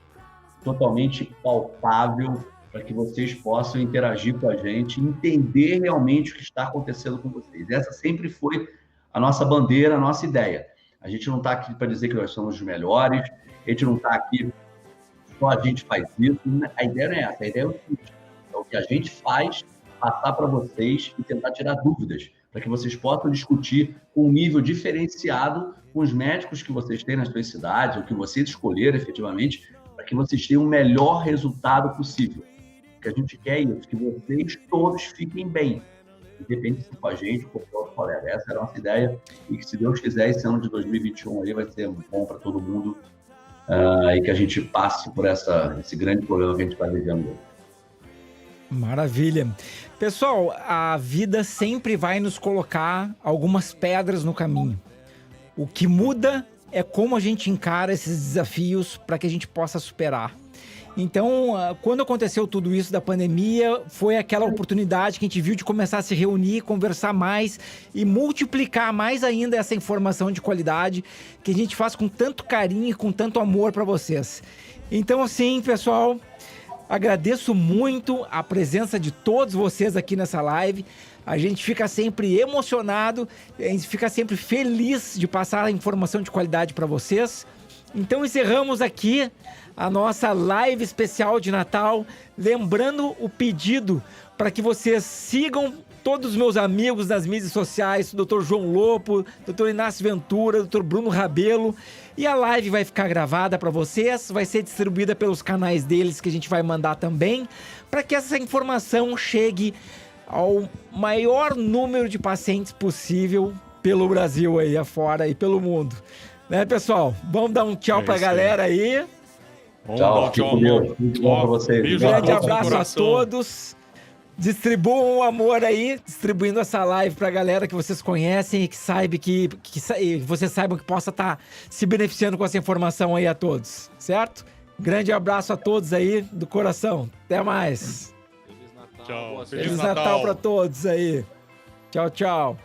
totalmente palpável, para que vocês possam interagir com a gente, entender realmente o que está acontecendo com vocês. Essa sempre foi a nossa bandeira, a nossa ideia. A gente não está aqui para dizer que nós somos os melhores, a gente não está aqui só a gente faz isso. A ideia não é essa, a ideia é o seguinte, é o que a gente faz, passar para vocês e tentar tirar dúvidas, para que vocês possam discutir com um nível diferenciado com os médicos que vocês têm nas suas cidades, ou que vocês escolheram efetivamente, para que vocês tenham o melhor resultado possível. O que a gente quer é isso, que vocês todos fiquem bem, independente se com a gente ou com outro colega. Essa é a nossa ideia, e que, se Deus quiser, esse ano de 2021 aí vai ser bom para todo mundo, e que a gente passe por esse grande problema que a gente está vivendo. Maravilha. Pessoal, a vida sempre vai nos colocar algumas pedras no caminho. O que muda é como a gente encara esses desafios para que a gente possa superar. Então, quando aconteceu tudo isso da pandemia, foi aquela oportunidade que a gente viu de começar a se reunir, conversar mais e multiplicar mais ainda essa informação de qualidade que a gente faz com tanto carinho e com tanto amor para vocês. Então, assim, pessoal, agradeço muito a presença de todos vocês aqui nessa live. A gente fica sempre emocionado, a gente fica sempre feliz de passar a informação de qualidade para vocês. Então encerramos aqui a nossa live especial de Natal, lembrando o pedido para que vocês sigam todos os meus amigos nas mídias sociais, o Dr. João Lopo, Dr. Inácio Ventura, Dr. Bruno Rabelo, e a live vai ficar gravada para vocês, vai ser distribuída pelos canais deles que a gente vai mandar também, para que essa informação chegue ao maior número de pacientes possível pelo Brasil aí afora e pelo mundo. Né, pessoal? Vamos dar um tchau pra galera aí. Tchau, amor. Bom pra vocês. Um grande abraço a todos. Distribuam o amor aí, distribuindo essa live pra galera que vocês conhecem e que vocês saibam que possa estar se beneficiando com essa informação aí a todos, certo? Grande abraço a todos aí, do coração. Até mais. Tchau. Feliz Natal pra todos aí. Tchau, tchau.